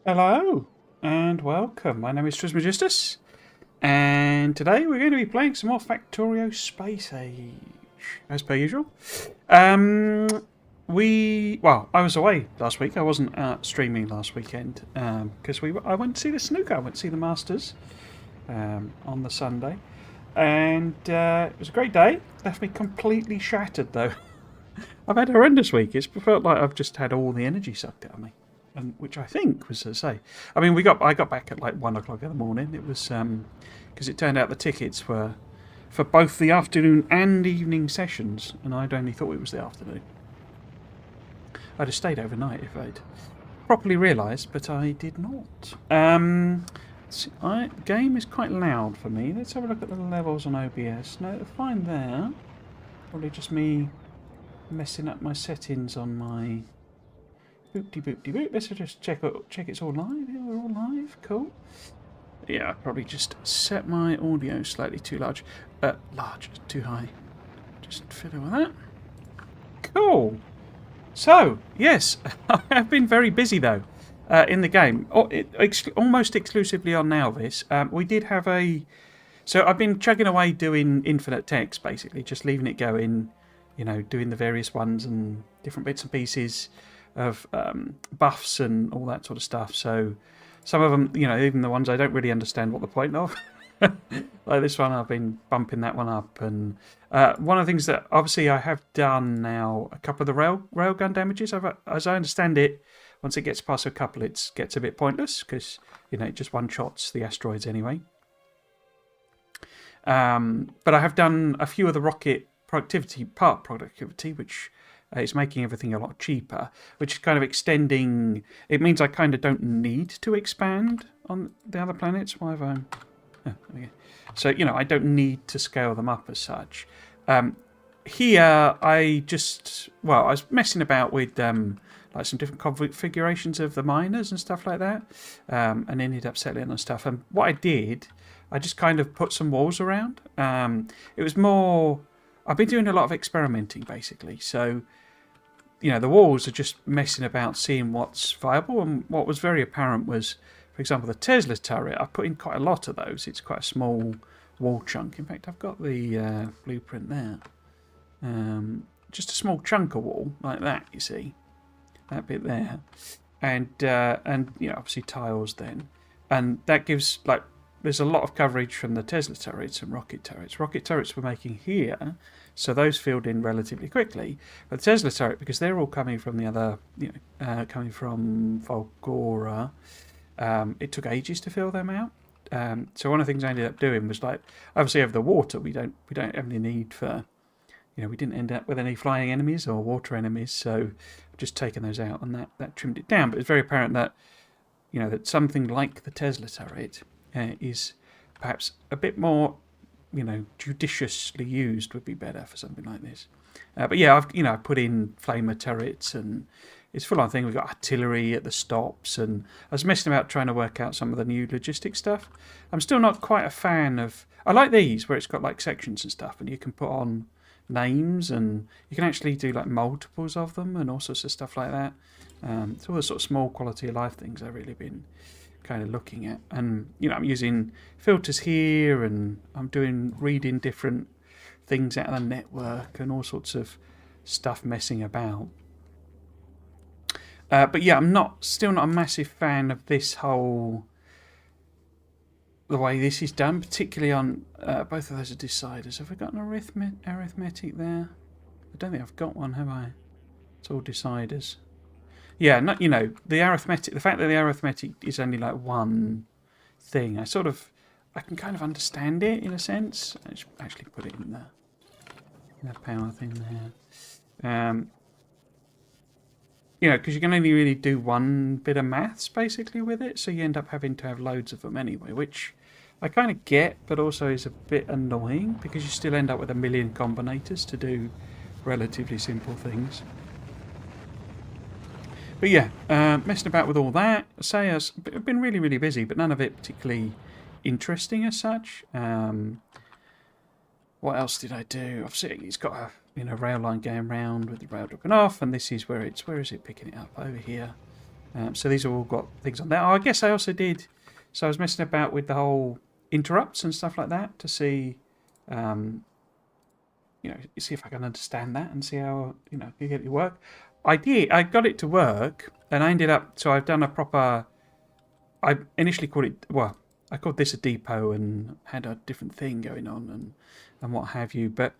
Hello and welcome. My name is Trismegistus, and today we're going to be playing some more Factorio Space Age, as per usual. Um, I was away last week. I wasn't streaming last weekend because I went to see the snooker. I went to see the Masters on the Sunday, and it was a great day. Left me completely shattered though. I've had a horrendous week. It's felt like I've just had all the energy sucked out of me, and which I think was to say. I mean, I got back at like 1 o'clock in the morning. It was because it turned out the tickets were for both the afternoon and evening sessions, and I'd only thought it was the afternoon. I'd have stayed overnight if I'd properly realised, but I did not. Game is quite loud for me. Let's have a look at the levels on OBS. No, fine there. Probably just me messing up my settings on my boop. Let's just check it's all live. Yeah, we're all live. Cool. Yeah, I probably just set my audio slightly too large. Too high. Just fiddle with that. Cool. So, yes, I have been very busy though in the game. Almost exclusively on Nalvis. We did have a... So I've been chugging away doing infinite text, basically, just leaving it going, doing the various ones and different bits and pieces of buffs and all that sort of stuff. So some of them, even the ones I don't really understand what the point of. Like this one, I've been bumping that one up. And one of the things that obviously I have done now, a couple of the railgun damages, as I understand it, once it gets past a couple, it gets a bit pointless because, it just one-shots the asteroids anyway. But I have done a few of the rocket part productivity, which is making everything a lot cheaper, which is kind of extending. It means I kind of don't need to expand on the other planets. Why have I? Oh, okay. So, I don't need to scale them up as such. Here, I was messing about with like some different configurations of the miners and stuff like that, and ended up settling on stuff. And what I did, I just kind of put some walls around. It was more... I've been doing a lot of experimenting, basically. So, the walls are just messing about, seeing what's viable. And what was very apparent was, for example, the Tesla turret. I put in quite a lot of those. It's quite a small wall chunk. In fact, I've got the blueprint there. Just a small chunk of wall, like that, you see. That bit there. And obviously tiles then. And that gives, there's a lot of coverage from the Tesla turrets and rocket turrets. Rocket turrets we're making here, so those filled in relatively quickly. But the Tesla turret, because they're all coming from the other, coming from Volgora, it took ages to fill them out. So one of the things I ended up doing was obviously over the water, we don't have any need for, we didn't end up with any flying enemies or water enemies, so I've just taken those out and that trimmed it down. But it's very apparent that, that something like the Tesla turret is perhaps a bit more, judiciously used would be better for something like this. But yeah, I've put in flamer turrets and it's full on thing. We've got artillery at the stops, and I was messing about trying to work out some of the new logistic stuff. I'm still not quite a fan of... I like these where it's got like sections and stuff and you can put on names and you can actually do like multiples of them and all sorts of stuff like that. It's all the sort of small quality of life things I've really been kind of looking at. And I'm using filters here and I'm reading different things out of the network and all sorts of stuff messing about. But yeah, I'm still not a massive fan of this whole... the way this is done, particularly on both of those are deciders. Have I got an arithmetic there? I don't think I've got one, have I? It's all deciders. Yeah, not, the arithmetic. The fact that the arithmetic is only like one thing, I can kind of understand it in a sense. I should actually put it in the power thing there. Because you can only really do one bit of maths basically with it, so you end up having to have loads of them anyway, which I kind of get, but also is a bit annoying because you still end up with a million combinators to do relatively simple things. But yeah, messing about with all that. I've been really, really busy, but none of it particularly interesting as such. What else did I do? Obviously, it's got a rail line going round with the rail dropping off, and this is where is it picking it up? Over here. So these have all got things on there. Oh, I guess I also did. So I was messing about with the whole interrupts and stuff like that to see, see if I can understand that and see how you get it to work. I did. I got it to work, and I ended up. So I've done a proper. I initially called it. Well, I called this a depot and had a different thing going on and what have you. But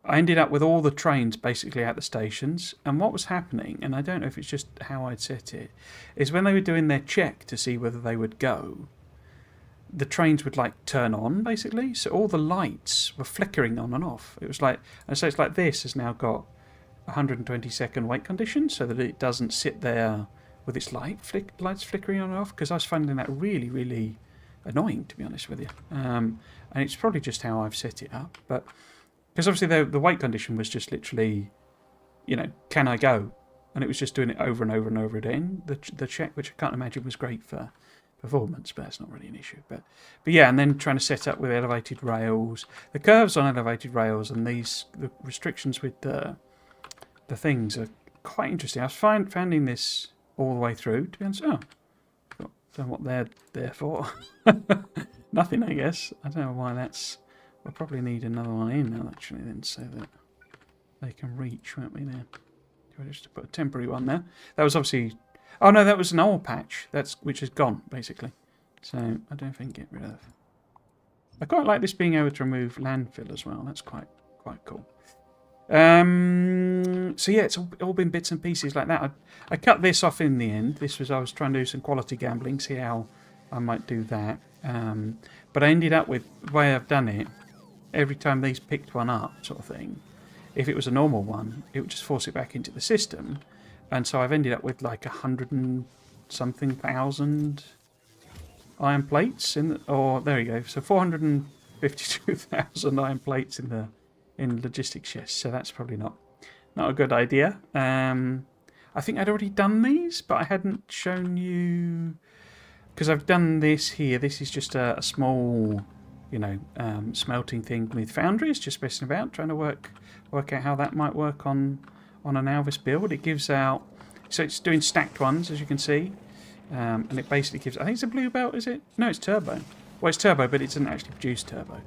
I ended up with all the trains basically at the stations, and what was happening, and I don't know if it's just how I'd set it, is when they were doing their check to see whether they would go, the trains would like turn on basically, so all the lights were flickering on and off. It was like, and so it's like this has now got 120-second wait condition, so that it doesn't sit there with its lights flickering on and off. Because I was finding that really, really annoying, to be honest with you. And it's probably just how I've set it up, but. Because obviously the wait condition was just literally, can I go? And it was just doing it over and over and over again. The check, which I can't imagine was great for performance, but that's not really an issue. But yeah, and then trying to set up with elevated rails, the curves on elevated rails, and the restrictions with the things are quite interesting. I was finding this all the way through. To be honest, don't know what they're there for. Nothing, I guess. I don't know why that's. We'll probably need another one in now, actually, then, so that they can reach, won't we, then? Just put a temporary one there. That was obviously... Oh, no, that was an old patch, which is gone, basically. So, I don't know if I can get rid of... I quite like this being able to remove landfill as well. That's quite cool. So, yeah, it's all been bits and pieces like that. I cut this off in the end. I was trying to do some quality gambling, see how I might do that. But I ended up with, the way I've done it, every time these picked one up, sort of thing, if it was a normal one, it would just force it back into the system. And so I've ended up with like 100 and something thousand iron plates there you go. So 452,000 iron plates in logistics chests. So that's probably not a good idea. I think I'd already done these, but I hadn't shown you because I've done this here. This is just a small. Smelting thing with foundries, just messing about, trying to work out how that might work on an Alvis build. It gives out, so it's doing stacked ones, as you can see, and it basically gives, I think it's a blue belt, is it? No, it's turbo. Well, it's turbo, but it doesn't actually produce turbo.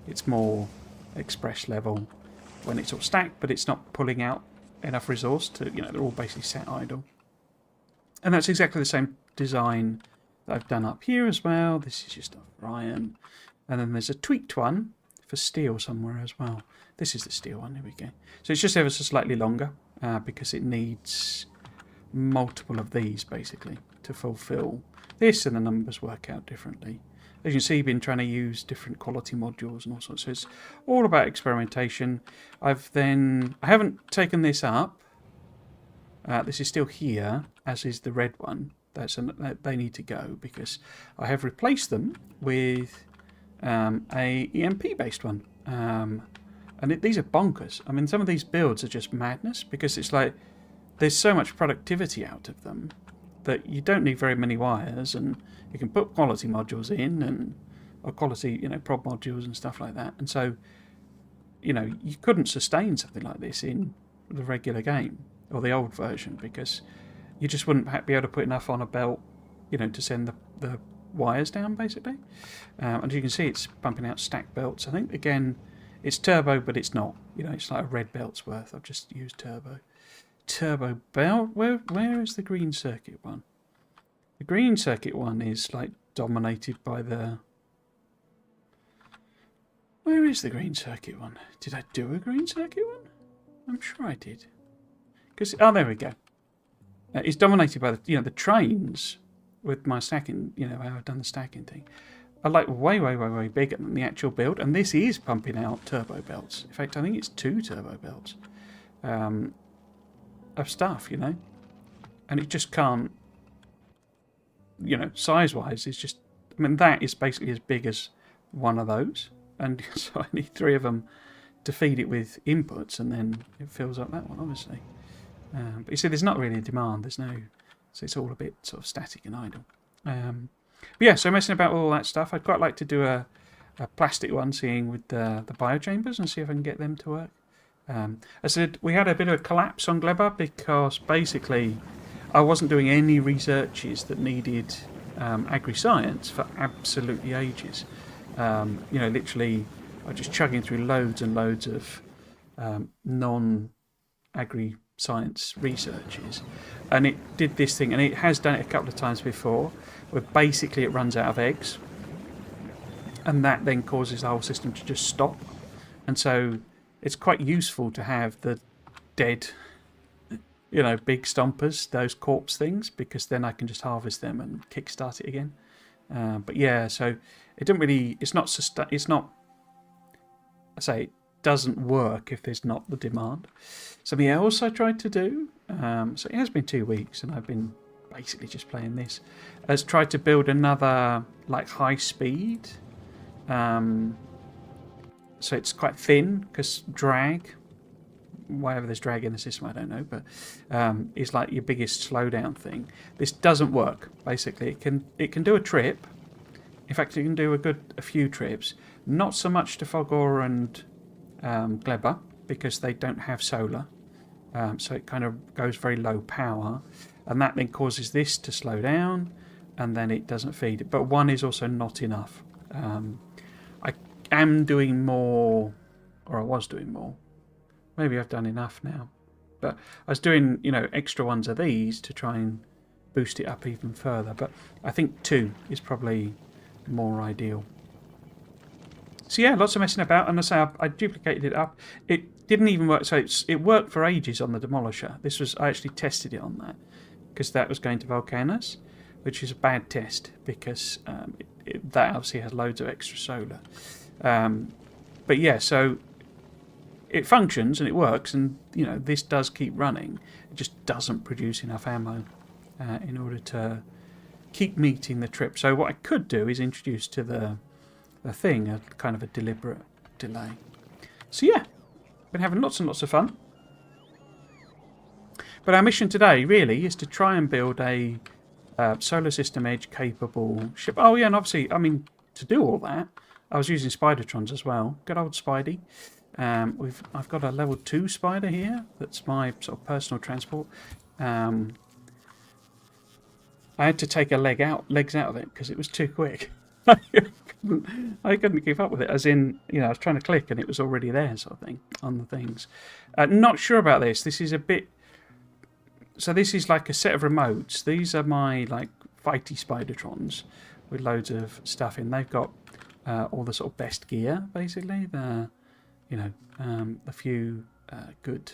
It's more express level when it's all stacked, but it's not pulling out enough resource to, they're all basically sat idle. And that's exactly the same design that I've done up here as well. This is just iron. And then there's a tweaked one for steel somewhere as well. This is the steel one, here we go. So it's just ever so slightly longer because it needs multiple of these basically to fulfill this, and the numbers work out differently. As you can see, I've been trying to use different quality modules and all sorts. So it's all about experimentation. I haven't taken this up. This is still here, as is the red one. They need to go because I have replaced them with a EMP based one, and these are bonkers. I mean, some of these builds are just madness because it's like there's so much productivity out of them that you don't need very many wires, and you can put quality modules in or quality prod modules and stuff like that. And so you couldn't sustain something like this in the regular game or the old version because you just wouldn't be able to put enough on a belt, to send the wires down, basically. And as you can see, it's pumping out stacked belts. I think, again, it's turbo, but it's not. It's like a red belt's worth. I've just used turbo. Turbo belt? Where is the green circuit one? The green circuit one is, like, dominated by the... Where is the green circuit one? Did I do a green circuit one? I'm sure I did. Oh, there we go. It's dominated by the trains with my stacking, how I've done the stacking thing, are like way, way, way, way bigger than the actual build, and this is pumping out turbo belts. In fact, I think it's 2 turbo belts of stuff, and it just can't, size-wise, it's just, that is basically as big as one of those, and so I need 3 of them to feed it with inputs, and then it fills up that one, obviously. But you see, there's not really a demand. There's no, so it's all a bit sort of static and idle. But yeah, so messing about with all that stuff. I'd quite like to do a plastic one, seeing with the biochambers, and see if I can get them to work. I said we had a bit of a collapse on Gleba because basically I wasn't doing any researches that needed agri-science for absolutely ages. Literally, I was just chugging through loads and loads of non-agri-science researches, and it did this thing, and it has done it a couple of times before, where basically it runs out of eggs, and that then causes the whole system to just stop. And so it's quite useful to have the dead, big stompers, those corpse things, because then I can just harvest them and kickstart it again. But yeah, so it didn't really. It's not. I say it doesn't work if there's not the demand. Something else I tried to do. So it has been 2 weeks, and I've been basically just playing this. Has tried to build another like high speed. So it's quite thin because drag, whatever there's drag in the system, I don't know, but is like your biggest slowdown thing. This doesn't work. Basically, it can do a trip. In fact, it can do a few trips. Not so much to Fogor and Gleba because they don't have solar, so it kind of goes very low power, and that then causes this to slow down, and then it doesn't feed it. But one is also not enough. I am doing more, or I was doing more. Maybe I've done enough now, but I was doing extra ones of these to try and boost it up even further. But I think 2 is probably more ideal. So yeah, lots of messing about, and I say I duplicated it up. It didn't even work. So it worked for ages on the Demolisher. I actually tested it on that because that was going to Volcanus, which is a bad test because that obviously has loads of extra solar. But yeah, so it functions and it works, and this does keep running. It just doesn't produce enough ammo in order to keep meeting the trip. So what I could do is introduce to the thing a kind of a deliberate delay. So yeah, been having lots and lots of fun. But our mission today really is to try and build a solar system edge capable ship. Oh yeah, and obviously, to do all that, I was using Spidertrons as well. Good old Spidey. I've got a level 2 spider here. That's my sort of personal transport. I had to take legs out of it because it was too quick. I couldn't keep up with it. As in, I was trying to click and it was already there, sort of thing, on the things. Not sure about this. This is a bit. So this is like a set of remotes. These are my like fighty Spidertrons with loads of stuff in. They've got all the sort of best gear, basically. A few good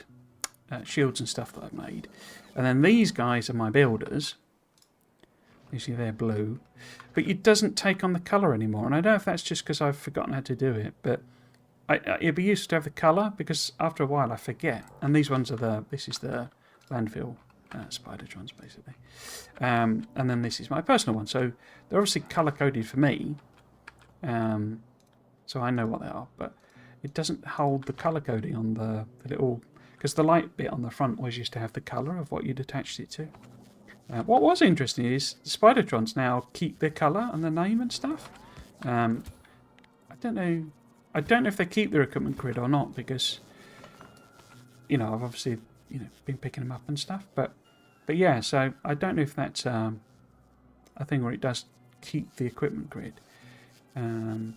shields and stuff that I've made. And then these guys are my builders. You see they're blue. But it doesn't take on the colour anymore. And I don't know if that's just because I've forgotten how to do it. But it'd be useful to have the colour because after a while I forget. And these ones are this is the landfill Spidertrons, basically. And then this is my personal one. So they're obviously colour-coded for me. So I know what they are. But it doesn't hold the colour coding on the little... Because the light bit on the front always used to have the colour of what you'd attached it to. What was interesting is the Spidertrons now keep their colour and the name and stuff. I don't know if they keep their equipment grid or not because, I've obviously, been picking them up and stuff. But yeah, so I don't know if that's a thing where it does keep the equipment grid. But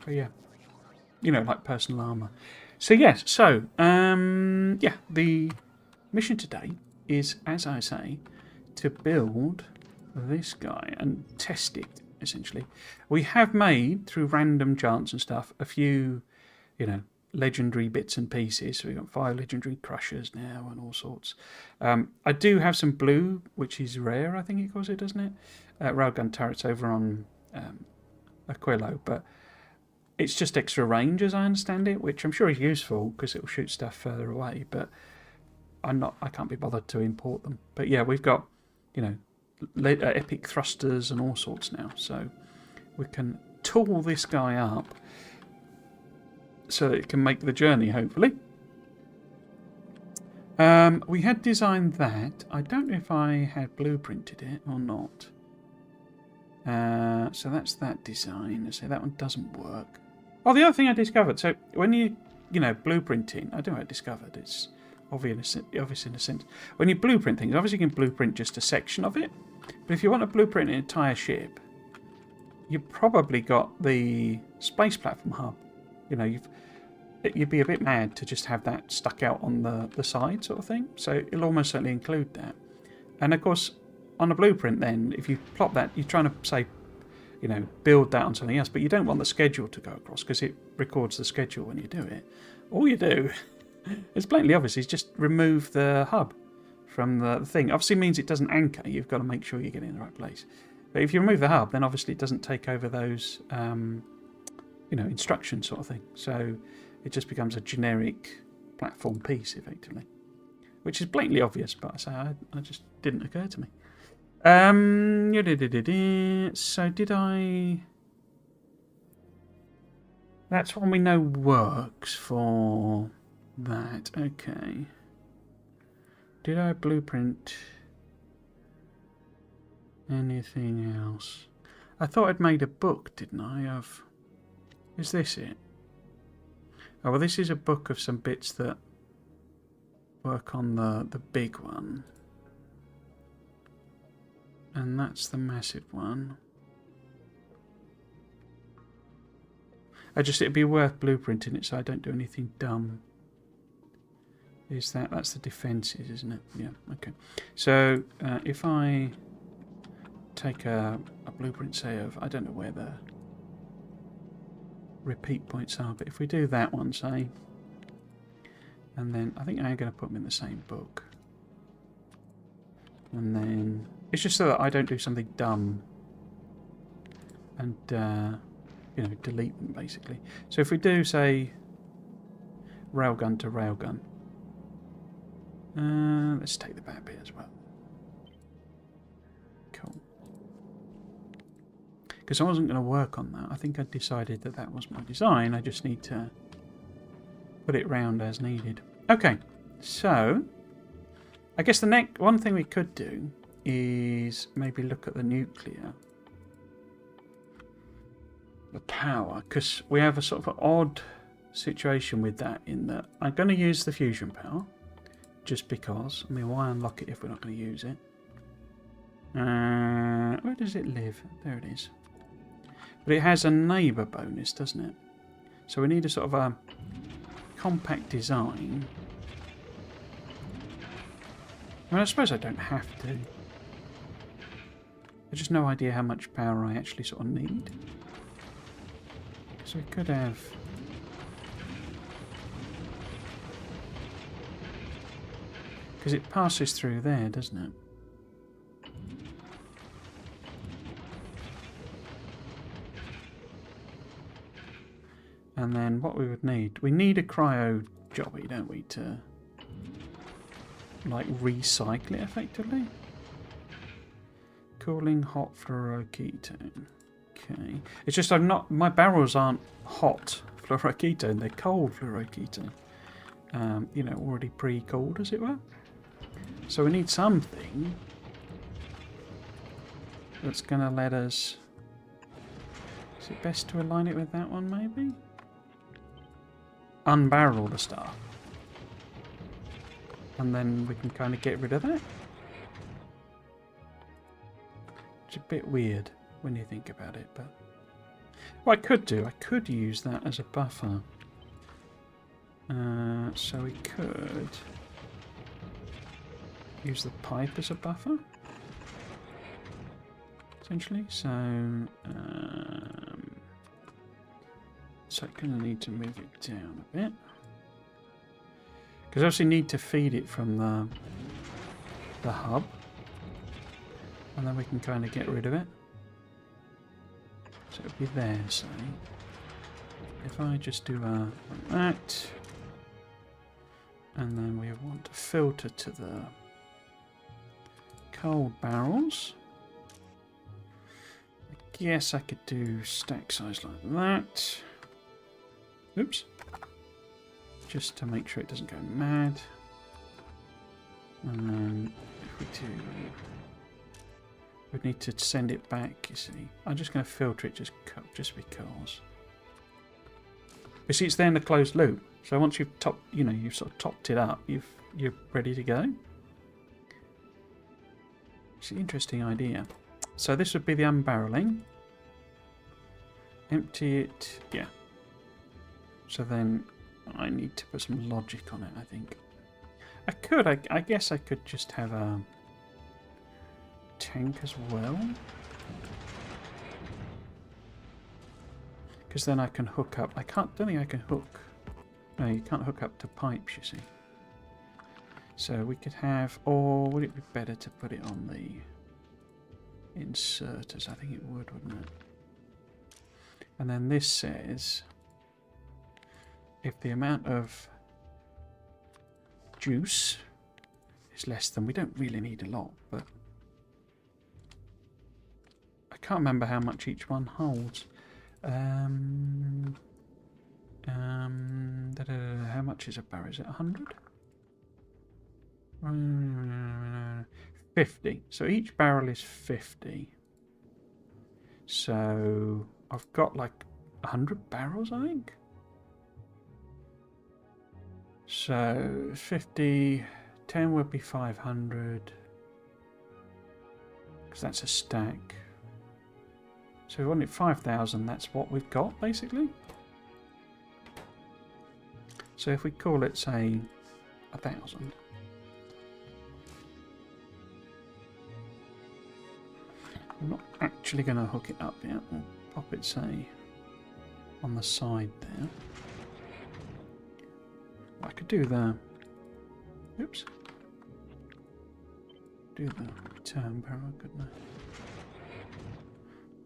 yeah, like personal armour. So yes, the mission today is, as I say, to build this guy and test it, essentially. We have made, through random chance and stuff, a few, legendary bits and pieces. So we've got 5 legendary crushers now and all sorts. I do have some blue, which is rare, I think it calls it, doesn't it? Railgun turrets over on Aquilo, but it's just extra range as I understand it, which I'm sure is useful because it will shoot stuff further away, but I can't be bothered to import them. But yeah, we've got, epic thrusters and all sorts now, so we can tool this guy up so that it can make the journey, hopefully. We had designed that. I don't know if I had blueprinted it or not. So that's that design. So that one doesn't work. Oh, the other thing I discovered. So when you blueprinting, I don't know what I discovered. It's obvious in a sense. When you blueprint things, obviously you can blueprint just a section of it. But if you want to blueprint an entire ship, you've probably got the space platform hub. You know, you'd be a bit mad to just have that stuck out on the side sort of thing. So it'll almost certainly include that. And of course, on a blueprint then, if you plop that, you're trying to say, you know, build that on something else, but you don't want the schedule to go across because it records the schedule when you do it. All you do, it's blatantly obvious, is just remove the hub from the thing. Obviously means it doesn't anchor. You've got to make sure you're getting in the right place. But if you remove the hub, then obviously it doesn't take over those, you know, instructions sort of thing. So it just becomes a generic platform piece, effectively. Which is blatantly obvious, but I say I just didn't occur to me. So did I... That's one we know works for that. Okay. Did I blueprint anything else? I thought I'd made a book, didn't I? Of... Is this it? Oh, well, this is a book of some bits that work on the big one. And that's the massive one. It'd be worth blueprinting it so I don't do anything dumb. That's the defences, isn't it? Yeah, okay. So if I take a blueprint, say, of, I don't know where the repeat points are, but if we do that one, say, and then I think I'm going to put them in the same book. And then it's just so that I don't do something dumb and, you know, delete them, basically. So if we do, say, railgun to railgun, let's take the bad bit as well. Cool. Because I wasn't going to work on that. I think I decided that that was my design. I just need to put it round as needed. Okay, so I guess the next one thing we could do is maybe look at the nuclear, the power, because we have a sort of an odd situation with that in that I'm going to use the fusion power just because. I mean, why unlock it if we're not going to use it? Where does it live? There it is. But it has a neighbour bonus, doesn't it? So we need a sort of a compact design. I mean, I suppose I don't have to. I've just no idea how much power I actually sort of need. So we could have... Because it passes through there, doesn't it? And then what we would need... We need a cryo jobby, don't we, to... like recycle it effectively. Cooling hot fluoroketone. Okay. It's just I'm not... My barrels aren't hot fluoroketone, they're cold fluoroketone. You know, already pre-cooled, as it were. So we need something that's going to let us... Is it best to align it with that one, maybe? Unbarrel the stuff. And then we can kind of get rid of that. It's a bit weird when you think about it, but... What I could do, I could use that as a buffer. So we could use the pipe as a buffer, essentially. So I'm going to need to move it down a bit. Because I obviously need to feed it from the hub. And then we can kind of get rid of it. So it'll be there, say. If I just do like that. And then we want to filter to the cold barrels. I guess I could do stack size like that. Oops. Just to make sure it doesn't go mad. And then if we do... We'd need to send it back, you see. I'm just going to filter it just because. You see, it's there in the closed loop. So once you've you've sort of topped it up, you've you're ready to go. It's an interesting idea. So this would be the unbarreling. Empty it. Yeah. So then I need to put some logic on it, I think. I could. I guess I could just have a tank as well. Because then I can hook up. Don't think I can hook. No, you can't hook up to pipes, you see. So we could have, or would it be better to put it on the inserters? I think it would, wouldn't it? And then this says, if the amount of juice is less than, we don't really need a lot, but I can't remember how much each one holds. How much is a barrel? Is it 100? 50. So each barrel is 50. So I've got like 100 barrels, I think. So 50, 10 would be 500. Because that's a stack. So we wanted 5,000, that's what we've got, basically. So if we call it, say, 1,000. I'm not actually going to hook it up yet. We'll pop it, say, on the side there. I could do the... Oops. Do the return barrel, couldn't I?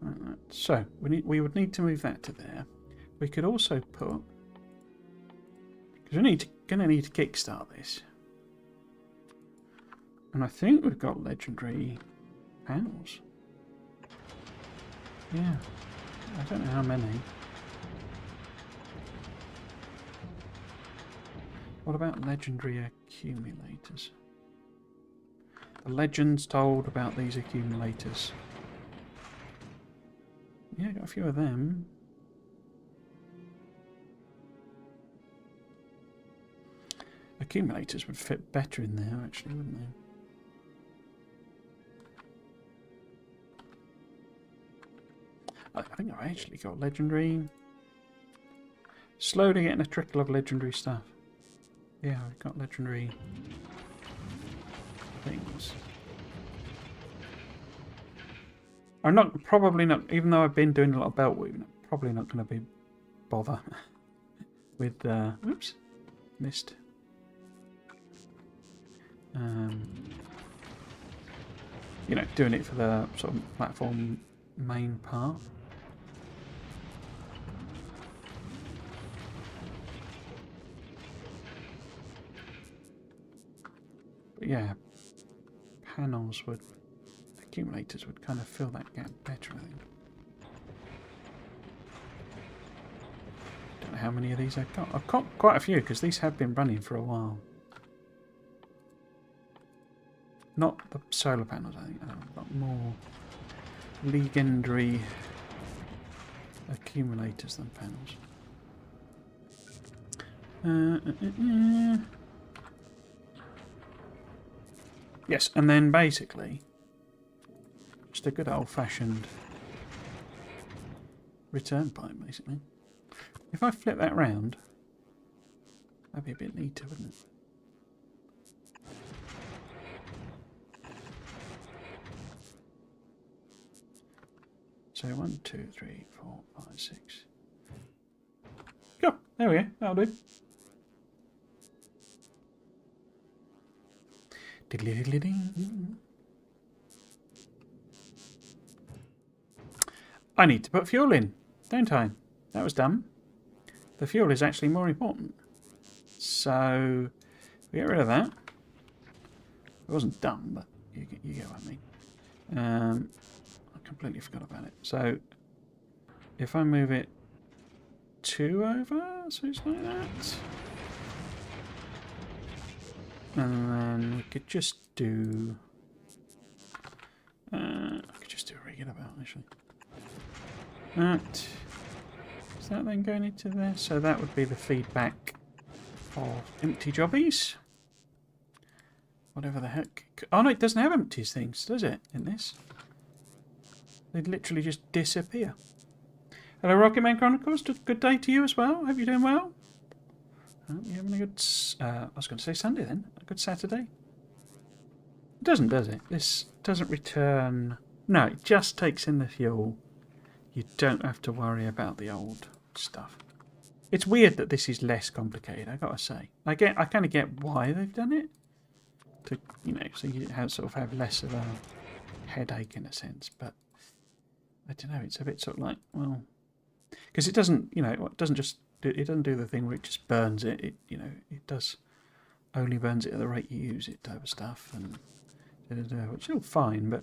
Right. So we would need to move that to there. We could also put, because we're going to need to kickstart this, and I think we've got legendary panels. Yeah, I don't know how many. What about legendary accumulators? The legends told about these accumulators. Yeah, got a few of them. Accumulators would fit better in there, actually, wouldn't they? I think I've actually got legendary. Slowly getting a trickle of legendary stuff. Yeah, I've got legendary things. I'm probably not, even though I've been doing a lot of belt weaving, I'm probably not going to be bother with, oops, missed. You know, doing it for the sort of platform main part. But yeah, panels would, accumulators would kind of fill that gap better, I think. Don't know how many of these I've got. I've got quite a few because these have been running for a while. Not the solar panels, I think. I've got more legendary accumulators than panels. Yes, and then basically just a good old-fashioned return pipe, basically. If I flip that round, that'd be a bit neater, wouldn't it? So 1, 2, 3, 4, 5, 6. Go. There we go. That'll do. Diddly-diddly-ding. I need to put fuel in, don't I? That was dumb. The fuel is actually more important. So we get rid of that. It wasn't dumb, but you get what I mean. I completely forgot about it. So if I move it 2 over, so it's like that. And then we could just do... I could just do a regular belt, actually. That... Is that then going into there? So that would be the feedback of empty jobbies. Whatever the heck. Oh no, it doesn't have empties things, does it, in this? They literally just disappear. Hello, Rocket Man Chronicles. Good day to you as well. Hope you're doing well. You having a good... I was going to say Sunday then. A good Saturday. It doesn't, does it? This doesn't return... No, it just takes in the fuel. You don't have to worry about the old stuff. It's weird that this is less complicated, I gotta say. I kind of get why they've done it. To, you know, so you sort of have less of a headache in a sense. But I don't know, it's a bit sort of like, well... Because it doesn't, you know, it doesn't do the thing where it just burns it. It, you know, it does only burns it at the rate you use it type of stuff, and which is all fine. But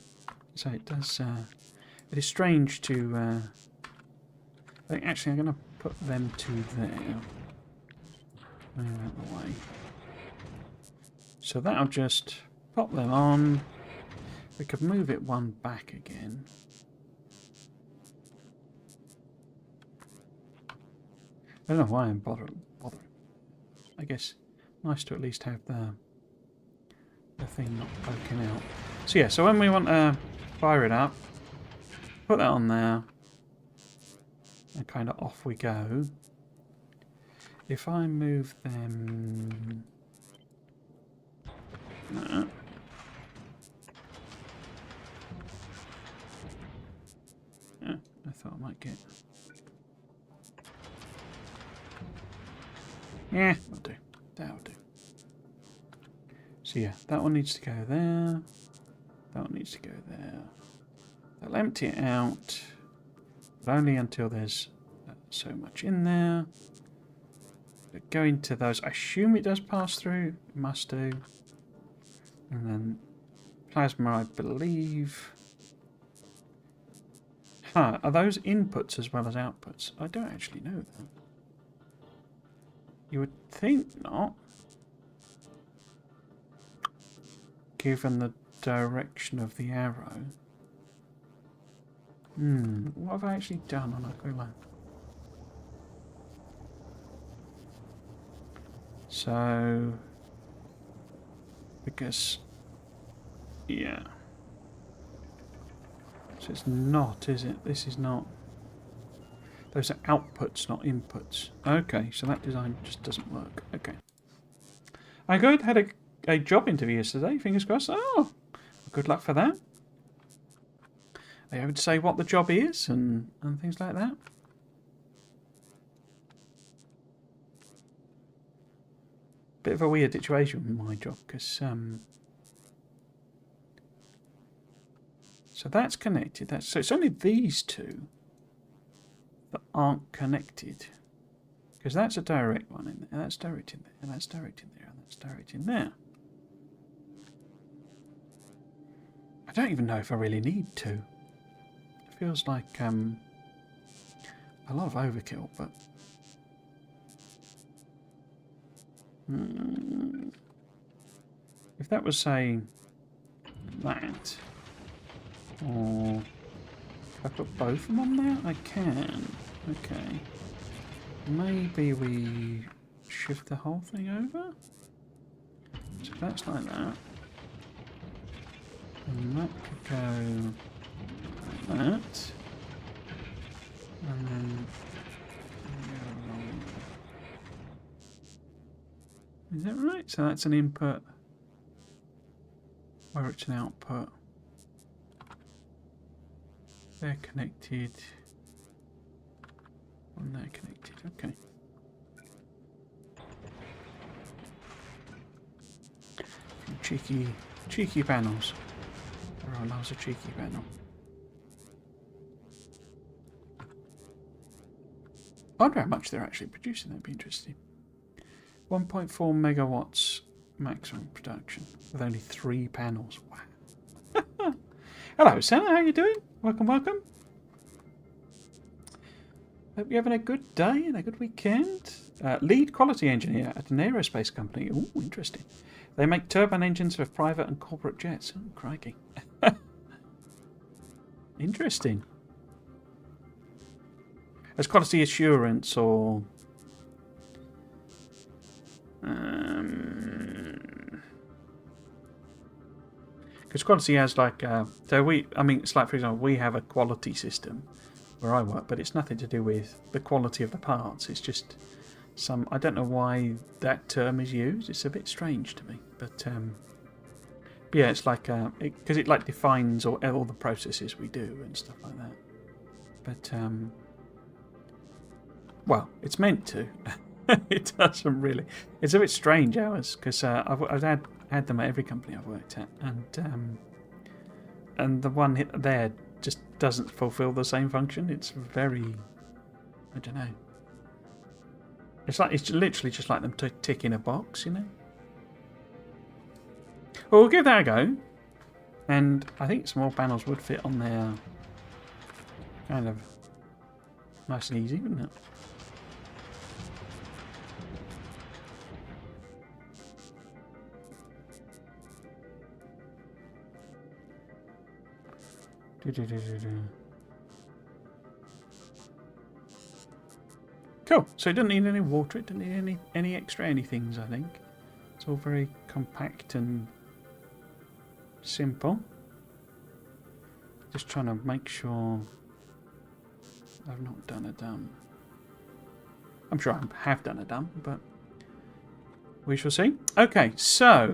so it does. It is strange to. I think actually I'm going to put them to there. Move out the way. So that'll just pop them on. We could move it one back again. I don't know why I'm bothering. I guess nice to at least have the thing not poking out. So yeah, so when we want to fire it up, put that on there, and kind of off we go. If I move them... No. Yeah, I thought I might get... Yeah, that'll do. That'll do. So yeah, that one needs to go there. That one needs to go there. That'll empty it out, but only until there's so much in there. But go into those. I assume it does pass through. It must do. And then plasma, I believe. Huh, are those inputs as well as outputs? I don't actually know that. You would think not, given the direction of the arrow. What have I actually done on Aquila? So, because, yeah. So it's not, is it? This is not. Those are outputs, not inputs. Okay, so that design just doesn't work. Okay. I had a job interview yesterday, fingers crossed. Oh, good luck for that. Are you able to say what the job is and things like that? Bit of a weird situation with my job, because... So that's connected. So it's only these two that aren't connected, because that's a direct one in there, and that's direct in there, and that's direct in there, and that's direct in there. I don't even know if I really need to. It feels like a lot of overkill, but if that was saying that, or if I put both of them on there, I can. Okay. Maybe we shift the whole thing over. So that's like that. And that could go like that. And then... Is that right? So that's an input where it's an output. They're connected. And they're connected. Okay. Cheeky panels. There are lots of cheeky panel. I wonder how much they're actually producing. That'd be interesting. 1.4 megawatts maximum production with only 3 panels. Wow. Hello, Santa. How you doing? Welcome, welcome. Hope you're having a good day and a good weekend. Lead quality engineer at an aerospace company. Ooh, interesting. They make turbine engines for private and corporate jets. Oh, crikey. Interesting. As quality assurance or... Because quality has like, I mean, it's like, for example, we have a quality system where I work, but it's nothing to do with the quality of the parts. It's just I don't know why that term is used. It's a bit strange to me, but yeah, it's like, because it like defines all the processes we do and stuff like that. But, well, it's meant to. It doesn't really. It's a bit strange hours, because I've had them at every company I've worked at, and the one there just doesn't fulfill the same function. It's very, I don't know. It's literally just like them to tick in a box, you know. Well, we'll give that a go, and I think some more panels would fit on there, kind of nice and easy, wouldn't it? Cool. So it doesn't need any water. It doesn't need any extra anythings, I think. It's all very compact and simple. Just trying to make sure I've not done a dump. I'm sure I have done a dump, but we shall see. Okay, so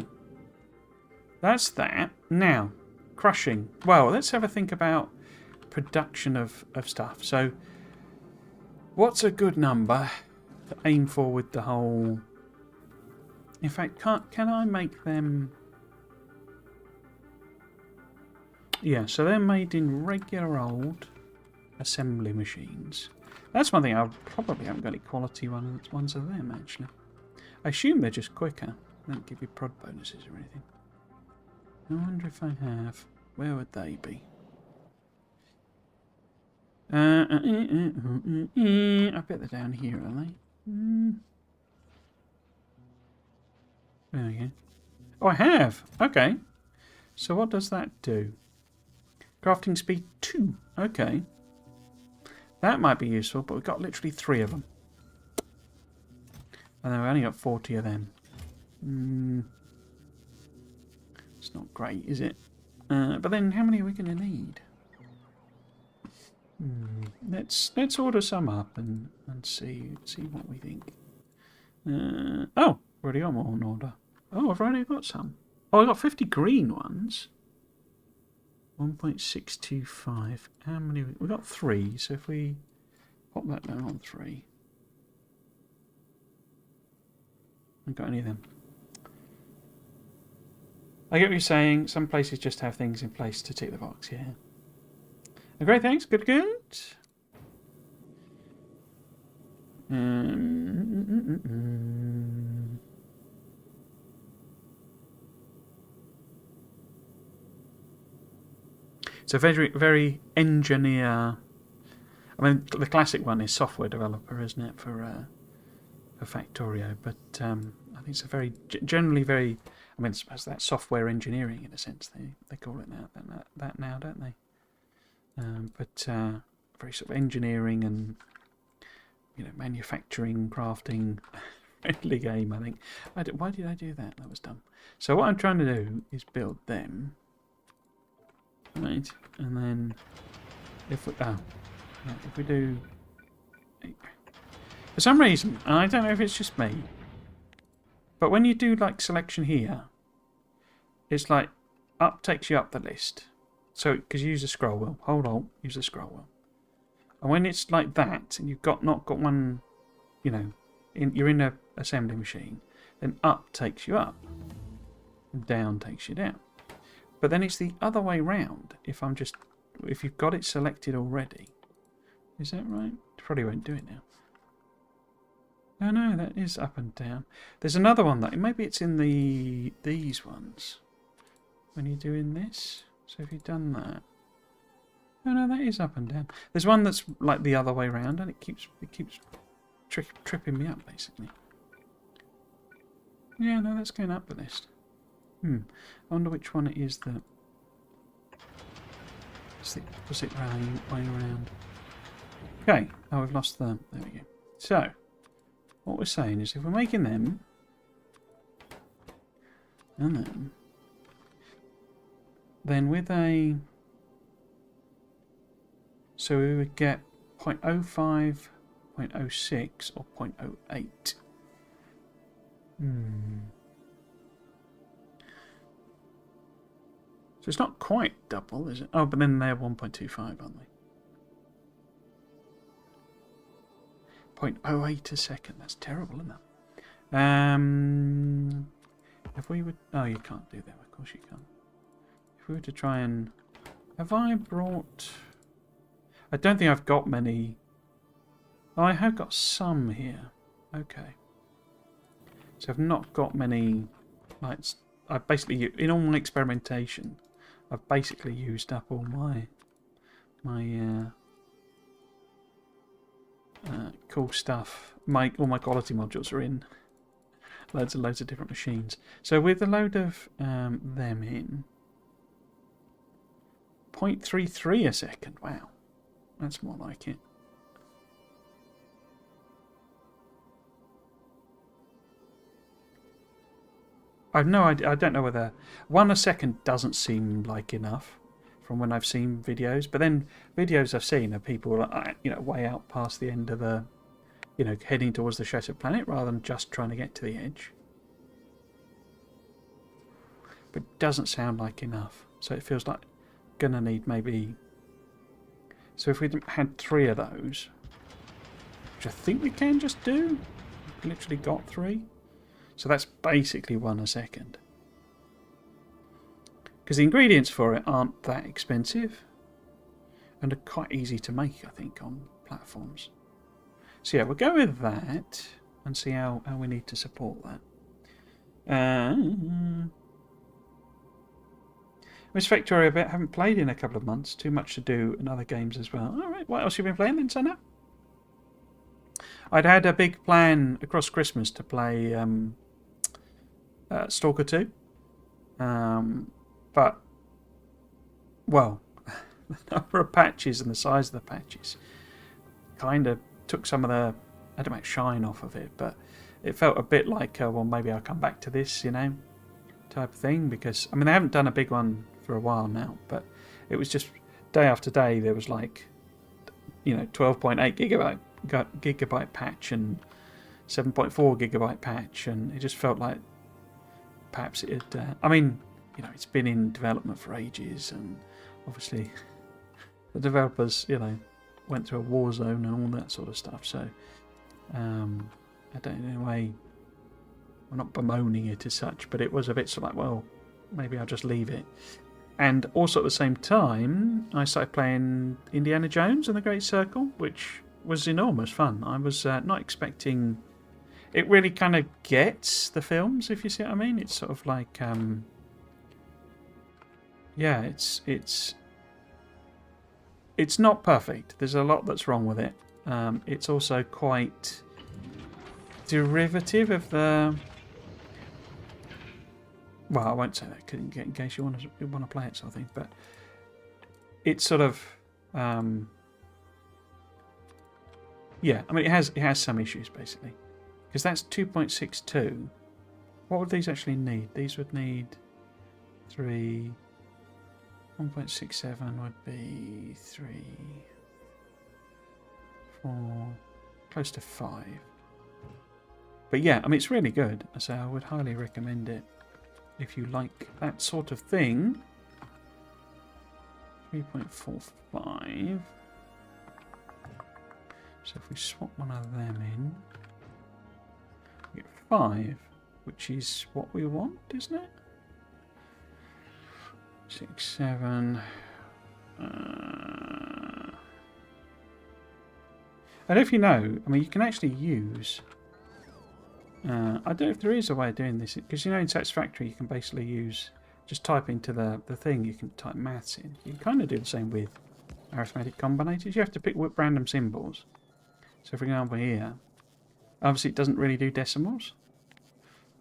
that's that. Now, crushing. Well, let's have a think about production of stuff. So, what's a good number to aim for with the whole... In fact, can I make them... Yeah, so they're made in regular old assembly machines. That's one thing. I probably haven't got any quality ones of them, actually. I assume they're just quicker. They don't give you prod bonuses or anything. I wonder if I have. Where would they be? I bet they're down here, are they? There we go. Oh, I have. Okay. So what does that do? Crafting speed 2. Okay. That might be useful, but we've got literally 3 of them. And then we've only got 40 of them. It's not great, is it? But then how many are we going to need? Let's order some up and see what we think. Oh, already got more on order. Oh, I've already got some. Oh, I got 50 green ones. 1.625. How many? We got 3. So if we pop that down on 3, I haven't got any of them. I get what you're saying. Some places just have things in place to tick the box. Yeah. Great, thanks. Good. So very engineer. I mean, the classic one is software developer, isn't it, for Factorio? But I think it's a very generally very. I mean, it's that software engineering in a sense. They call it that now, don't they? But very sort of engineering and manufacturing, crafting, friendly game. I think. Why did I do that? That was dumb. So what I'm trying to do is build them, right? And then if we do, for some reason, and I don't know if it's just me, but when you do like selection here, it's like up takes you up the list. So because you use the scroll wheel, hold on, use the scroll wheel, and when it's like that, and you've not got one, you're in a assembly machine, then up takes you up, and down takes you down. But then it's the other way round. If you've got it selected already, is that right? Probably won't do it now. No, that is up and down. There's another one that maybe it's in these ones when you're doing this. So if you've done that, no, that is up and down. There's one that's like the other way around, and it keeps tripping me up basically. Yeah, no, that's going up the list. I wonder which one it is that. It's the opposite way around. Okay. Oh, we've lost the. There we go. So, what we're saying is if we're making them, and then then with a... So we would get 0.05, 0.06 or 0.08. So it's not quite double, is it? Oh, but then they're 1.25, aren't they? 0.08 a second. That's terrible, isn't it? If we would... Oh, you can't do that. Of course you can't. If we were to try and... Have I brought... I don't think I've got many... Oh, I have got some here. Okay. So I've not got many... Like, I've basically... In all my experimentation, I've basically used up all my cool stuff. All my quality modules are in loads and loads of different machines. So with a load of them in, 0.33 a second. Wow, that's more like it. I've no idea. I don't know whether 1 a second doesn't seem like enough from when I've seen videos, but then videos I've seen are people, way out past the end of a, heading towards the shattered planet rather than just trying to get to the edge. But it doesn't sound like enough, so it feels like gonna need maybe. So if we had 3 of those, which I think we can just do, we've literally got 3. So that's basically 1 a second. Because the ingredients for it aren't that expensive and are quite easy to make, I think, on platforms. So yeah, we'll go with that and see how we need to support that. Miss Factorio a bit, haven't played in a couple of months. Too much to do and other games as well. Alright, what else have you been playing then, Sana? I'd had a big plan across Christmas to play Stalker 2. But, well, the number of patches and the size of the patches kind of took some of the, I don't know, shine off of it. But it felt a bit like, well, maybe I'll come back to this, type of thing. Because, I mean, they haven't done a big one for a while now. But it was just day after day, there was like, 12.8 gigabyte patch and 7.4 gigabyte patch. And it just felt like perhaps it had, it's been in development for ages, and obviously the developers, went through a war zone and all that sort of stuff. So I don't know, in a way, I'm not bemoaning it as such, but it was a bit sort of like, well, maybe I'll just leave it. And also at the same time, I started playing Indiana Jones and the Great Circle, which was enormous fun. I was not expecting... It really kind of gets the films, if you see what I mean. It's sort of like... yeah, it's not perfect. There's a lot that's wrong with it. It's also quite derivative of the... Well, I won't say that in case you want to play it, sort of thing. But it's sort of... yeah, I mean, it has some issues, basically. Because that's 2.62. What would these actually need? These would need 3... 1.67 would be 3, 4, close to 5. But yeah, I mean, it's really good. So I would highly recommend it if you like that sort of thing. 3.45. So if we swap one of them in, we get 5, which is what we want, isn't it? 6, 7. And if you know, I mean, you can actually use... I don't know if there is a way of doing this, because in Satisfactory you can basically use... Just type into the thing, you can type maths in. You can kind of do the same with arithmetic combinators. You have to pick random symbols. So for example here, obviously it doesn't really do decimals.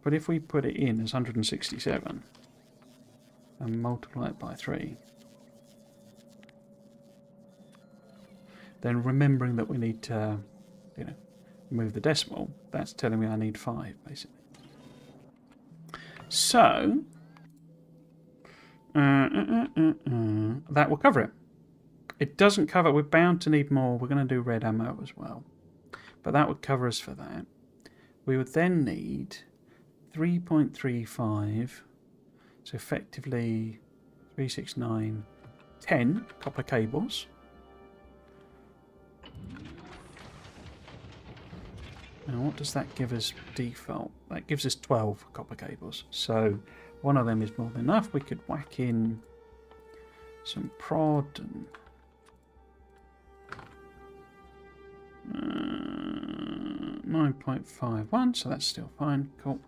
But if we put it in as 167... and multiply it by 3, then remembering that we need to, move the decimal, that's telling me I need 5, basically. So, That will cover it. It doesn't cover. We're bound to need more. We're going to do red ammo as well, but that would cover us for that. We would then need 3.35, so effectively 3, 6, 9, 10 copper cables. Now what does that give us default? That gives us 12 copper cables. So one of them is more than enough. We could whack in some prod and 9.51, so that's still fine. Cool.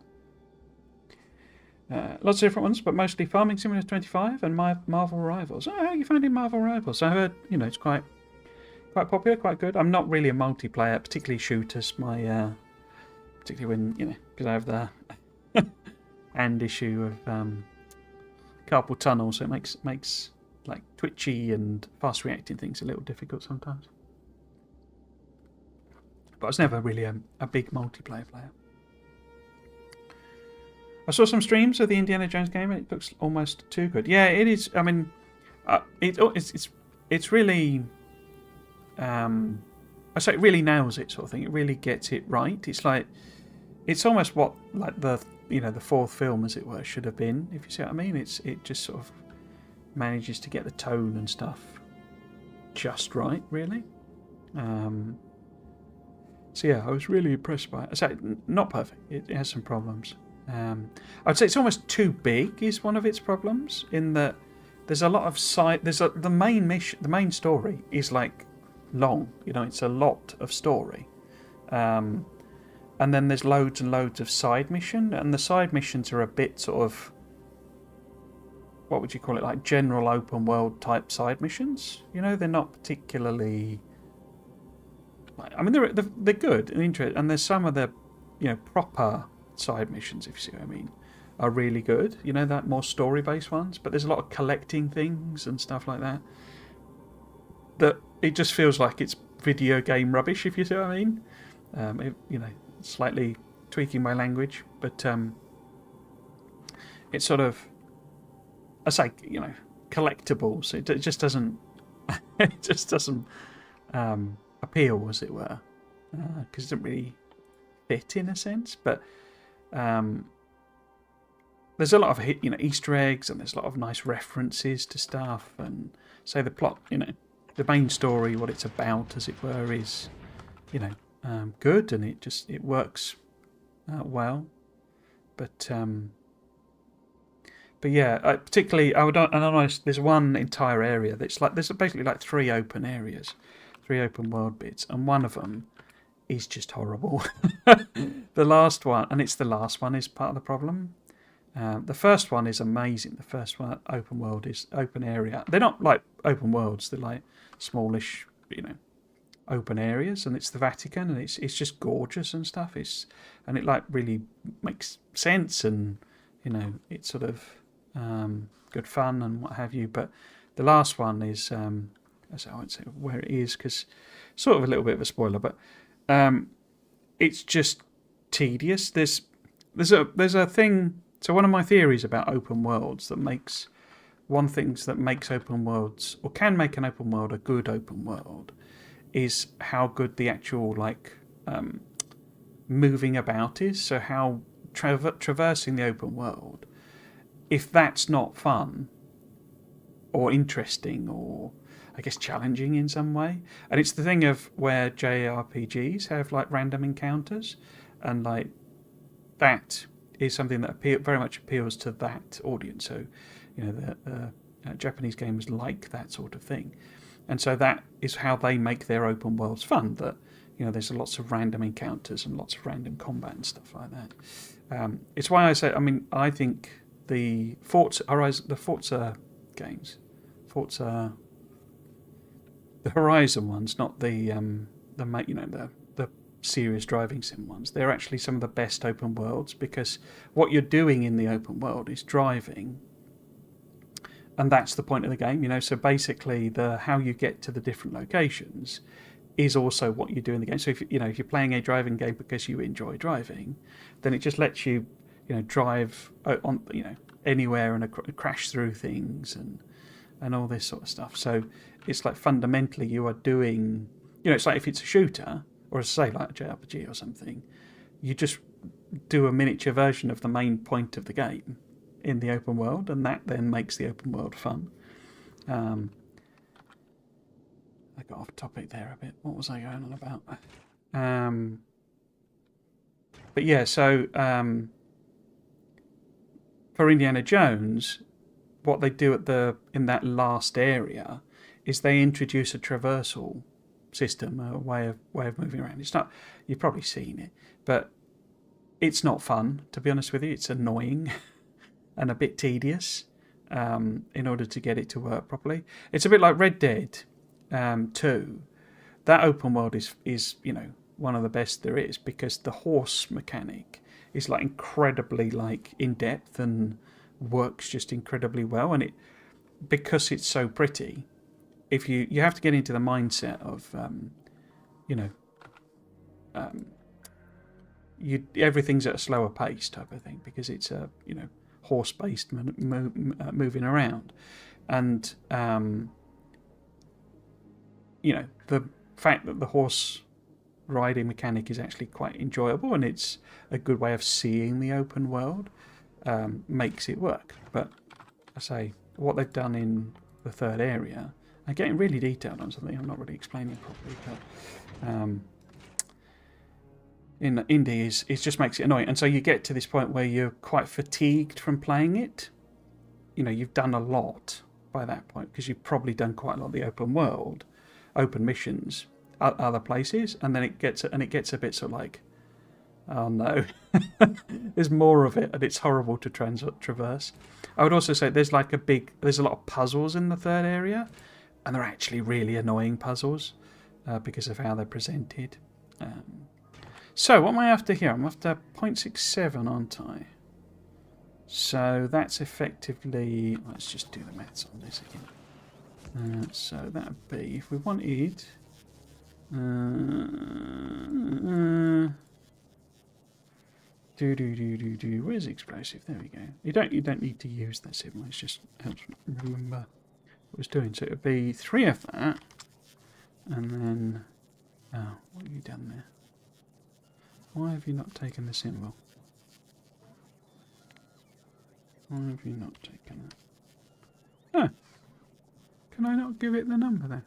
Lots of different ones, but mostly Farming Simulator 25 and Marvel Rivals. Oh, how are you finding Marvel Rivals? I heard, it's quite popular, quite good. I'm not really a multiplayer, particularly shooters. My particularly when because I have the hand issue of carpal tunnel, so it makes like twitchy and fast reacting things a little difficult sometimes. But I was never really a big multiplayer player. I saw some streams of the Indiana Jones game. And it looks almost too good. Yeah, it is. I mean, it's really. I say it really nails it, sort of thing. It really gets it right. It's almost what like the fourth film, as it were, should have been. If you see what I mean, it just sort of manages to get the tone and stuff just right, really. So yeah, I was really impressed by it. I say not perfect. It has some problems. I'd say it's almost too big. Is one of its problems in that there's a lot of side. The main mission, the main story is like long. It's a lot of story, and then there's loads and loads of side mission, and the side missions are a bit sort of, what would you call it, like general open world type side missions. They're not particularly. I mean, they're good and interesting, and there's some of the, proper side missions, if you see what I mean, are really good. That more story-based ones, but there's a lot of collecting things and stuff like that. That it just feels like it's video game rubbish, if you see what I mean. Slightly tweaking my language, but it's sort of, I say, collectibles. It just doesn't. It just doesn't. Appeal, as it were, because it doesn't really fit in a sense. But there's a lot of Easter eggs, and there's a lot of nice references to stuff. And say the plot, the main story, what it's about, as it were, is good, and it works well. But yeah, particularly I notice there's one entire area that's like there's basically like 3 open areas. 3 open world bits, and one of them is just horrible. The last one, and it's the last one, is part of the problem. The first one is amazing. The first one, open world, is open area. They're not like open worlds. They're like smallish, open areas, and it's the Vatican, and it's just gorgeous and stuff. And it like really makes sense, and it's sort of good fun and what have you. But the last one is. I won't say where it is because sort of a little bit of a spoiler, but it's just tedious. There's a thing. So one of my theories about open worlds that makes open worlds, or can make an open world a good open world, is how good the actual moving about is. So how traversing the open world, if that's not fun or interesting or I guess challenging in some way. And it's the thing of where JRPGs have like random encounters, and like that is something that very much appeals to that audience. So the Japanese gamers like that sort of thing, and so that is how they make their open worlds fun. That there's lots of random encounters and lots of random combat and stuff like that. It's why I say, I think the Forza games, the Horizon ones, not the serious driving sim ones. They're actually some of the best open worlds, because what you're doing in the open world is driving, and that's the point of the game. So basically, how you get to the different locations is also what you do in the game. So if you're playing a driving game because you enjoy driving, then it just lets you drive on anywhere and crash through things and all this sort of stuff. So it's like fundamentally you are doing, it's like if it's a shooter or say like a JRPG or something, you just do a miniature version of the main point of the game in the open world, and that then makes the open world fun. I got off topic there a bit. What was I going on about? But yeah, so for Indiana Jones, what they do in that last area is they introduce a traversal system, a way of moving around. It's not, you've probably seen it, but it's not fun, to be honest with you. It's annoying and a bit tedious in order to get it to work properly. It's a bit like Red Dead 2. That open world is one of the best there is, because the horse mechanic is like incredibly like in depth and works just incredibly well, and because it's so pretty, if you have to get into the mindset of everything's at a slower pace type of thing, because it's a horse based moving around, and the fact that the horse riding mechanic is actually quite enjoyable and it's a good way of seeing the open world, makes it work. But I say what they've done in the third area, I'm getting really detailed on something I'm not really explaining properly, but in indie it just makes it annoying, and so you get to this point where you're quite fatigued from playing it. You've done a lot by that point, because you've probably done quite a lot of the open world, open missions, other places, and then it gets a bit sort of like, oh no, there's more of it, and it's horrible to traverse. I would also say there's a lot of puzzles in the third area, and they're actually really annoying puzzles because of how they're presented. So what am I after here? I'm after 0.67, aren't I? So that's effectively, let's just do the maths on this again. So that would be, if we wanted where's explosive? There we go. You don't need to use that symbol. It just helps remember what it was doing. So it would be 3 of that, and then what have you done there? Why have you not taken the symbol? Why have you not taken that? Oh, can I not give it the number then?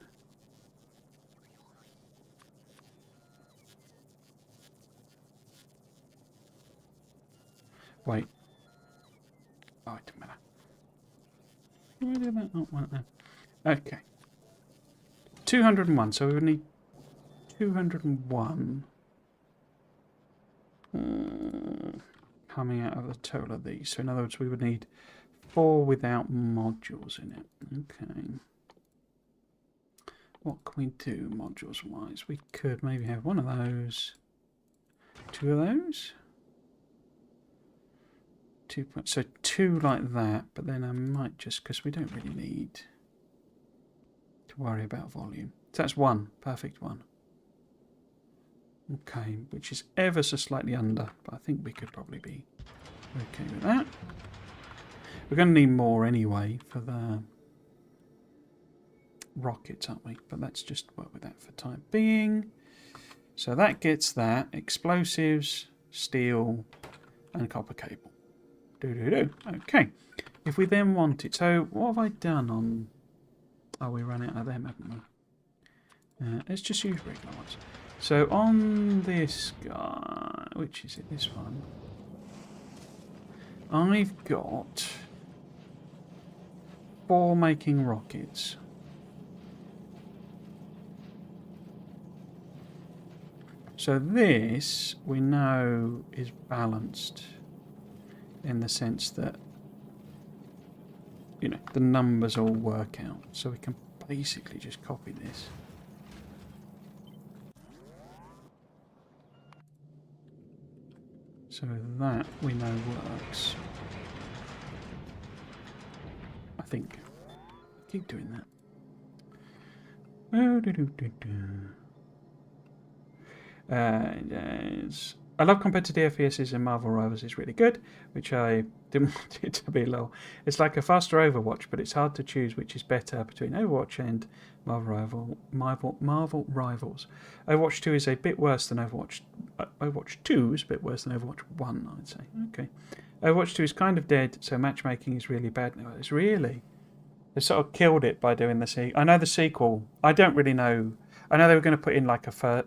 Wait. Oh, it doesn't matter. Why did that not work then? Okay. 201. So we would need 201 coming out of the total of these. So in other words, we would need 4 without modules in it. Okay. What can we do modules wise? We could maybe have one of those, 2 of those. So 2 like that, but then I might just, because we don't really need to worry about volume. So that's 1, perfect 1. Okay, which is ever so slightly under, but I think we could probably be okay with that. We're going to need more anyway for the rockets, aren't we? But let's just work with that for time being. So that gets that. Explosives, steel, and copper cable. Okay. If we then want it, so what have I done on? Oh, we ran out of them, haven't we? Let's just use regular ones. So on this guy, which is it? This one. I've got 4 making rockets. So this we know is balanced in the sense that the numbers all work out. So we can basically just copy this. So that we know works. I think. Keep doing that. I love competitive FPSs in Marvel Rivals. It's really good, which I didn't want it to be low. It's like a faster Overwatch, but it's hard to choose which is better between Overwatch and Marvel Rivals. Overwatch 2 is a bit worse than Overwatch. Overwatch 2 is a bit worse than Overwatch 1, I'd say. Okay. Overwatch 2 is kind of dead, so matchmaking is really bad now. It's really... They sort of killed it by doing the sequel. I know the sequel. I don't really know. I know they were going to put in like a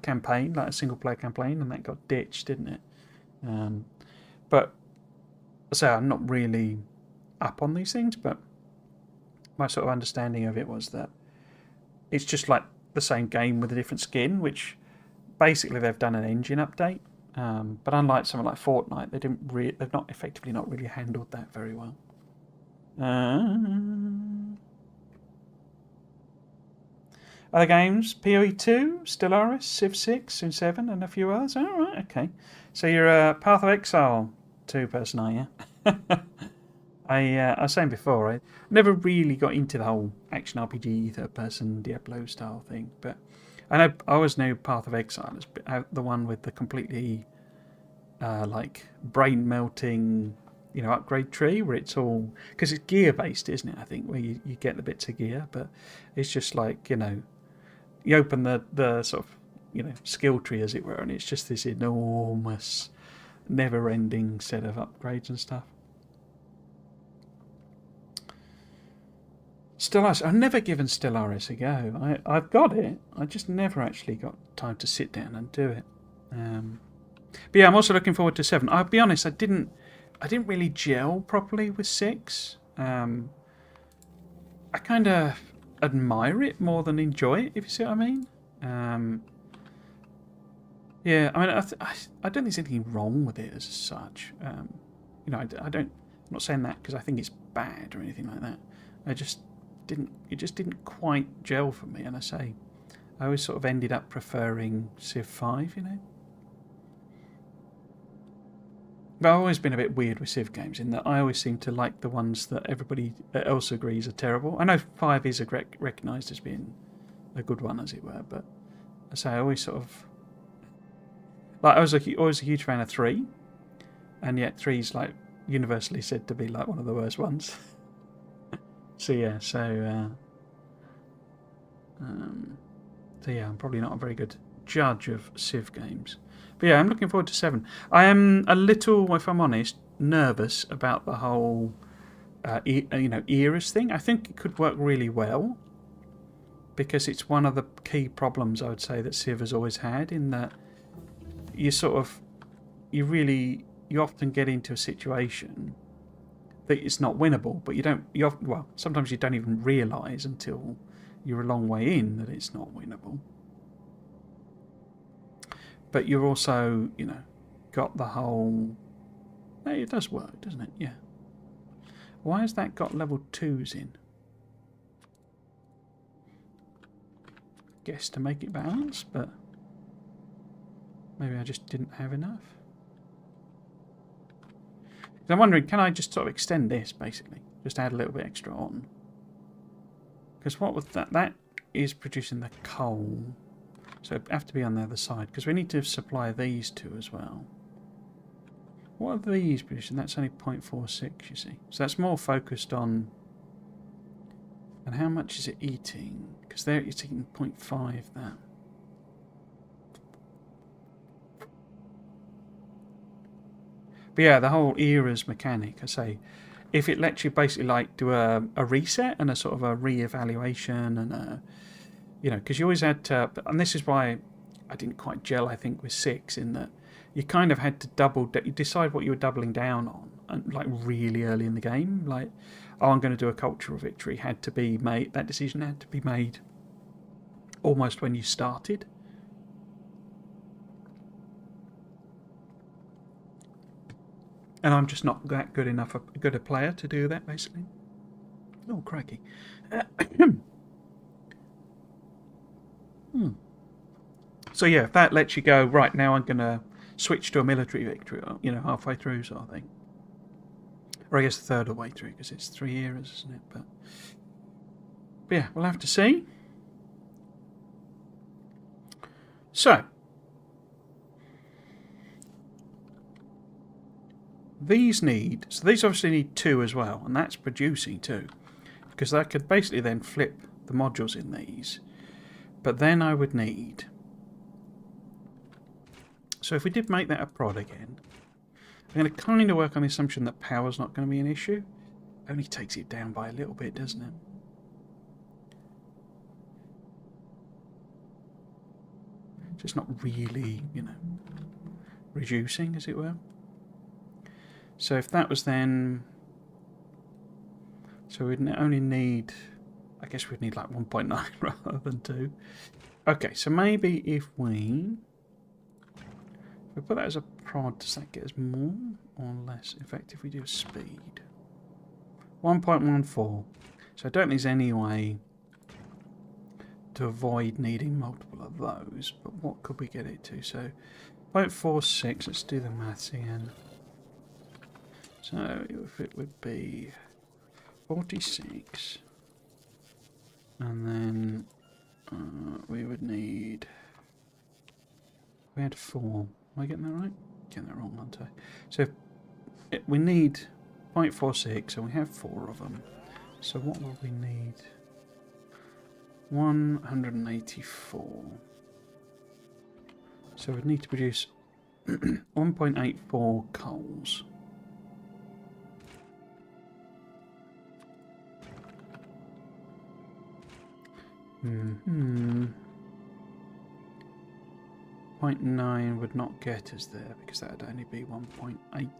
campaign, like a single player campaign, and that got ditched, didn't it? But so I'm not really up on these things, but my sort of understanding of it was that it's just like the same game with a different skin, which basically they've done an engine update. But unlike something like Fortnite, they've not effectively not really handled that very well. Other games, PoE 2, Stellaris, Civ 6, Civ 7, and a few others. Oh, right, okay. So you're a Path of Exile 2 person, are you? I was saying before, I never really got into the whole action RPG, third-person Diablo style thing, but I always knew Path of Exile as the one with the completely like brain-melting, upgrade tree, where it's all, because it's gear-based, isn't it? I think where you get the bits of gear, but it's just like you open the sort of skill tree, as it were, and it's just this enormous, never-ending set of upgrades and stuff. Stellaris. I've never given Stellaris a go. I've got it. I just never actually got time to sit down and do it. But yeah, I'm also looking forward to 7. I'll be honest, I didn't really gel properly with 6. I kind of admire it more than enjoy it, if you see what I mean. Yeah, I mean, I don't think there's anything wrong with it as such. I don't. I'm not saying that because I think it's bad or anything like that. It just didn't quite gel for me, and I always sort of ended up preferring Civ 5, But I've always been a bit weird with Civ games in that I always seem to like the ones that everybody else agrees are terrible. I know 5 is recognised as being a good one, as it were, but I always sort of... Like, I was always a huge fan of 3, and yet 3's like universally said to be like one of the worst ones. So yeah, I'm probably not a very good judge of Civ games. But yeah, I'm looking forward to 7. I am a little, if I'm honest, nervous about the whole, eras thing. I think it could work really well because it's one of the key problems I would say that Civ has always had, in that you often get into a situation that it's not winnable, but sometimes you don't even realise until you're a long way in that it's not winnable. But you've also, got the whole... Hey, it does work, doesn't it? Yeah. Why has that got level 2s in? Guess to make it balanced, but maybe I just didn't have enough. I'm wondering, can I just sort of extend this, basically? Just add a little bit extra on. Because what was that? That is producing the coal. So it'd have to be on the other side, because we need to supply these two as well. What are these producing? That's only 0.46, you see. So that's more focused on... And how much is it eating? Because there it's eating 0.5 that. But yeah, the whole eras mechanic, I say, if it lets you basically like do a reset and a sort of a re-evaluation and a... because you always had to... And this is why I didn't quite gel, I think, with 6, in that you kind of had to you decide what you were doubling down on, and like really early in the game. Like, oh, I'm going to do a cultural victory. Had to be made... That decision had to be made almost when you started. And I'm just not that good a player to do that, basically. Oh, crikey. So yeah, if that lets you go, right, now I'm going to switch to a military victory, halfway through sort of thing. Or I guess a third of the way through, because it's 3 eras, isn't it? But yeah, we'll have to see. So, these obviously need 2 as well, and that's producing 2. Because that could basically then flip the modules in these. But then I would need... So if we did make that a prod again, I'm going to kind of work on the assumption that power's not going to be an issue. Only takes it down by a little bit, doesn't it? Just not really, you know, reducing, as it were. So if that was then... So we'd only need... I guess we'd need like 1.9 rather than 2. Okay, so maybe if we put that as a prod, does that get us more or less? In fact, if we do speed... 1.14. So I don't think there's any way to avoid needing multiple of those, but what could we get it to? So 0.46, let's do the maths again. So if it would be 46, and then we would need, we had 4, am I getting that right? Getting that wrong, aren't I? So we need 0.46 and we have 4 of them, so what will we need? 184. So we'd need to produce 1.84 coals. Mm-hmm. 0.9 would not get us there because that would only be 1.8.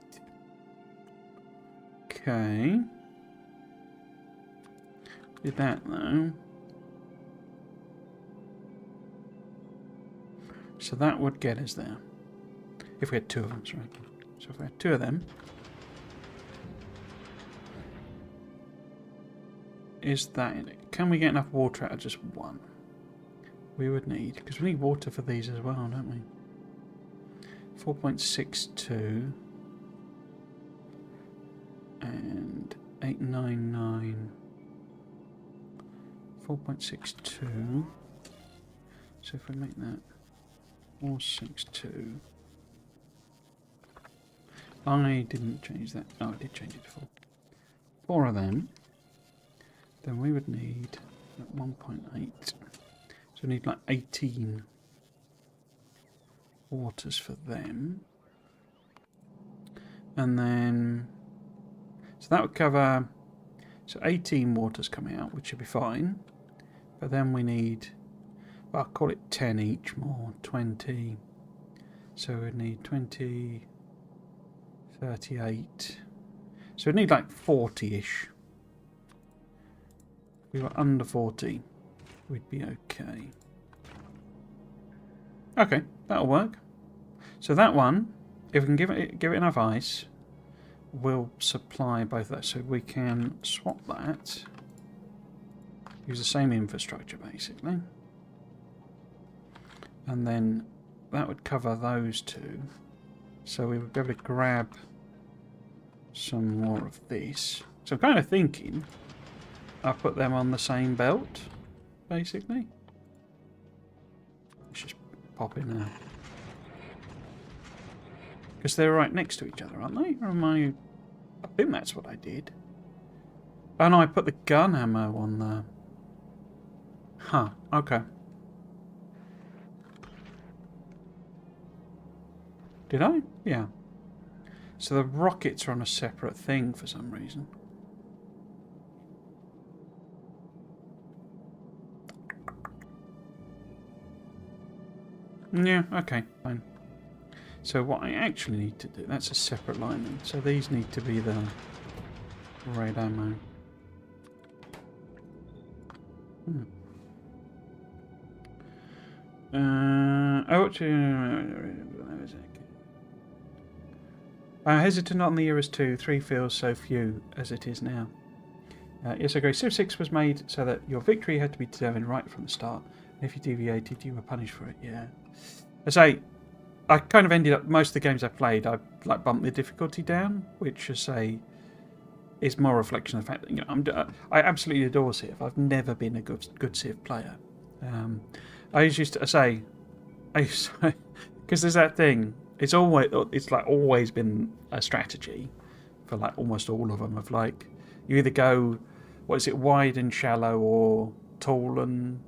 Okay. Did that though. So that would get us there. If we had 2 of them, sorry. So if we had 2 of them. Is that in it? Can we get enough water out of just 1? We would need, because we need water for these as well, don't we? 4.62 and 899. 4.62. So if we make that 462. I didn't change that. Oh, I did change it before. 4 of them. Then we would need 1.8. So we need like 18 waters for them. And then, so that would cover, so 18 waters coming out, which should be fine. But then we need, well, I'll call it 10 each more, 20. So we'd need 20, 38. So we'd need like 40-ish. If we were under 40, we'd be okay. Okay, that'll work. So that one, if we can give it enough ice, will supply both of those. So we can swap that. Use the same infrastructure basically. And then that would cover those 2. So we would be able to grab some more of this. So I'm kind of thinking I'll put them on the same belt, basically. Let's just pop in there. Because they're right next to each other, aren't they? Or am I think that's what I did. Oh no, I put the gun ammo on there. Huh, okay. Did I? Yeah. So the rockets are on a separate thing for some reason. Yeah, okay, fine. So what I actually need to do, that's a separate line then. So these need to be the red ammo. I'm hesitant on the Euros 2. 3 feels so few as it is now. Yes, I agree. Civ 6 was made so that your victory had to be determined right from the start. And if you deviated, you were punished for it. Yeah. I say, I kind of ended up, most of the games I played, I like bumped the difficulty down, which I say is more a reflection of the fact that, you know, I absolutely adore Civ. I've never been a good Civ player. I used to say, because there's that thing. It's like always been a strategy, for like almost all of them. Of like, you either go, what is it, wide and shallow, or tall and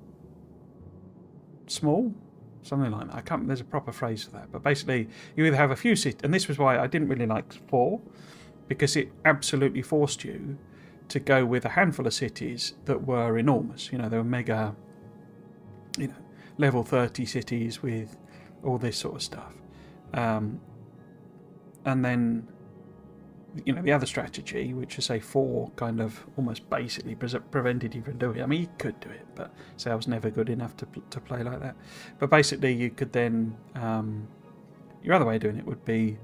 small, something like that. I can't. There's a proper phrase for that, but basically, you either have a few cities, and this was why I didn't really like 4, because it absolutely forced you to go with a handful of cities that were enormous. You know, they were mega, you know, level 30 cities with all this sort of stuff. And then, you know, the other strategy, which is say 4, kind of almost basically prevented you from doing it. I mean, you could do it, but say I was never good enough to play like that. But basically, you could then, your other way of doing it would be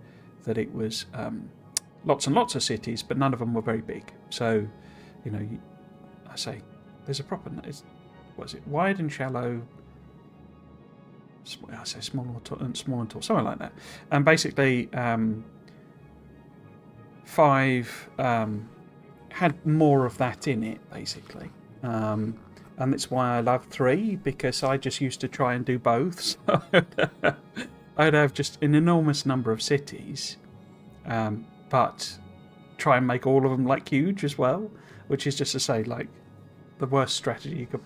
that it was lots and lots of cities, but none of them were very big. So, you know, I say there's a proper, what is it, wide and shallow. I say small and tall, something like that. And basically, 5 had more of that in it, basically. And that's why I love 3, because I just used to try and do both. So I'd have just an enormous number of cities, but try and make all of them like huge as well, which is just to say like the worst strategy you could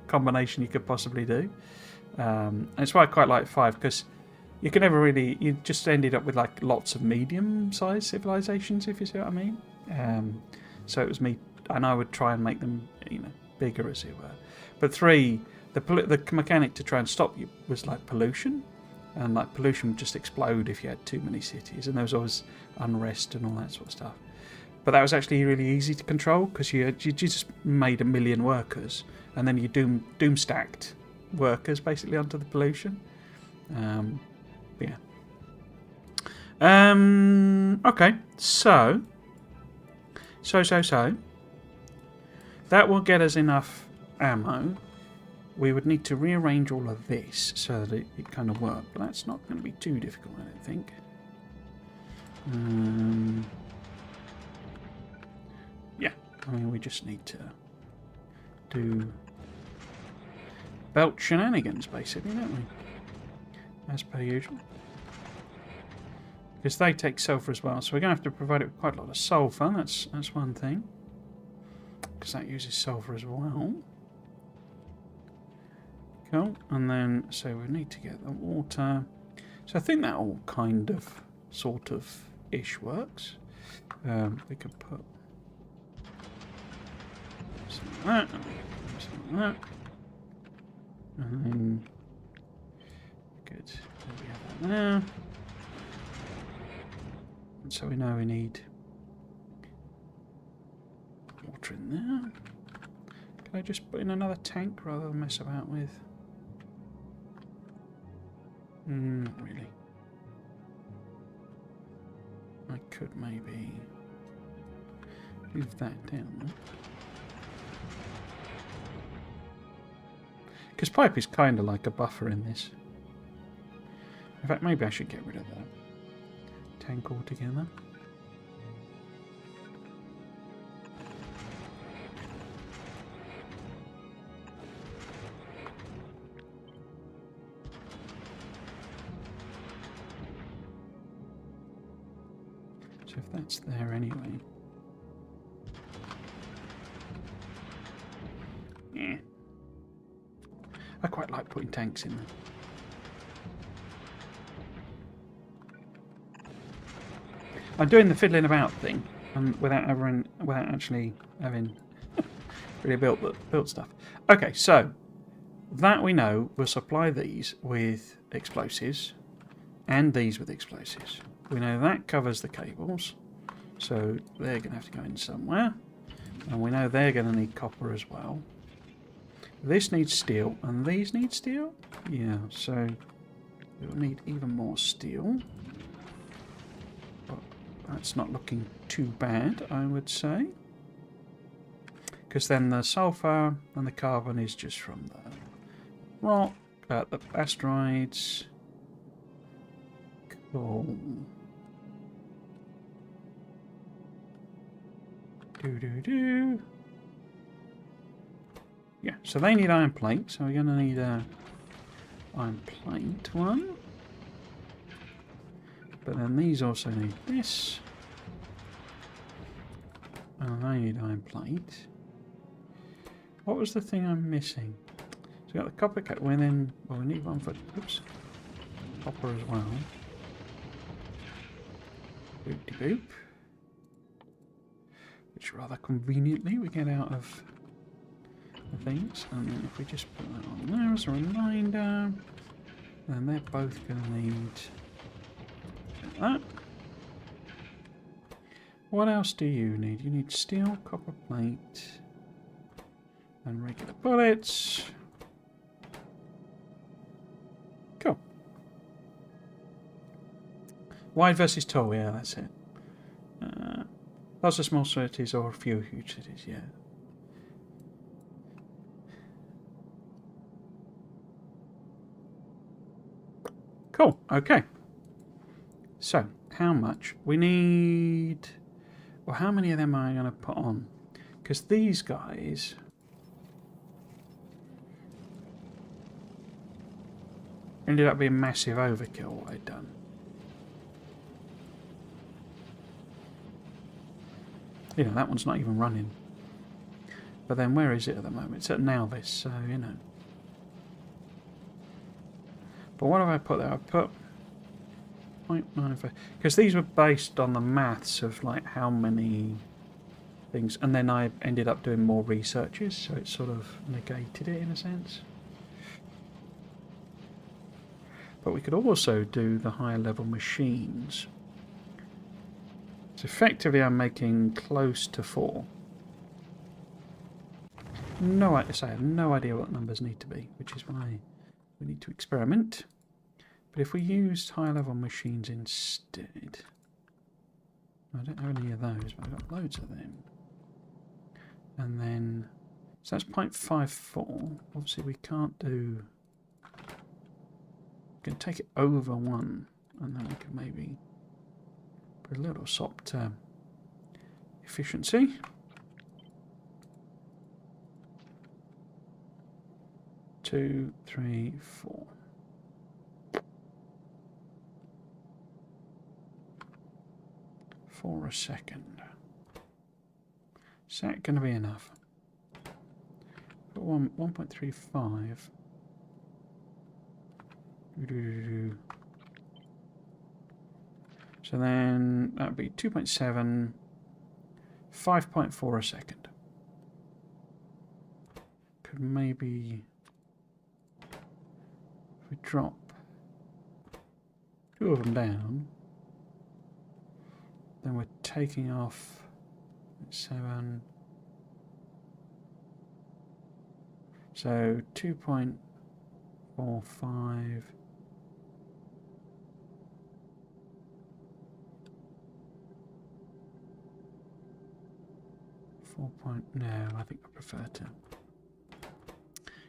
combination you could possibly do. And it's why I quite like 5, because you can never really, you just ended up with like lots of medium-sized civilizations, if you see what I mean. So it was me, and I would try and make them, you know, bigger as it were. But 3, the mechanic to try and stop you was like pollution, and like pollution would just explode if you had too many cities, and there was always unrest and all that sort of stuff. But that was actually really easy to control, because you just made 1 million workers, and then you doom stacked workers basically onto the pollution. Yeah. Okay, so that will get us enough ammo. We would need to rearrange all of this so that it kind of worked, but that's not going to be too difficult, I don't think. Yeah, I mean, we just need to do belt shenanigans, basically, don't we? As per usual. Because they take sulfur as well, so we're going to have to provide it with quite a lot of sulfur. That's one thing. Because that uses sulfur as well. Cool. And then, so we need to get the water. So I think that all kind of, sort of, ish works. We could put something like that. Something like that. And then, good. There we have that there. And so we know we need water in there. Can I just put in another tank rather than mess about with? Not really. I could maybe move that down there. Because pipe is kind of like a buffer in this. In fact, maybe I should get rid of that tank altogether. So if that's there anyway. Yeah. I quite like putting tanks in there. I'm doing the fiddling about thing, without actually having really built stuff. Okay, so that we know will supply these with explosives, and these with explosives. We know that covers the cables, so they're going to have to go in somewhere, and we know they're going to need copper as well. This needs steel, and these need steel? Yeah, so we'll need even more steel. But that's not looking too bad, I would say. Because then the sulfur and the carbon is just from the rock, the asteroids. Cool. Do. Yeah, so they need iron plate, so we're going to need a iron plate one. But then these also need this. And I need iron plate. What was the thing I'm missing? So we got the copper cut. Well, then, well, we need one for copper as well. Boop boop. Which rather conveniently we get out of the things. And then if we just put that on there as a reminder, then they're both going to need that. What else do you need? You need steel, copper plate, and regular bullets. Cool. Wide versus tall, yeah, that's it. Lots of small cities or a few huge cities, yeah. Cool, okay. So, how much? We need... Well, how many of them am I going to put on? Because these guys... ended up being massive overkill, what I'd done. You know, that one's not even running. But then where is it at the moment? It's at Nalvis, so, you know. But what have I put there? I put 0.95. Because these were based on the maths of, like, how many things. And then I ended up doing more researches, so it sort of negated it in a sense. But we could also do the higher level machines. So effectively I'm making close to 4. I have no idea what numbers need to be, which is why we need to experiment. But if we used higher level machines instead... I don't have any of those, but I've got loads of them. And then... So that's 0.54. Obviously we can't do... We can take it over 1, and then we can maybe... a little sopped efficiency. Two, 3, 4. For a second. Is that going to be enough? Put 1.35. So then that would be 2.7, 5.4 a second. Could maybe, if we drop 2 of them down, then we're taking off 7. So 2.45. No, I think I prefer to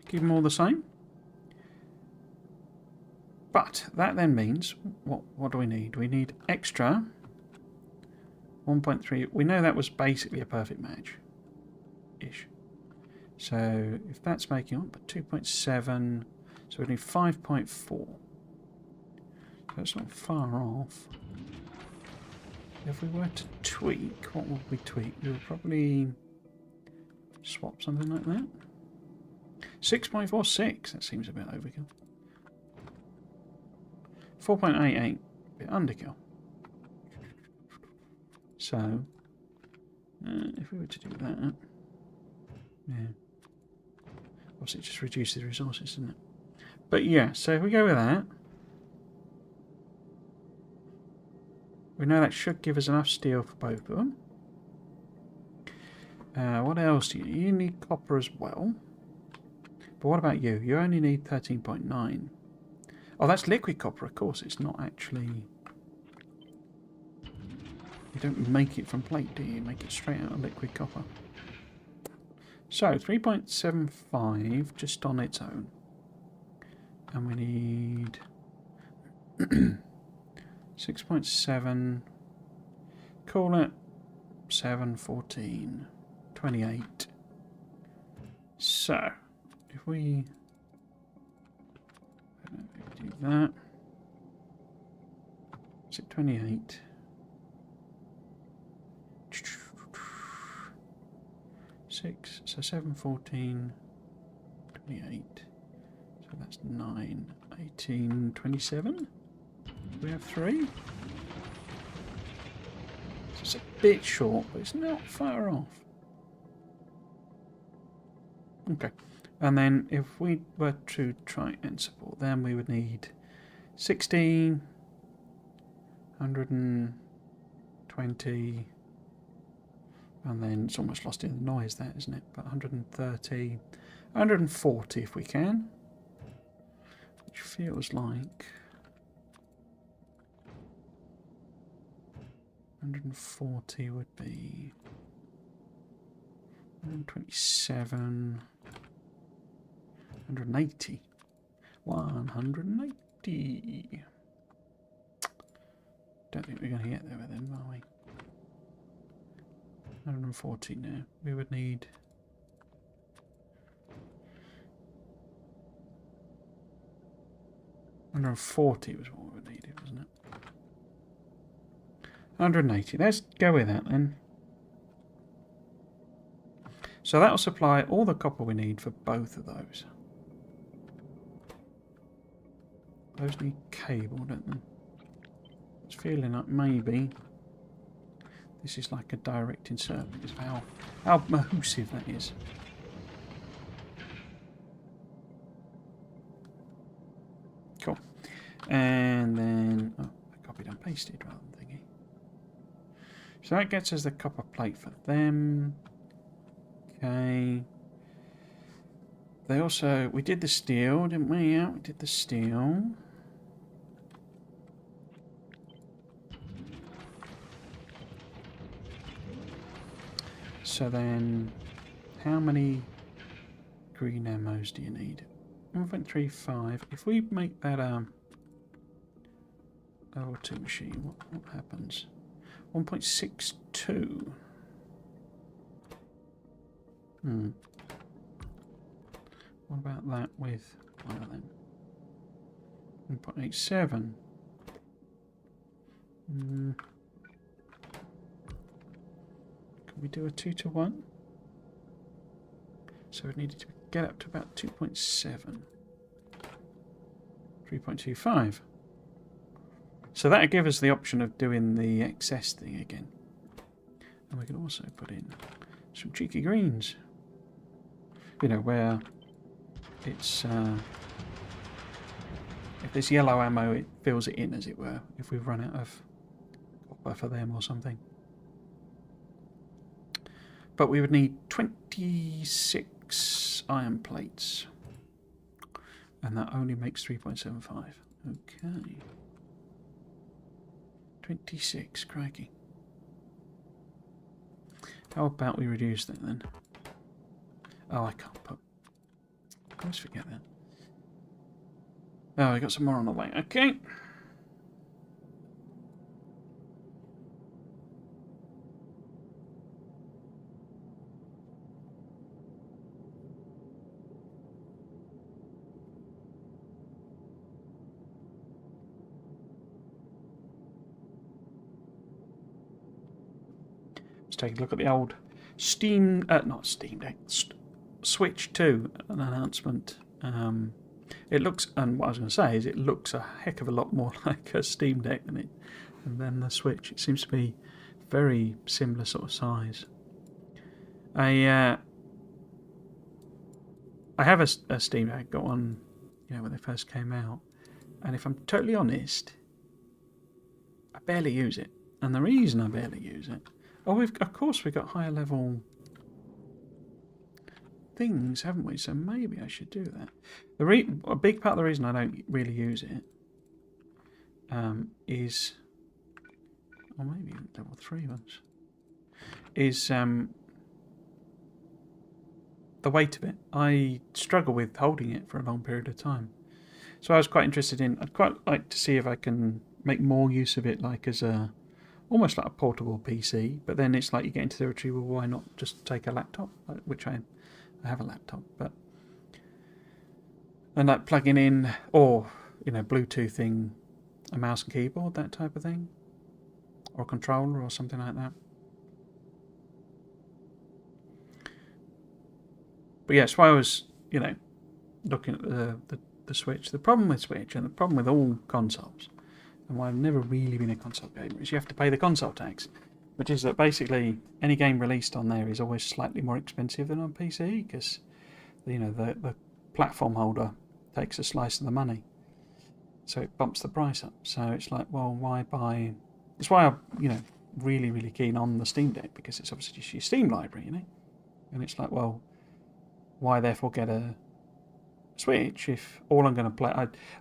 keep them all the same. But that then means, what do we need? We need extra 1.3. We know that was basically a perfect match-ish. So if that's making up, but 2.7, so we need 5.4. So it's not far off. If we were to tweak, what would we tweak? We would probably swap something like that. 6.46, that seems a bit overkill. 4.88, a bit underkill. So, if we were to do that, yeah. Obviously it just reduces resources, doesn't it? But yeah, so if we go with that, we know that should give us enough steel for both of them. What else do you need? Copper as well. But what about you? You only need 13.9. Oh, that's liquid copper, of course. It's not actually... You don't make it from plate, do you? You make it straight out of liquid copper. So, 3.75 just on its own. And we need... 6.7, call it 7, 14, 28. So, if we do that, is it 28? 6, so 7, 14, 28. So that's 9, 18, 27. We have 3. So it's a bit short, but it's not far off. Okay. And then if we were to try and support them, we would need 16, 120, and then it's almost lost in the noise there, isn't it? But 130, 140 if we can, which feels like 140 would be 127, 180, 180. Don't think we're going to get there with them, are we? 140 now. We would need 140 was what we would need, wasn't it? 180. Let's go with that then. So that will supply all the copper we need for both of those. Those need cable, don't they? It's feeling like maybe this is like a direct insert because of how mahoosive that is. Cool. And then, oh, I copied and pasted rather than thingy. So that gets us the copper plate for them. Okay. They also, we did the steel, didn't we? Yeah, we did the steel. So then, how many green ammos do you need? 1.35. If we make that level 2 machine, what happens? 1.62. What about that with one of them? 1.87. Can we do a 2 to 1? So it needed to get up to about 2.7. 3.25. So that'll give us the option of doing the excess thing again. And we can also put in some cheeky greens. You know, where it's if there's yellow ammo, it fills it in, as it were, if we've run out of copper for them or something. But we would need 26 iron plates. And that only makes 3.75. Okay. 26, crikey. How about we reduce that then? Oh, I can't put... I always forget that. Oh, we got some more on the way. Okay. Let's take a look at the old Steam... not Steam Deck. Switch 2 an announcement. It looks, and what I was going to say is, it looks a heck of a lot more like a Steam Deck than the Switch. It seems to be very similar sort of size. I have a Steam Deck, got one, you know, when they first came out, and if I'm totally honest, I barely use it. And the reason I barely use it, of course we've got higher level things, haven't we? So maybe I should do that. A big part of the reason I don't really use it is, or maybe level 3 ones, is the weight of it. I struggle with holding it for a long period of time. So I was quite interested in, I'd quite like to see if I can make more use of it, like as a, almost like a portable PC, but then it's like you get into the territory, well, why not just take a laptop, which I have a laptop, but, and like plugging in, or, you know, Bluetoothing a mouse and keyboard, that type of thing, or a controller or something like that. But yeah, that's why I was, looking at the Switch. The problem with Switch and the problem with all consoles, and why I've never really been a console gamer, is you have to pay the console tax, which is that basically any game released on there is always slightly more expensive than on PC because the platform holder takes a slice of the money, so it bumps the price up. So it's like, well, why buy? It's why I'm really really keen on the Steam Deck, because it's obviously just your Steam library, and it's like, well, why therefore get a Switch if all I'm going to play?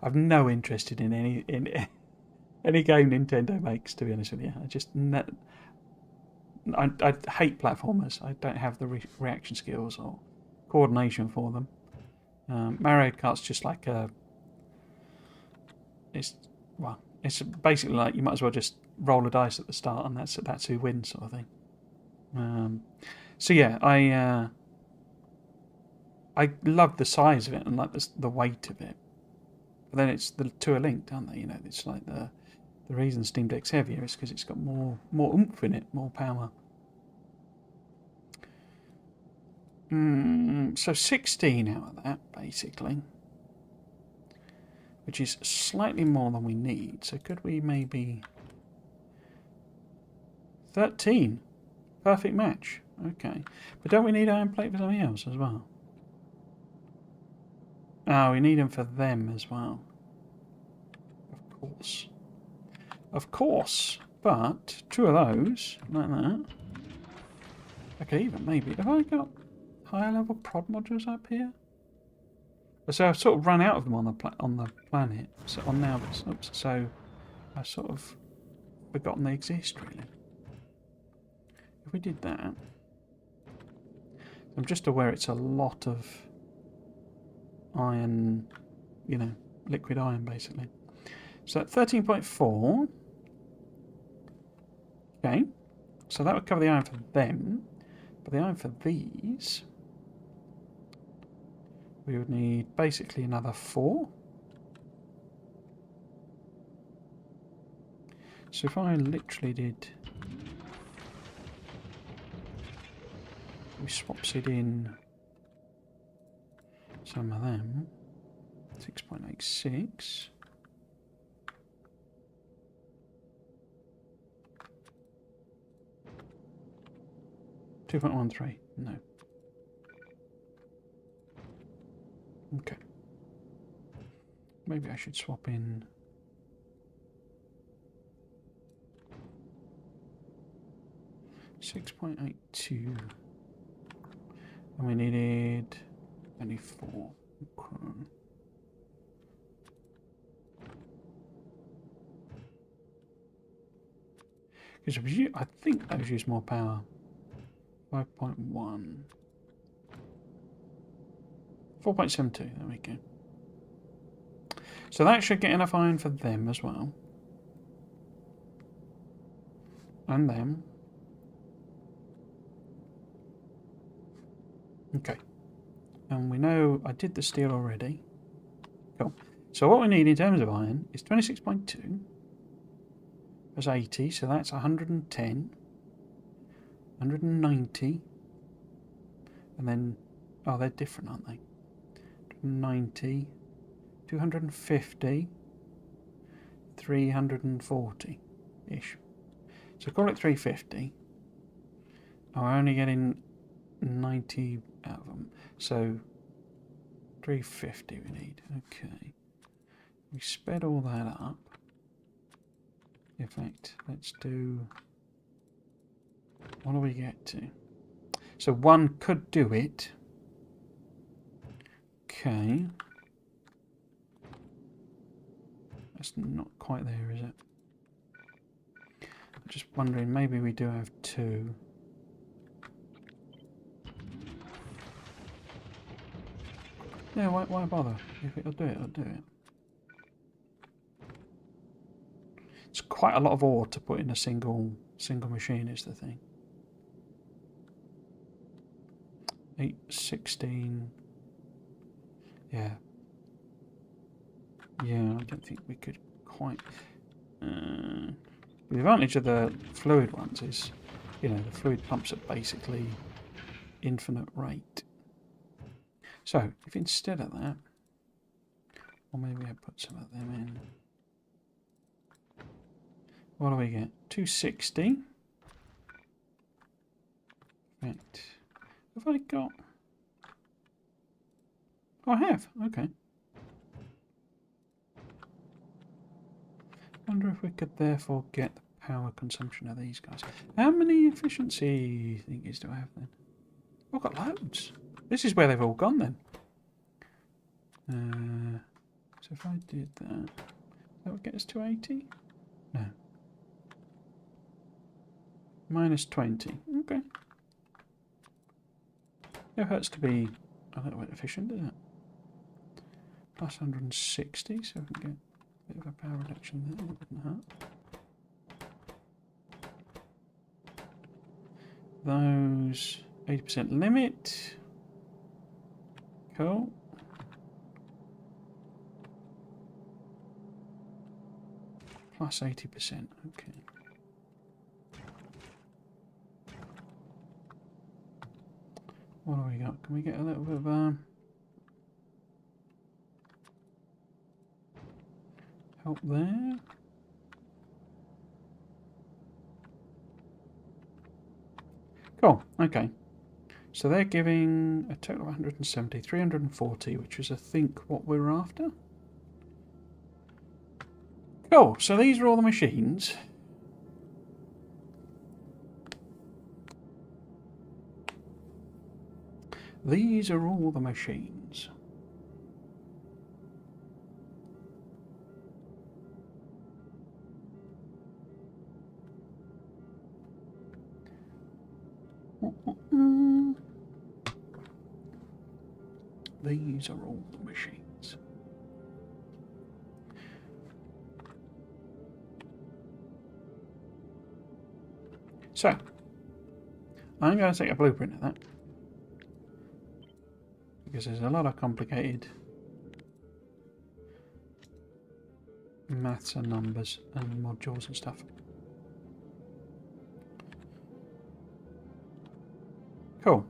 I've no interest in any game Nintendo makes, to be honest with you. I hate platformers. I don't have the reaction skills or coordination for them. Mario Kart's just like it's basically like you might as well just roll a dice at the start and that's who wins, sort of thing. So yeah, I love the size of it and like the weight of it. But then the two are linked, aren't they? It's like the reason Steam Deck's heavier is because it's got more oomph in it, more power. So 16 out of that, basically. Which is slightly more than we need. So could we maybe... 13. Perfect match. Okay. But don't we need iron plate for something else as well? Oh, we need them for them as well. Of course. Of course. But 2 of those, like that. Okay, even maybe. Have I got higher level prod modules up here? So I've sort of run out of them on the planet. So on now, so I've sort of forgotten they exist, really. If we did that, I'm just aware it's a lot of iron, liquid iron, basically. So at 13.4, okay, so that would cover the iron for them, but the iron for these, we would need basically another 4. So if I literally did, we swaps it in some of them, 6.86. $2.13, no. Okay. Maybe I should swap in. $6.82. And we needed 24. Okay. Because I think those use more power. 5.1. 4.72, there we go. So that should get enough iron for them as well. And them. Okay. And we know I did the steel already. Cool. So what we need in terms of iron is 26.2. That's 80, so that's 110. 190. And then, oh, they're different, aren't they? 90, 250, 340-ish. So call it 350. Oh, we're only getting 90 out of them. So 350 we need. Okay. We sped all that up. In fact, let's do... What do we get to? So 1 could do it. Okay. That's not quite there, is it? I'm just wondering, maybe we do have 2. Yeah, why bother? If it'll do it, I'll do it. It's quite a lot of ore to put in a single machine is the thing. 8, 16. Yeah. Yeah, I don't think we could quite... the advantage of the fluid ones is, the fluid pumps at basically infinite rate. So, if instead of that, or maybe I put some of them in. What do we get? 260. Right. Have I got... Oh, I have. Okay. Wonder if we could therefore get the power consumption of these guys. How many efficiency thingies do I have then? I've got loads. This is where they've all gone then. So if I did that, that would get us to 80? No. Minus 20. Okay. It hurts to be a little bit efficient, doesn't it? Plus 160, so we can get a bit of a power reduction there. That wouldn't hurt. Those 80% limit. Cool. Plus 80%. Okay. What do we got? Can we get a little bit of help there? Cool. Okay. So they're giving a total of 170, 340, which is, I think, what we're after. Cool. So these are all the machines. These are all the machines. These are all the machines. So, I'm going to take a blueprint of that, because there's a lot of complicated maths and numbers and modules and stuff. Cool.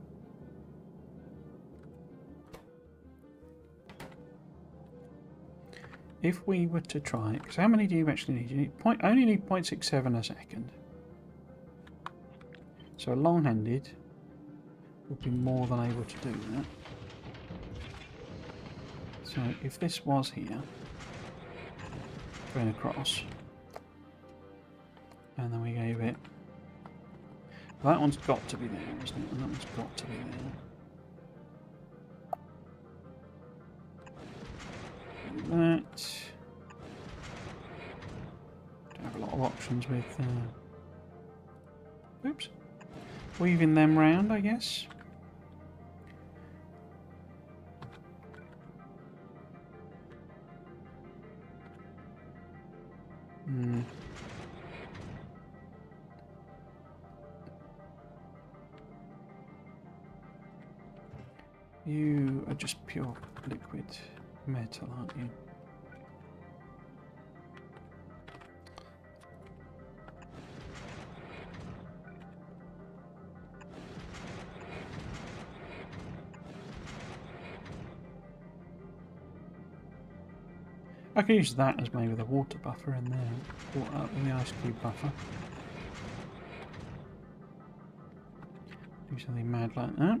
If we were to try it, because how many do you actually need? You need only need 0.67 a second. So long-handed would be more than able to do that. So if this was here, going across, and then we gave it, that one's got to be there, isn't it? And that one's got to be there. That. Don't have a lot of options with. Oops. Weaving them round, I guess. You are just pure liquid metal, aren't you? I could use that as maybe the water buffer in there, water in the ice cube buffer. Do something mad like that.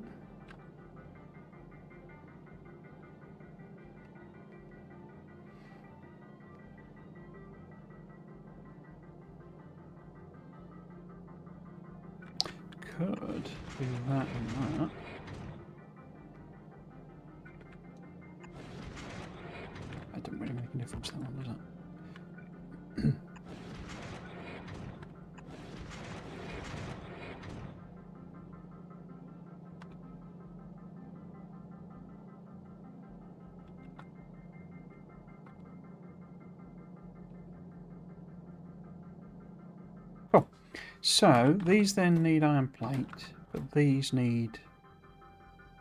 Could do that and that. That didn't really make a difference, that one, does it? Cool. So these then need iron plate, but these need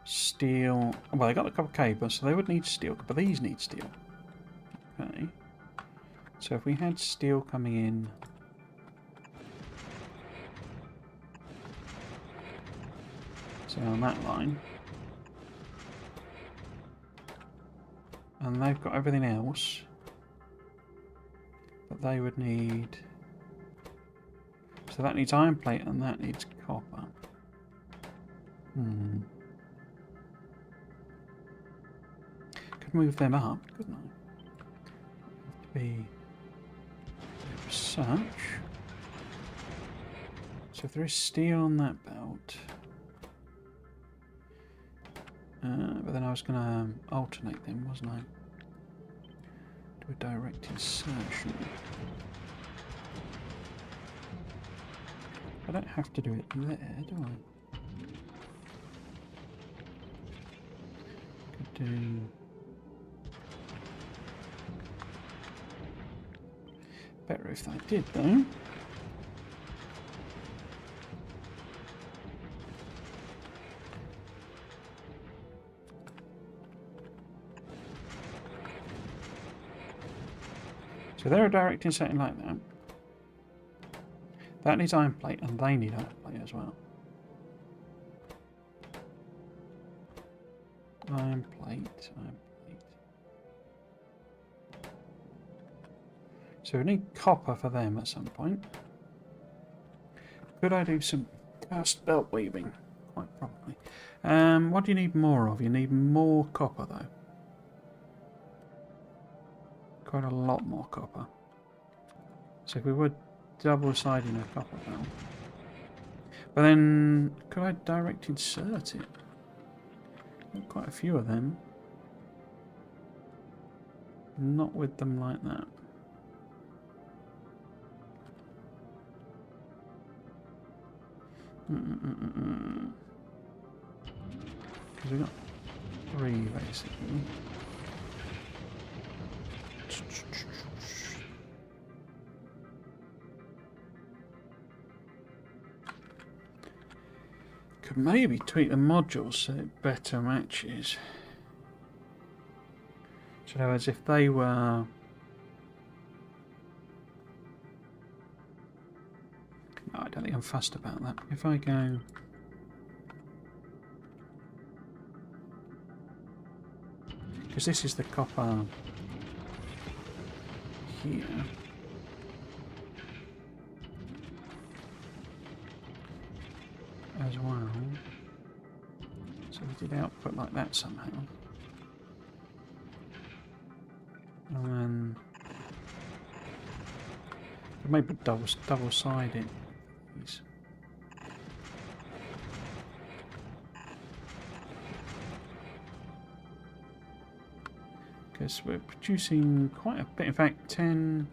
steel. Well, they got a couple of cables, so they would need steel, but these need steel. Okay. So if we had steel coming in, say on that line, And they've got everything else. But they would need... So that needs iron plate and that needs copper. Could move them up, couldn't I? Have to be such. So if there is steel on that belt... but then I was going to alternate them, wasn't I? Do a direct insertion. I don't have to do it there, do I? Could do... Better if I did, though. So they're directing something like that. That needs iron plate, and they need iron plate as well. Iron plate, iron plate. So we need copper for them at some point. Could I do some cast belt weaving? Quite probably. What do you need more of? You need more copper, though. Quite a lot more copper. So if we were double-siding a copper belt. But then, could I direct insert it? Got quite a few of them. Not with them like that. Because we've got 3 basically. Could maybe tweak the modules so it better matches. So as if they were... No, I don't think I'm fussed about that. If I go... Because this is the copper here. As well. So we did output like that somehow. And then maybe double-sided these. Because we're producing quite a bit. In fact, 10.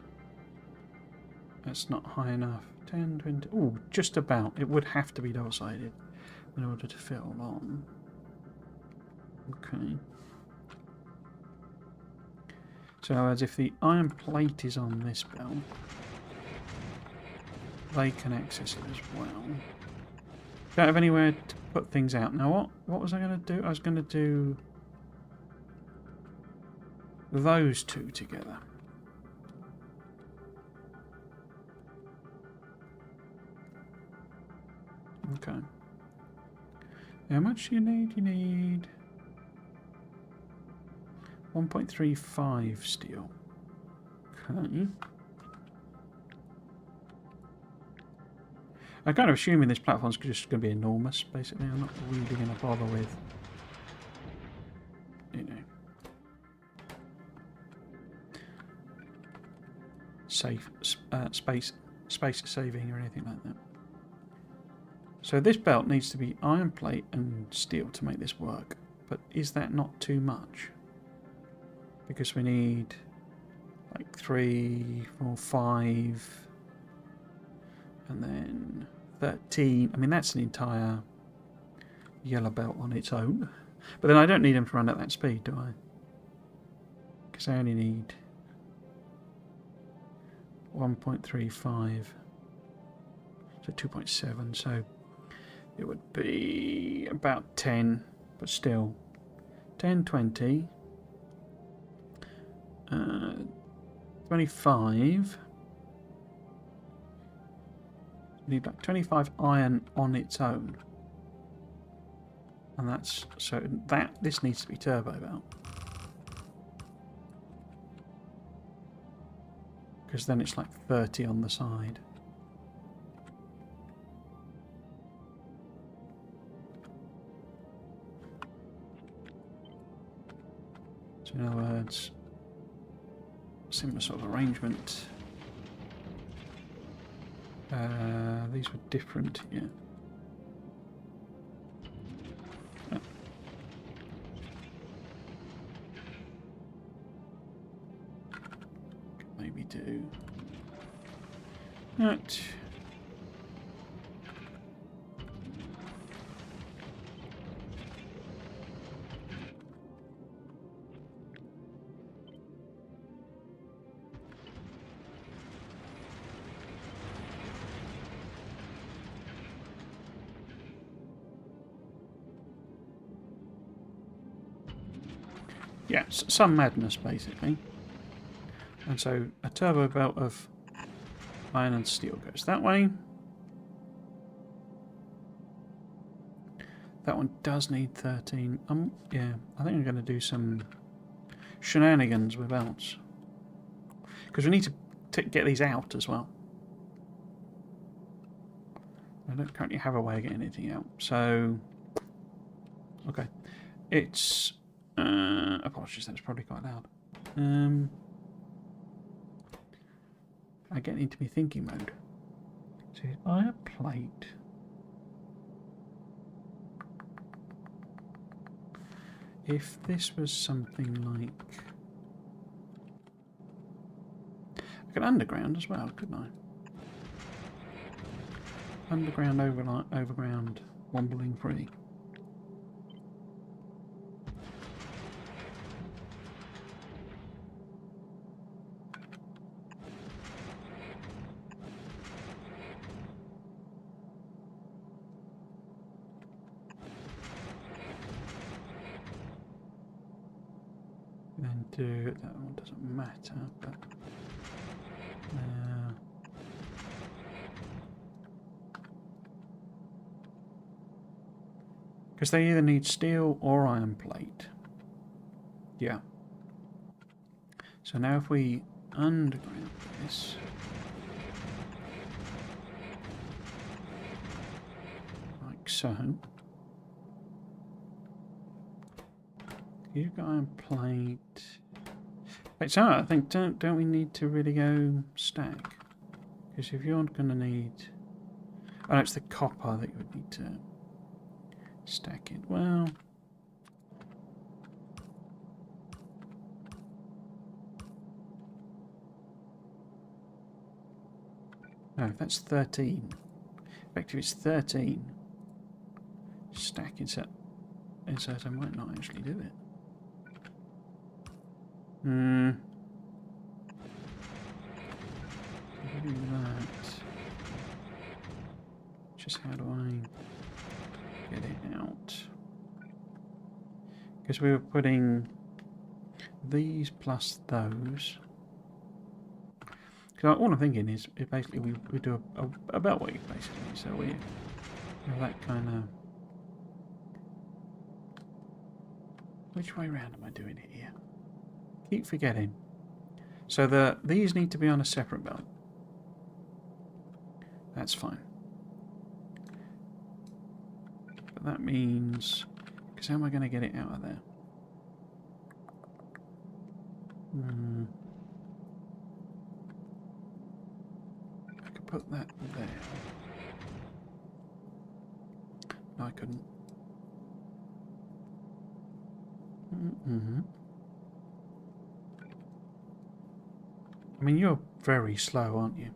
That's not high enough. 10, 20. Oh, just about. It would have to be double-sided in order to fit all on. Okay. So as if the iron plate is on this belt, they can access it as well. Don't have anywhere to put things out. Now what was I going to do? I was going to do those two together. Okay. How much do you need? You need 1.35 steel. Okay. I'm kind of assuming this platform's just going to be enormous, basically. I'm not really going to bother with, you know, space saving or anything like that. So this belt needs to be iron plate and steel to make this work. But is that not too much? Because we need like 3, 4, 5, and then 13. I mean, that's an entire yellow belt on its own. But then I don't need them to run at that speed, do I? Because I only need 1.35. So 2.7. So it would be about 10, but still 10, 20, 25. Need like 25 iron on its own, and that's so that this needs to be turbo belt. because then it's like 30 on the side. So in other words, similar sort of arrangement. These were different, yeah. Oh. Could maybe do that. Yeah, some madness basically. And so a turbo belt of iron and steel goes that way. That one does need 13. Yeah, I think I'm going to do some shenanigans with belts. Because we need to get these out as well. I don't currently have a way of getting anything out. So, okay. It's... apologies, that's probably quite loud. I get into my thinking mode. So if I have plate... If this was something like... I could underground as well, couldn't I? Underground, overground, wombling free. Then do that one doesn't matter, but because they either need steel or iron plate. Yeah. So now if we underground this, like so. You've got iron plate. Wait, so I think don't we need to really go stack? Because if you're going to need, oh no, it's the copper that you would need to stack it. Well, no, that's 13. Effectively, it's 13. Stack insert I might not actually do it. Do that. Just how do I get it out? Because we were putting these plus those. Because all I'm thinking is basically we do a belt weight basically, so we have that kind of. Which way round am I doing it here? Keep forgetting. So these need to be on a separate belt. That's fine. But that means... Because how am I going to get it out of there? I could put that there. No, I couldn't. I mean, you're very slow, aren't you?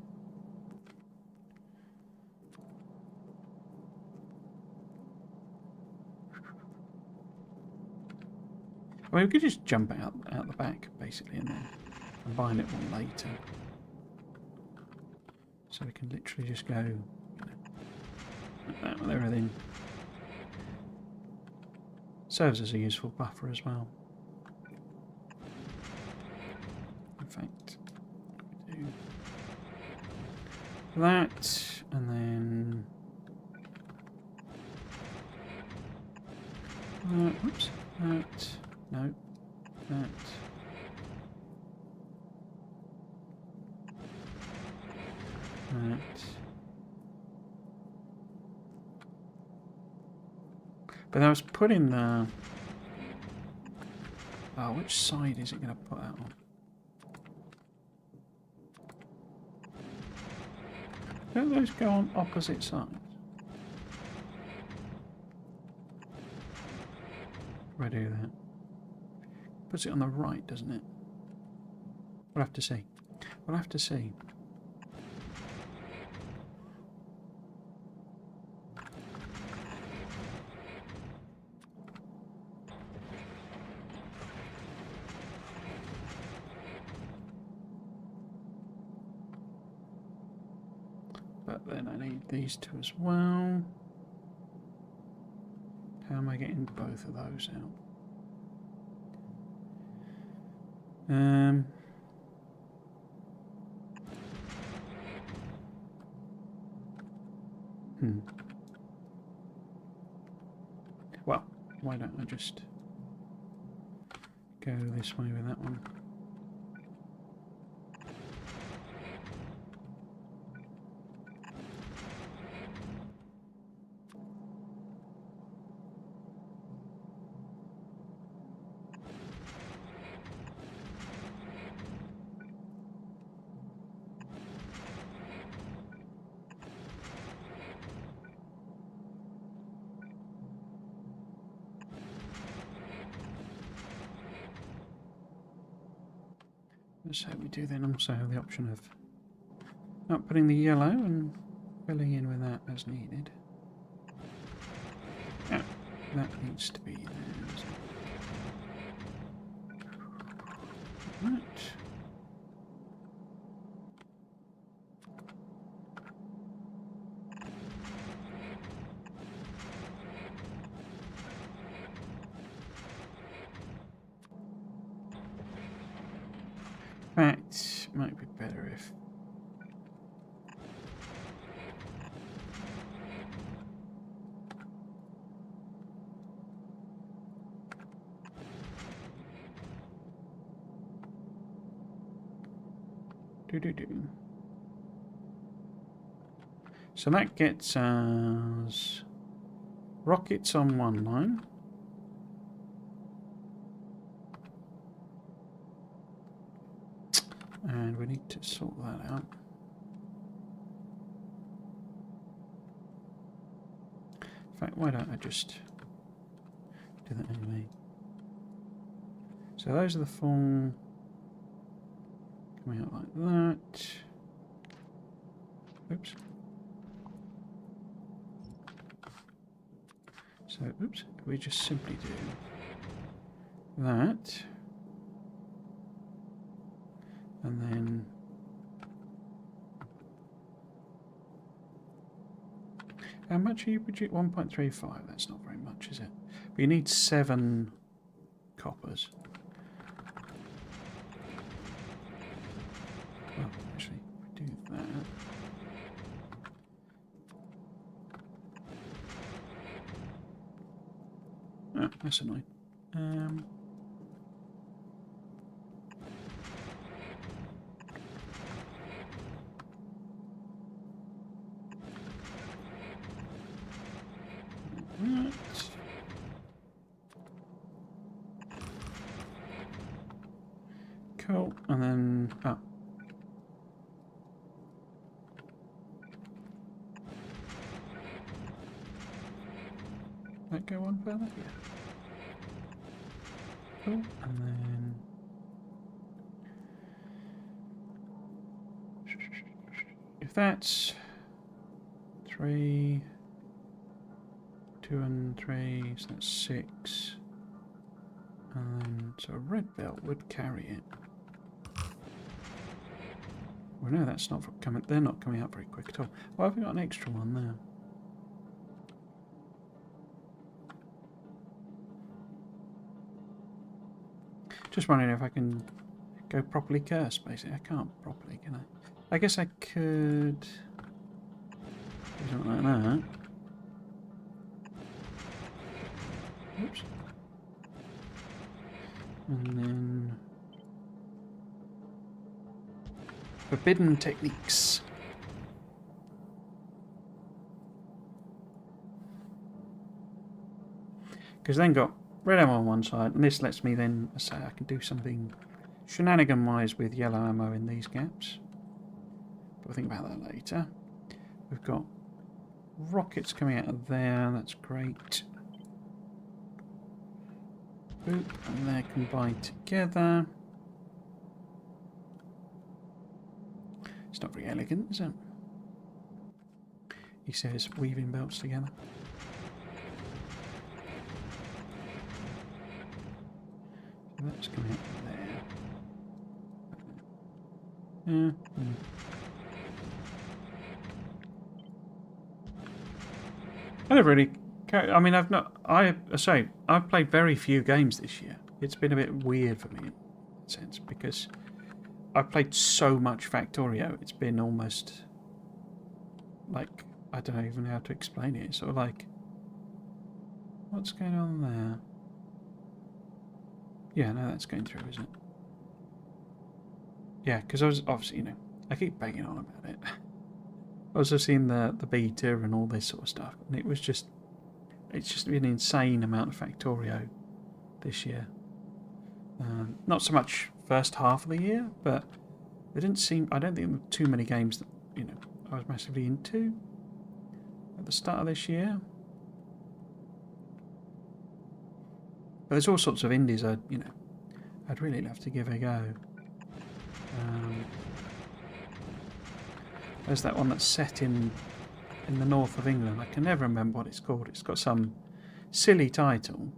I mean, we could just jump out the back, basically, and then combine it one later. So we can literally just go, you know, like that with everything. Serves as a useful buffer as well. In fact, we do that, and then whoops, that, no, that. that. But I was putting the... Oh, which side is it going to put that on? Don't those go on opposite sides? If I do that. Puts it on the right, doesn't it? We'll have to see. We'll have to see. But then I need these two as well. How am I getting both of those out? Well, why don't I just go this way with that one? So we do then also have the option of not putting the yellow and filling in with that as needed. Yeah, that needs to be there, doesn't it? Right. Fact, might be better if... So that gets us rockets on one line. And we need to sort that out. In fact, why don't I just do that anyway? So those are the four coming out like that. Oops. So, oops, we just simply do that. And then how much are you producing? 1.35. That's not very much, is it? But you need 7 coppers. Well, actually, if we do that. Ah, that's annoying. Right. Cool, and then that go on further? Yeah. Cool, and then if that's 3, 2 and 3, so that's 6. And then, so a red belt would carry it. Well, no, that's not coming. They're not coming out very quick at all. Why have we got an extra one there? Just wondering if I can go properly cursed, basically. I can't properly, can I? I guess I could do something like that. Oops. And then... Forbidden techniques. Because then got red ammo on one side, and this lets me then say I can do something shenanigan-wise with yellow ammo in these gaps. But we'll think about that later. We've got rockets coming out of there, that's great. Boop, and they're combined together. It's not very elegant, is it? He says weaving belts together. So that's coming out there. I never really. I mean, I've played very few games this year. It's been a bit weird for me in that sense because I've played so much Factorio. It's been almost like I don't know even how to explain it. It's sort of like, what's going on there? Yeah, no, that's going through, isn't it? Yeah, because I was obviously, I keep banging on about it. I was just seeing the beta and all this sort of stuff, and it's just been an insane amount of Factorio this year. Not so much first half of the year, but there didn't seem. I don't think there were too many games that I was massively into at the start of this year. But there's all sorts of indies I'd really love to give a go. There's that one that's set in the north of England. I can never remember what it's called. It's got some silly title.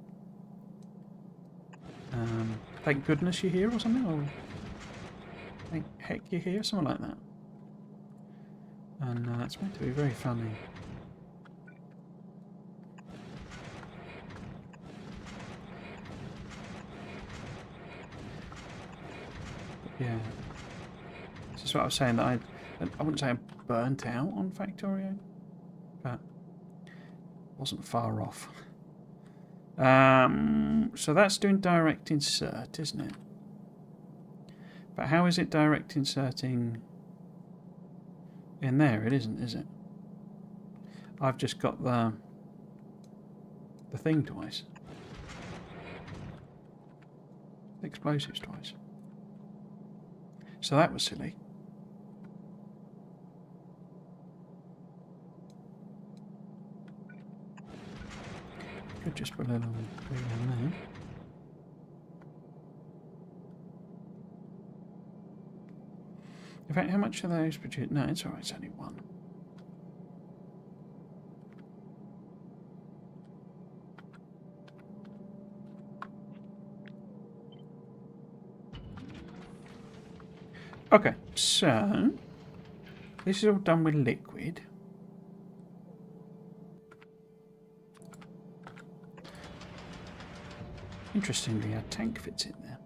Thank goodness you're here or something, or thank heck you're here, something like that. And it's meant to be very funny. But yeah, this is what I was saying, that I wouldn't say I'm burnt out on Factorio, but wasn't far off. So that's doing direct insert, isn't it? But how is it direct inserting in there? It isn't, is it? I've just got the thing twice. The explosives twice. So that was silly. Could just put a little glue on there. In fact, how much are those produced? No, it's alright, it's only one. Okay, so this is all done with liquid. Interestingly, our tank fits in there.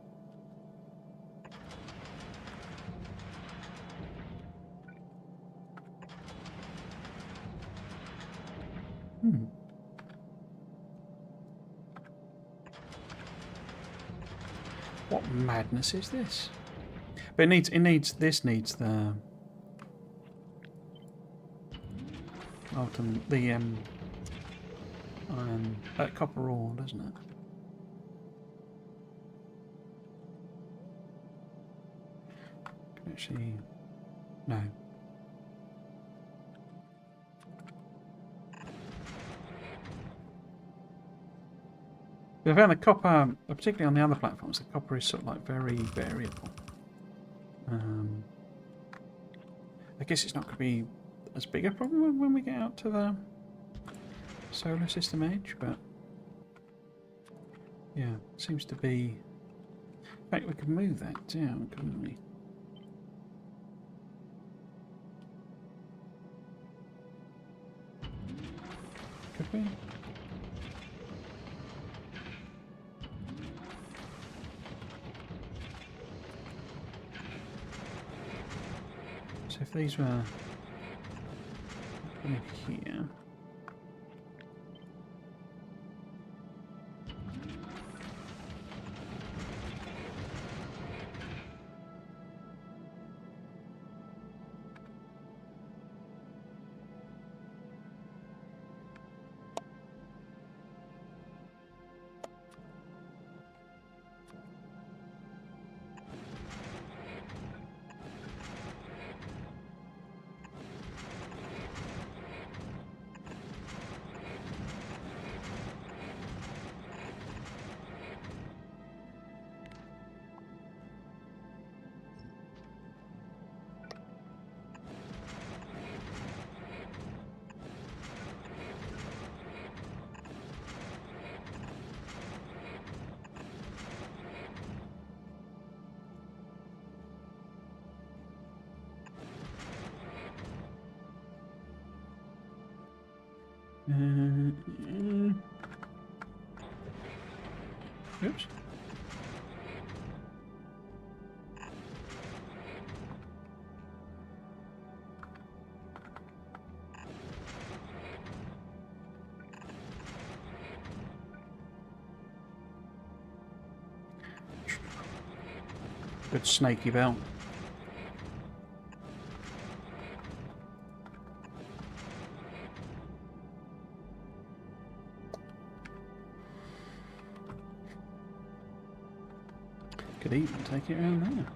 What madness is this? But this needs the copper ore, doesn't it? Actually, no. I found the copper, particularly on the other platforms, the copper is sort of like very variable. I guess it's not going to be as big a problem when we get out to the solar system edge, but yeah, seems to be. In fact, we could move that down, couldn't we? Could we? So if these were put in here. Oops. Good snaky belt. Could even take it around there.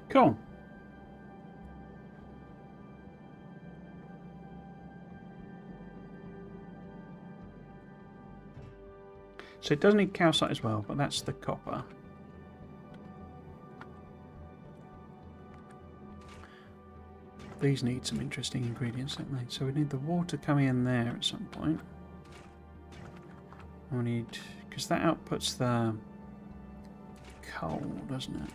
Cool. So it does need calcite as well, but that's the copper. These need some interesting ingredients, don't they? So we need the water coming in there at some point. We need, because that outputs the coal, doesn't it?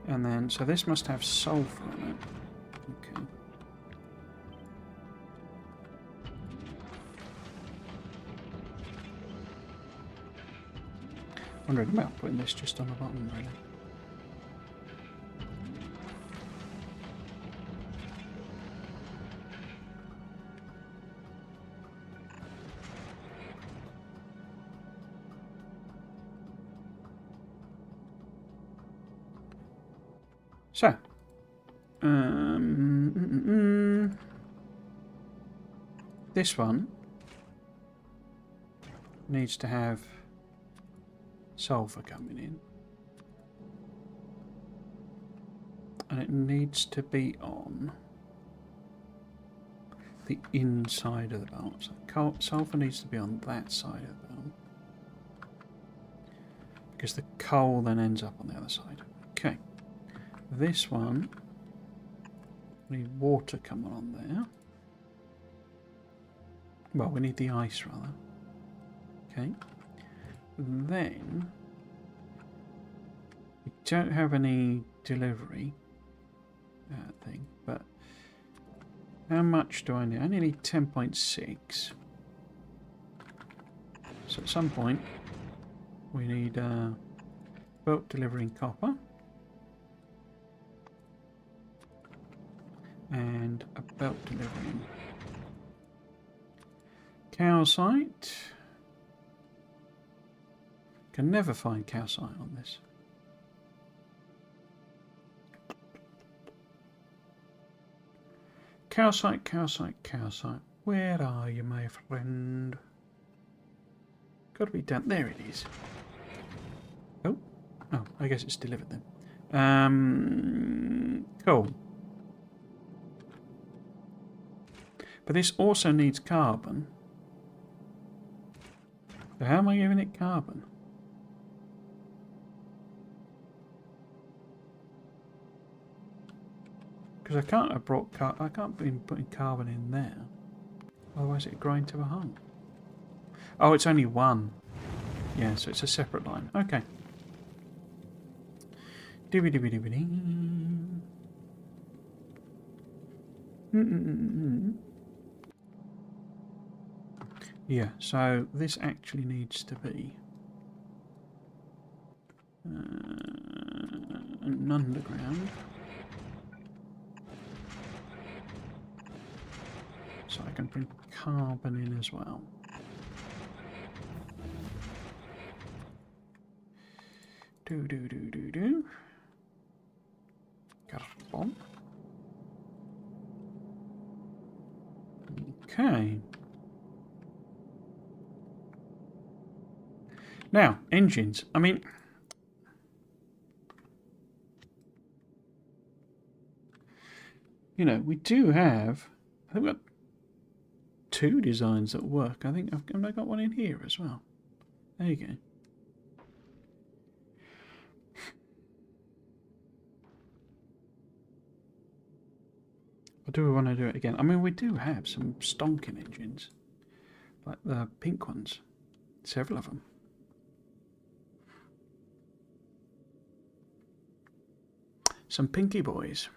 And then, so this must have sulfur in it. Okay. Wondering about putting this just on the bottom, really. So, this one needs to have sulfur coming in, and it needs to be on the inside of the belt. So sulfur needs to be on that side of the belt, because the coal then ends up on the other side. Okay. This one, we need water coming on there. Well, we need the ice rather. Okay. Then we don't have any delivery thing, but how much do I need? I only need 10.6. So at some point we need a boat delivering copper. And a belt delivering calcite. Can never find calcite on this. Calcite, calcite, calcite. Where are you, my friend? Got to be down there. It is. Oh, I guess it's delivered then. Cool. But this also needs carbon. So how am I giving it carbon? Because I can't have brought I can't be putting carbon in there. Otherwise it grind to a halt. Oh, it's only one. Yeah, so it's a separate line. Okay. Dibby dibby dibby dee. Yeah, so this actually needs to be an underground. So I can bring carbon in as well. Do. Carbon. Okay. Now, engines. I mean, you know, we do have, I think we've got 2 designs that work. I think I've got one in here as well. There you go. Or do we want to do it again? I mean, we do have some stonking engines. Like the pink ones. Several of them. Some pinky boys.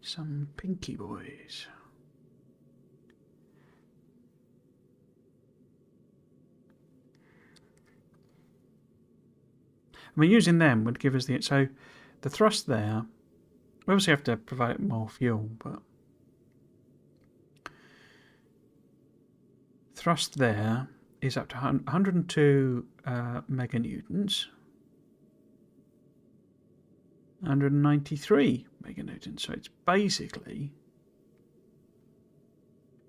Some pinky boys. I mean, using them would give us the... So, the thrust there... We obviously have to provide more fuel, but... Thrust there is up to 102 meganewtons. 193 meganewtons. So it's basically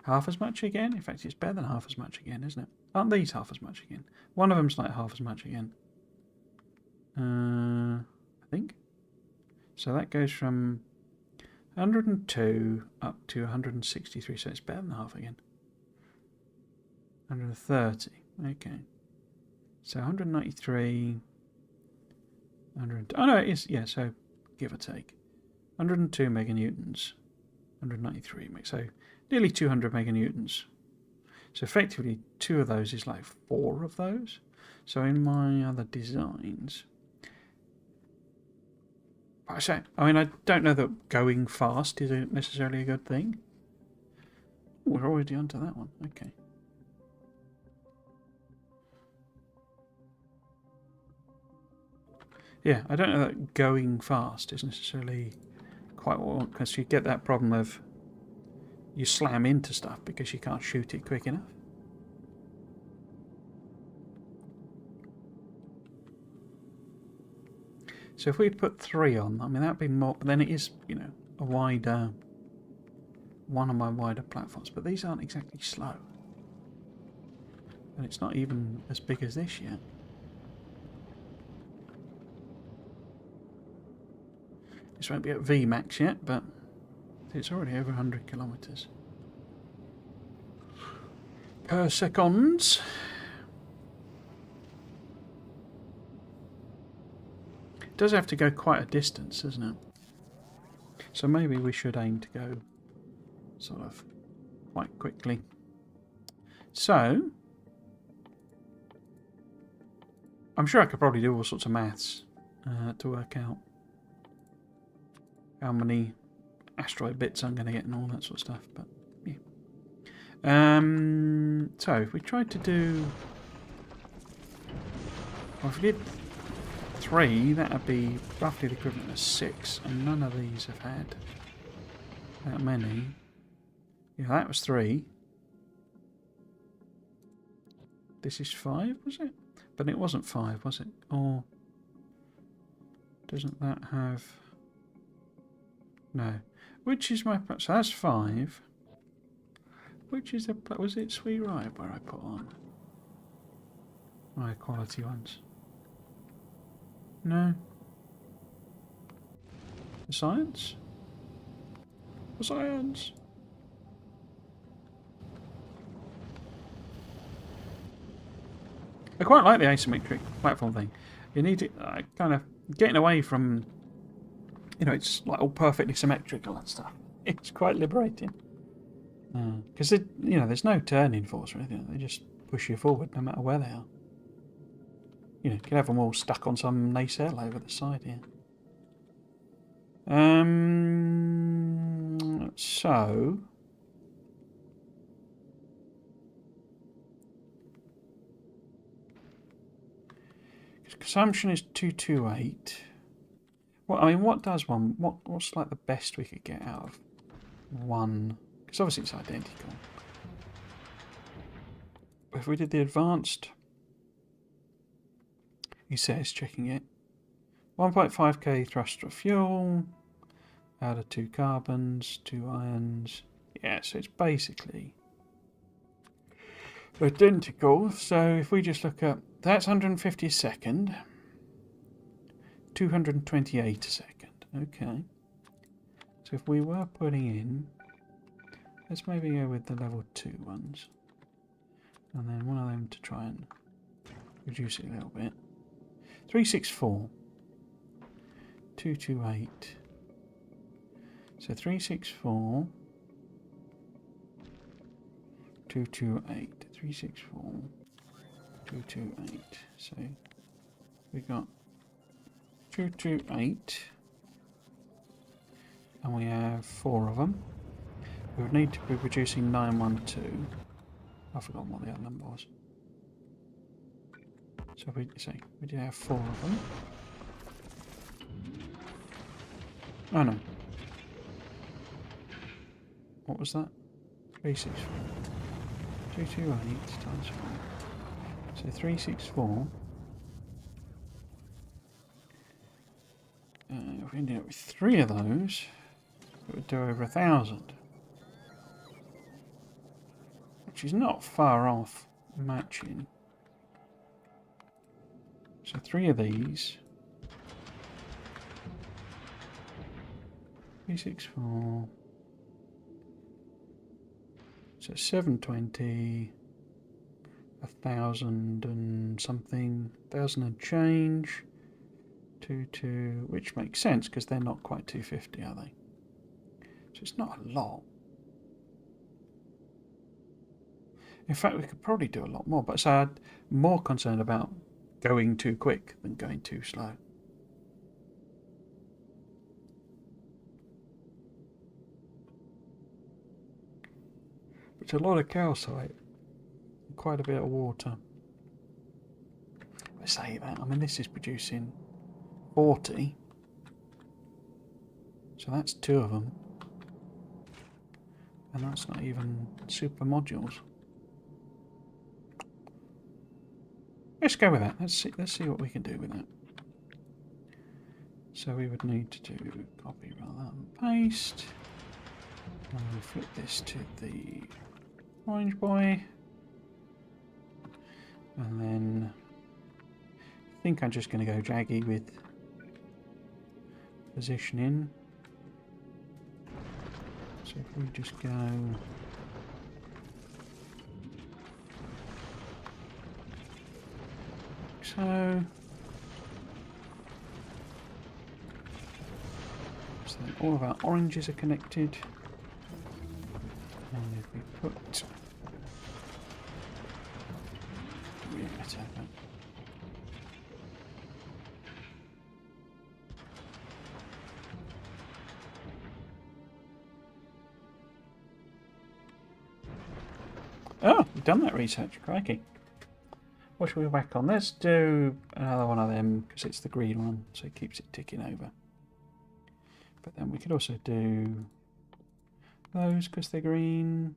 half as much again. In fact, it's better than half as much again, isn't it? Aren't these half as much again? One of them's like half as much again. I think. So that goes from 102 up to 163. So it's better than half again. 130. Okay. So 193. 100. Oh no, it is. Yeah. So give or take 102 meganewtons. 193. So nearly 200 meganewtons. So effectively, 2 of those is like 4 of those. So in my other designs, I mean, I don't know that going fast is necessarily a good thing. We're already onto that one. Okay. Yeah, I don't know that going fast is necessarily quite what, because you get that problem of you slam into stuff because you can't shoot it quick enough. So if we put 3 on, I mean, that'd be more, but then it is, you know, a wider, one of my wider platforms, but these aren't exactly slow. And it's not even as big as this yet. This won't be at VMAX yet, but it's already over 100 kilometers per second. It does have to go quite a distance, doesn't it? So maybe we should aim to go sort of quite quickly. So I'm sure I could probably do all sorts of maths to work out how many asteroid bits I'm going to get and all that sort of stuff, but yeah. So if we tried to do, well, if we did 3, that would be roughly the equivalent of 6, and none of these have had that many. Yeah, that was 3. This is 5, was it? But it wasn't 5, was it? Or doesn't that have... No. Which is my... So that's 5. Which is the... Was it Sweet Rye where I put on? My quality ones. No. The science? The science! I quite like the asymmetric platform thing. You need to kind of getting away from, you know, it's like all perfectly symmetrical and stuff. It's quite liberating because you know, there's no turning force or anything. They just push you forward no matter where they are. You know, you can have them all stuck on some nacelle over the side here. So. Consumption is 228. Well, I mean, what does one? What's like the best we could get out of one? Because obviously it's identical. If we did the advanced, he says, checking it, 1.5k thruster fuel, out of 2 carbons, 2 ions. Yeah, so it's basically identical. So if we just look at, that's 150 a second, 228 a second. Okay. So if we were putting in, let's maybe go with the level 2 ones. And then one of them to try and reduce it a little bit. 364. 228. So 364. 228. 364. 228. So we got 228. And we have 4 of them. We would need to be producing 912. I've forgotten what the other number was. So we do have 4 of them. Oh no. What was that? 364. 228 times 4. So 364. If we ended up with 3 of those, it would do over 1,000. Which is not far off matching. So 3 of these. 364. So 720. 1,000 and something. 1,000 and change. 2, which makes sense because they're not quite 250, are they? So it's not a lot. In fact, we could probably do a lot more, but so I'm more concerned about going too quick than going too slow. It's a lot of calcite, quite a bit of water. I say that, I mean this is producing 40, so that's 2 of them, and that's not even super modules. Let's go with that. Let's see what we can do with that. So we would need to do copy rather than paste. And we'll flip this to the orange boy. And then I think I'm just going to go jaggy with positioning. So if we just go so then all of our oranges are connected, and if we put oh, we've done that research, crikey. What should we whack on? Let's do another one of them because it's the green one, so it keeps it ticking over. But then we could also do those because they're green.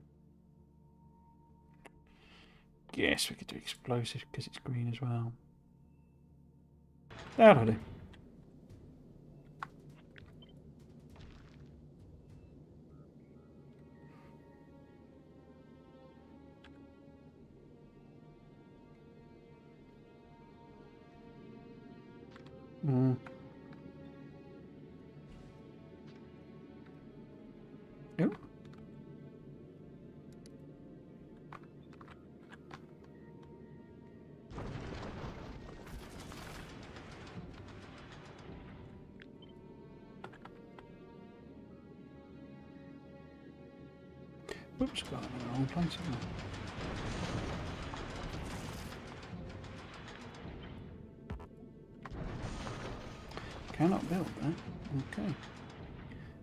Yes, we could do explosive because it's green as well. That'll do. Oh. Whoops, got it in the wrong place, haven't I? Cannot build that. Okay.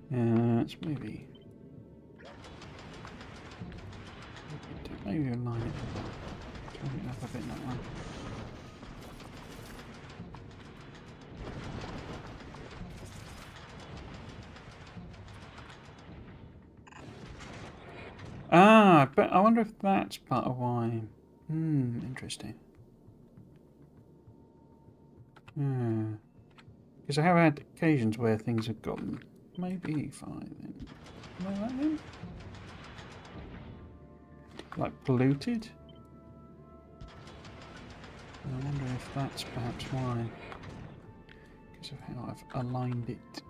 Let's maybe align it with that. Turn it up a bit that way. Ah, but I wonder if that's part of why. Interesting. Because I have had occasions where things have gotten maybe fine then. Like that then? Like polluted? I wonder if that's perhaps why. Because of how I've aligned it.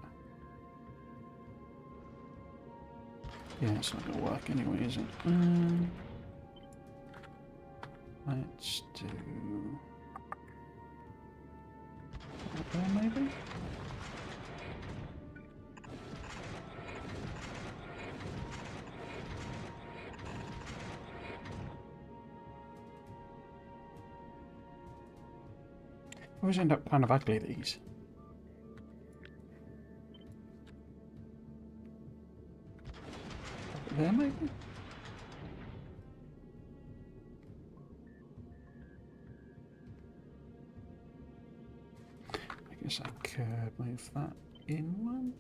Yeah, it's not going to work anyway, is it? Let's do that there, maybe? Always end up kind of ugly, these. There, maybe? I guess I could move that in one.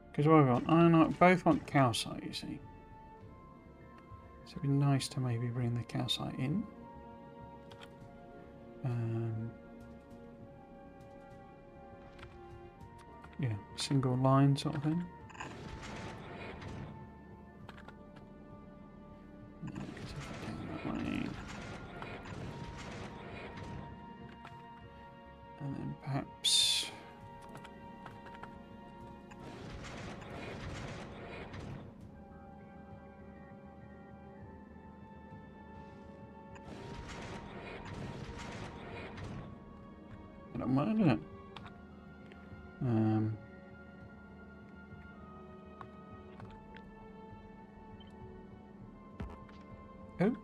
Because what we want? I know both want calcite, you see. So it'd be nice to maybe bring the calcite in. Yeah, single line sort of thing. And then perhaps I don't mind, isn't it? Oh.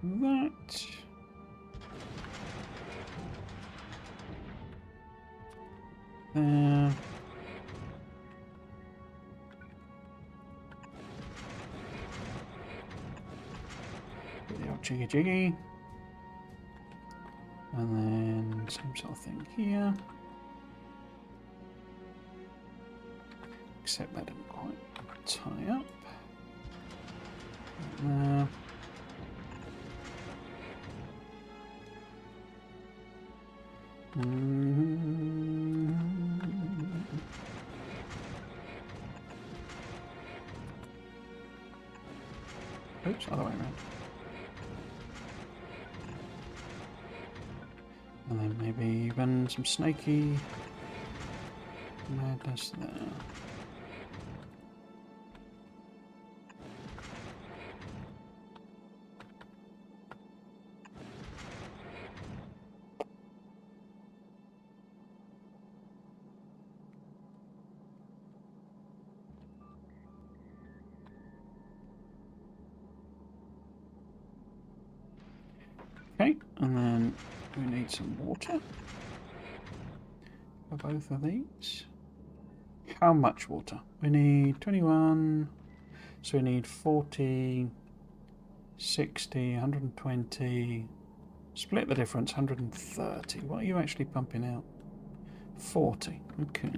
That. There. The old jiggy jiggy. And then same sort of thing here. Except that didn't quite tie up. There. Oops, other way around. And then maybe even some snaky madness there. Okay, and then we need some water for both of these. How much water? We need 21, so we need 40, 60, 120, split the difference, 130. What are you actually pumping out? 40, okay.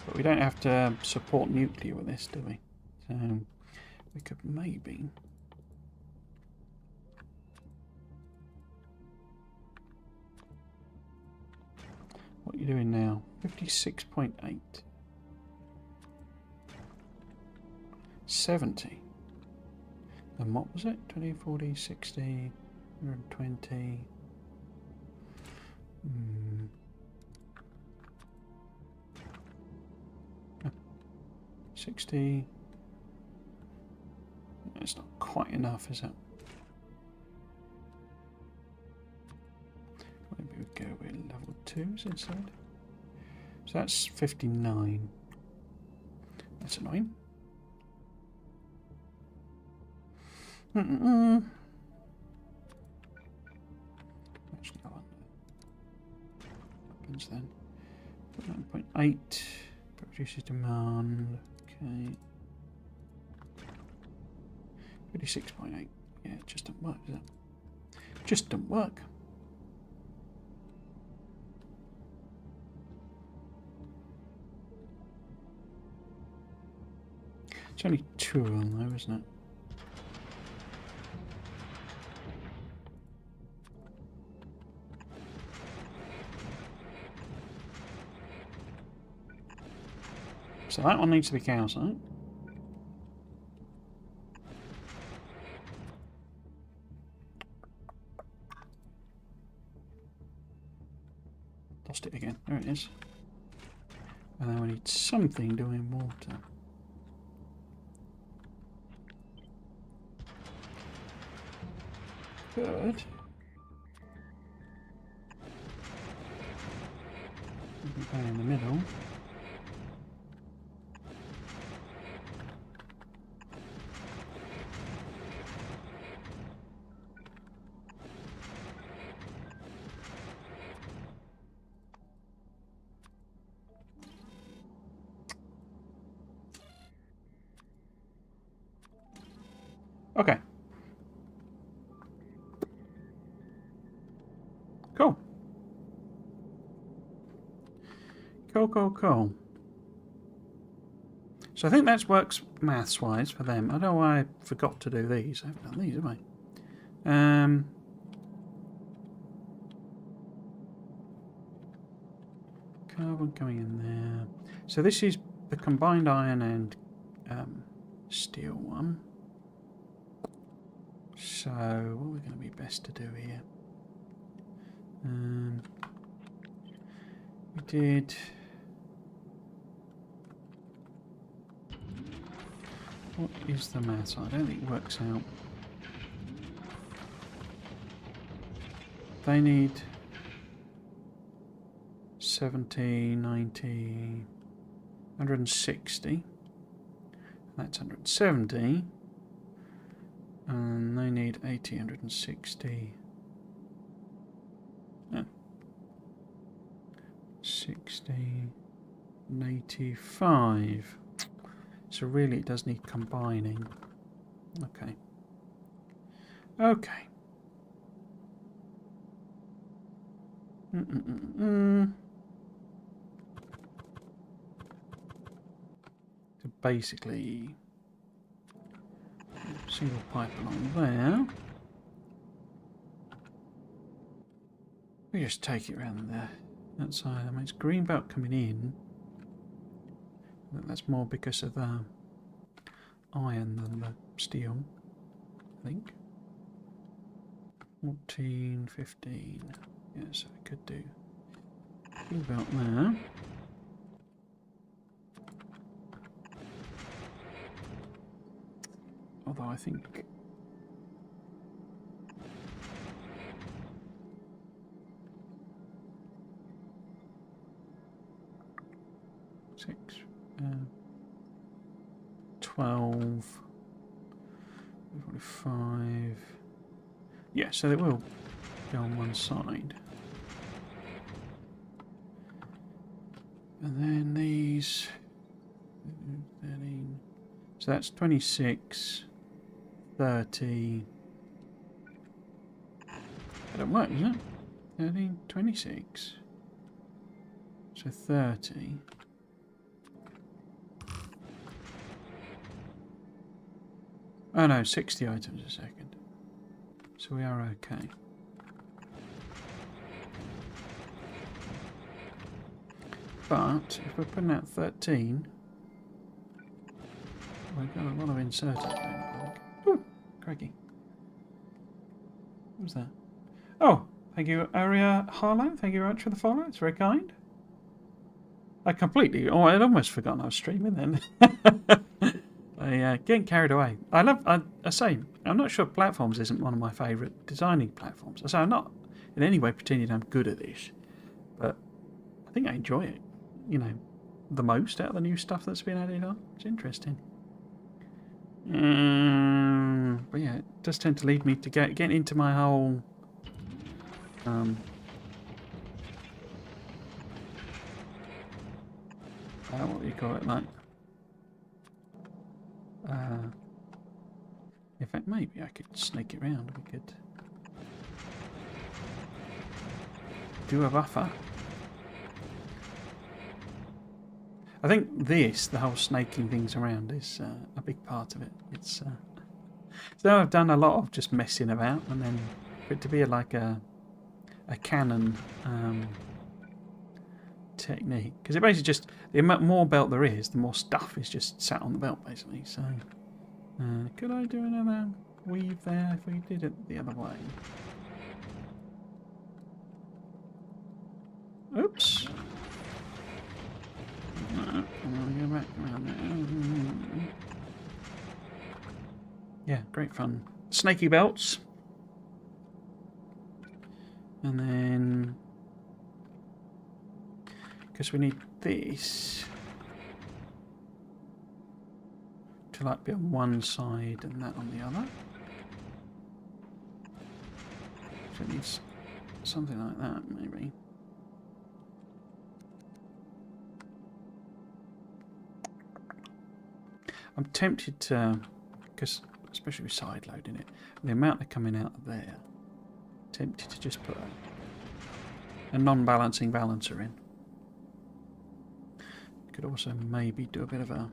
But we don't have to support nuclear with this, do we? So we could maybe... What are you doing now? 56.8. 70. Then what was it? 20, 40, 60, 120. 60. It's not quite enough, is it? Maybe we go with level 2s instead. So that's 59. That's annoying. Actually, go on. Happens then. 9.8 produces demand. Okay. 56.8. Yeah, it just doesn't work, does it? Just doesn't work. It's only 2 of them though, isn't it? So that one needs to be calcite. stairs. And then we need something doing water. Good. Go in the middle. Okay. Cool. Cool. So I think that works maths-wise for them. I don't know why I forgot to do these. I haven't done these, have I? Carbon coming in there. So this is the combined iron and steel one. So what are we going to be best to do here? We did... What is the maths? I don't think it works out. They need 70, 90, 160. That's 170. And they need 80, 160. 60, 85. So really it does need combining. Okay. Okay. So basically, single pipe along there. We just take it around there. That side. I mean, it's green belt coming in. That's more because of the iron than the steel, I think. 14, 15. Yes, I could do green belt there. Although I think six, 12, 45. Yeah, so they will go on one side. And then these 13. So that's 26, 30. That don't work, does it? 13, 26. So 30. Oh no, 60 items a second. So we are okay. But if we're putting out 13, we've got a lot of inserters going, I think. Ooh, crikey. What was that? Oh, thank you, Aria Harlow. Thank you very much for the follow. It's very kind. I completely... Oh, I'd almost forgotten I was streaming then. Getting carried away. I say, I'm not sure platforms isn't one of my favourite designing platforms. I say, I'm not in any way pretending I'm good at this, but I think I enjoy it, you know, the most out of the new stuff that's been added on. It's interesting. But yeah, it does tend to lead me to get into my whole what do you call it, like in fact, maybe I could snake it round. We could do a buffer. I think this, the whole snaking things around, is a big part of it. It's so I've done a lot of just messing about, and then for it to be like a canon technique, because it basically just the more belt there is, the more stuff is just sat on the belt, basically. So could I do another weave there if we did it the other way? Oops. Yeah, great fun. Snaky belts. And then, because we need this to like be on one side and that on the other. So it needs something like that, maybe. I'm tempted to, because especially with side loading it, the amount they're coming out of there, tempted to just put a non-balancing balancer in. Could also maybe do a bit of a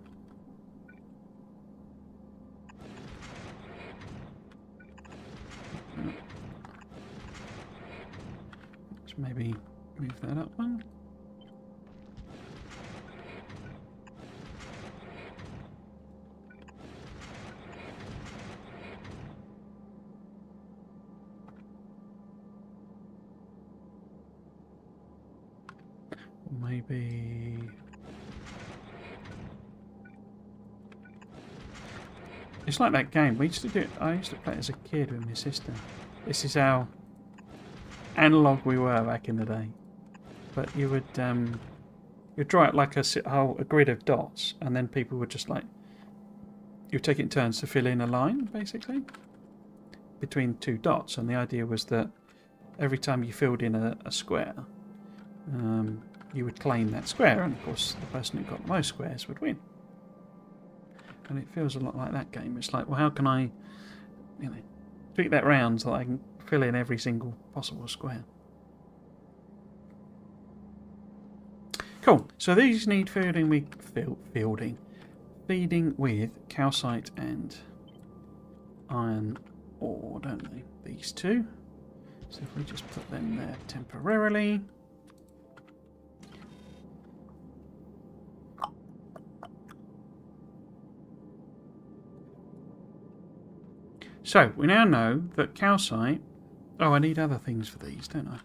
let's maybe move that up one. Maybe it's like that game we used to do it. I used to play it as a kid with my sister. This is how analog we were back in the day. But you would you'd draw it like a grid of dots, and then people would just like you would take it in turns to fill in a line basically between two dots, and the idea was that every time you filled in a square, you would claim that square, and of course the person who got the most squares would win. And it feels a lot like that game. It's like, well, how can I, tweak that round so that I can fill in every single possible square? Cool. So these need feeding with calcite and iron ore, don't they? These two. So if we just put them there temporarily. So, we now know that calcite... Oh, I need other things for these, don't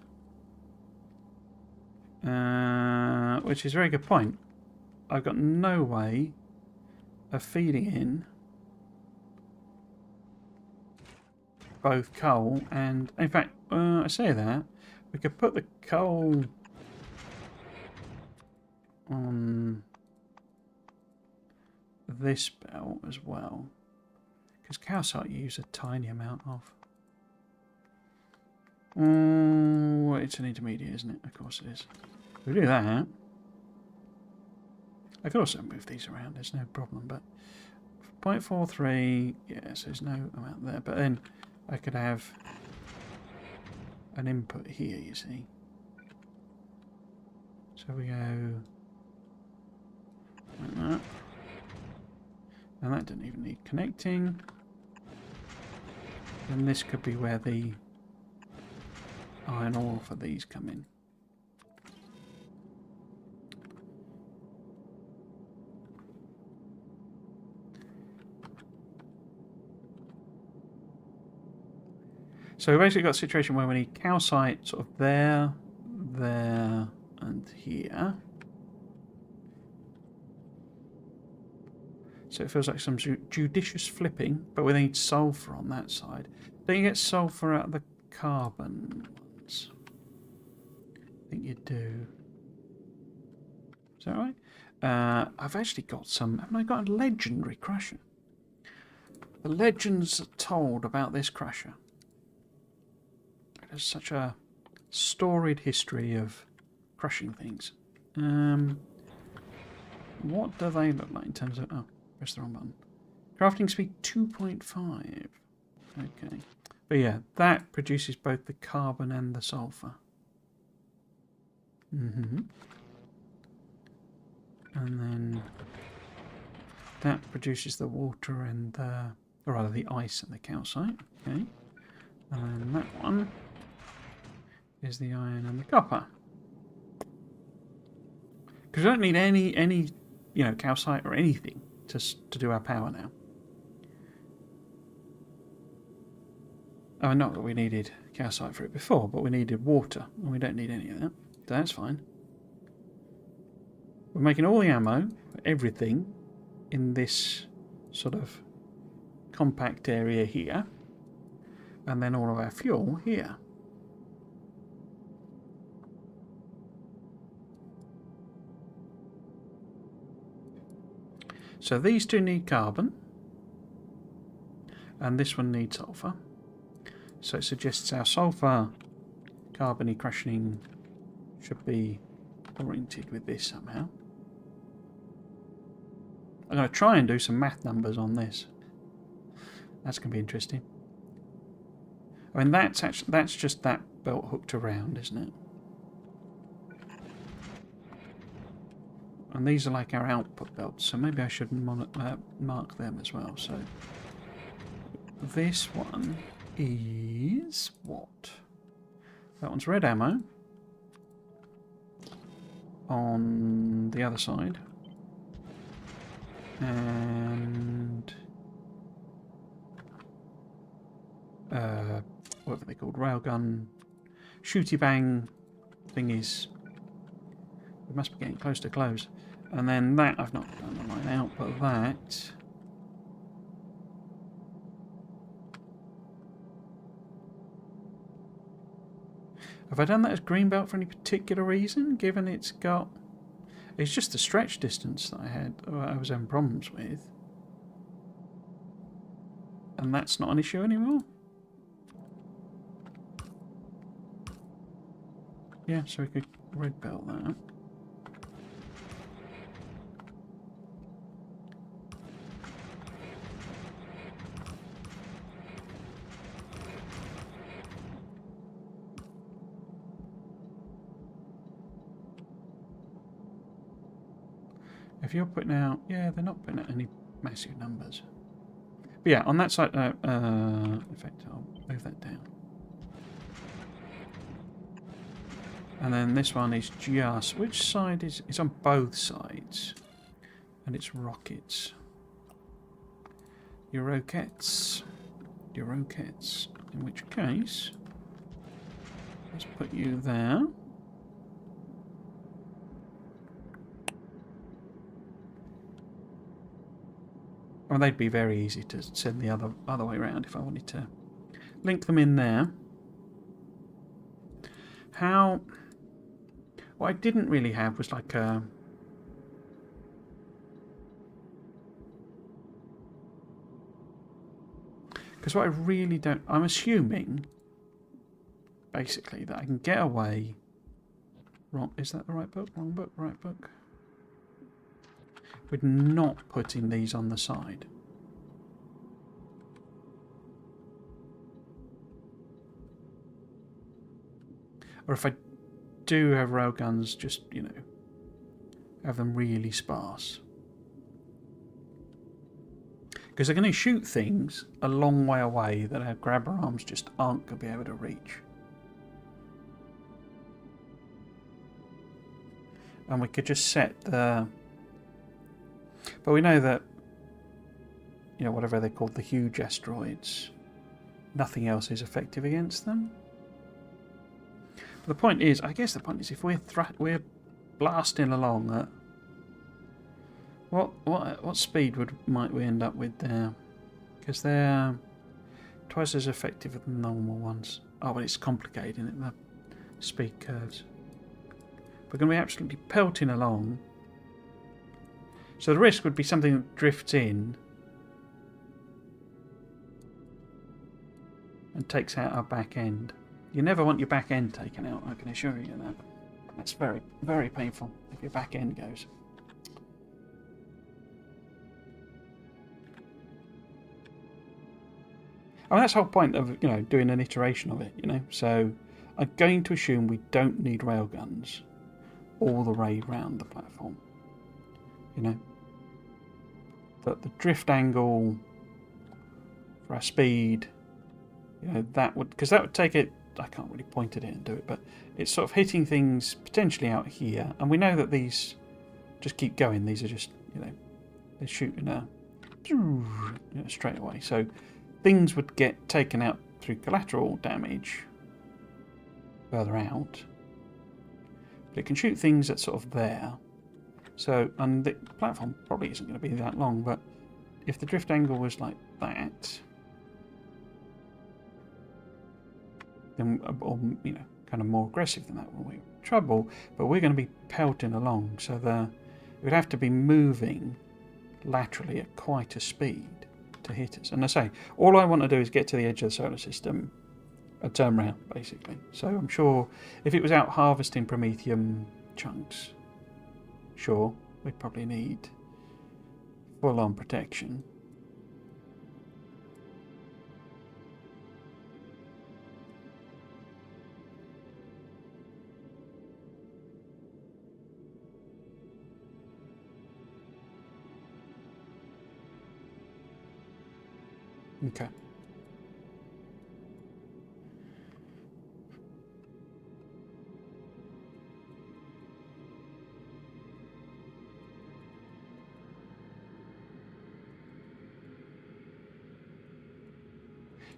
I? Which is a very good point. I've got no way of feeding in both coal and... In fact, I say that, we could put the coal on this belt as well. Because calcite you use a tiny amount of. Oh, it's an intermediate, isn't it? Of course it is. We do that. I could also move these around, there's no problem, but 0.43, yes, there's no amount there. But then I could have an input here, you see. So we go like that. And that didn't even need connecting. And this could be where the iron ore for these come in. So we've basically got a situation where we need calcite sort of there, there, and here. So it feels like some judicious flipping, but we need sulfur on that side. Don't you get sulfur out of the carbon ones? I think you do. Is that right? I've actually got some... Haven't I got a legendary crusher? The legends are told about this crusher. It has such a storied history of crushing things. What do they look like in terms of... Oh. Press the wrong button. Crafting speed 2.5. Okay. But yeah, that produces both the carbon and the sulfur. And then that produces the water and the... Or rather the ice and the calcite. Okay. And then that one is the iron and the copper. Because we don't need any calcite or anything to do our power now. Oh, not that we needed calcite for it before, but we needed water, and we don't need any of that. So that's fine. We're making all the ammo, everything, in this sort of compact area here, and then all of our fuel here. So these two need carbon, and this one needs sulfur. So it suggests our sulfur carbony crushing should be oriented with this somehow. I'm going to try and do some math numbers on this. That's going to be interesting. I mean, that's just that belt hooked around, isn't it? And these are like our output belts, so maybe I should mark them as well. So this one is what? That one's red ammo on the other side. And whatever they're called, railgun, shooty bang thingies. We must be getting close to close. And then that, I've not done the line out, but that. Have I done that as green belt for any particular reason, given it's got... It's just the stretch distance that I was having problems with. And that's not an issue anymore? Yeah, so we could red belt that. If you're putting out... Yeah, they're not putting out any massive numbers. But yeah, on that side... in fact, I'll move that down. And then this one is just... Which side is... It's on both sides. And it's rockets. Your rockets. Your rockets. In which case... Let's put you there. Well, they'd be very easy to send the other way around if I wanted to link them in there. How... What I didn't really have was like a... Because what I really don't... I'm assuming, basically, that I can get away... Wrong, is that the right book? Wrong book? Right book? With not putting these on the side. Or if I do have railguns, just, you know, have them really sparse. Because they're going to shoot things a long way away that our grabber arms just aren't going to be able to reach. And we could just set the... But we know that, you know, whatever they're called, the huge asteroids, nothing else is effective against them. But the point is, I guess the point is, if we're blasting along at what speed might we end up with there? Because they're twice as effective as the normal ones. Oh, but it's complicating it, the speed curves. We're going to be absolutely pelting along. So the risk would be something that drifts in and takes out our back end. You never want your back end taken out, I can assure you that. That's very, very painful if your back end goes. I mean, that's the whole point of, you know, doing an iteration of it, you know. So I'm going to assume we don't need railguns all the way round the platform, you know. That the drift angle for our speed, you know, that would, because that would take it, I can't really point at it and do it, but it's sort of hitting things potentially out here, and we know that these just keep going. These are just, you know, they're shooting straight away. So things would get taken out through collateral damage further out, but it can shoot things at sort of there. So, and the platform probably isn't going to be that long, but if the drift angle was like that, then, or you know, kind of more aggressive than that when we're in trouble, but we're going to be pelting along, so it would have to be moving laterally at quite a speed to hit us. And I say, all I want to do is get to the edge of the solar system and turn round, basically. So I'm sure if it was out harvesting promethium chunks, sure, we'd probably need full-on protection. Okay.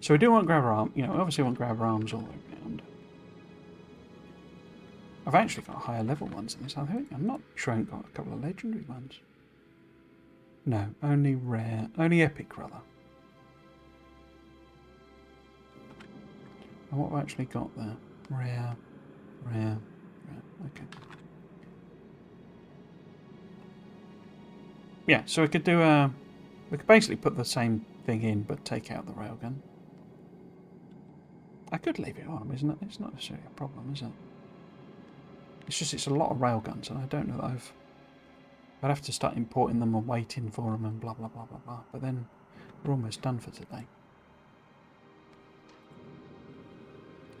So we do want grabber arm, you know, obviously want grabber arms all the way around. I've actually got higher level ones in this, I think. I'm not sure I've got a couple of legendary ones. No, only rare, only epic rather. And what have I actually got there? Rare, rare, rare, okay. Yeah, so we could do we could basically put the same thing in but take out the railgun. I could leave it on, isn't it? It's not necessarily a problem, is it? It's just it's a lot of railguns, and I don't know that I'd have to start importing them and waiting for them and blah blah blah blah blah. But then we're almost done for today.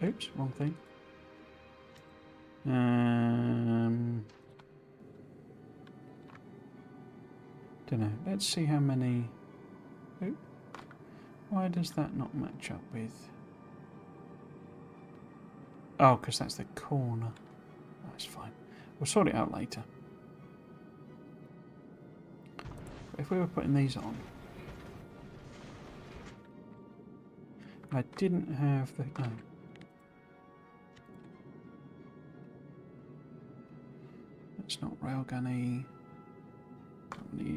Oops, wrong thing. Don't know. Let's see how many. Oop. Why does that not match up with? Oh, because that's the corner. That's fine. We'll sort it out later. If we were putting these on, I didn't have the. Oh. That's not railgunny.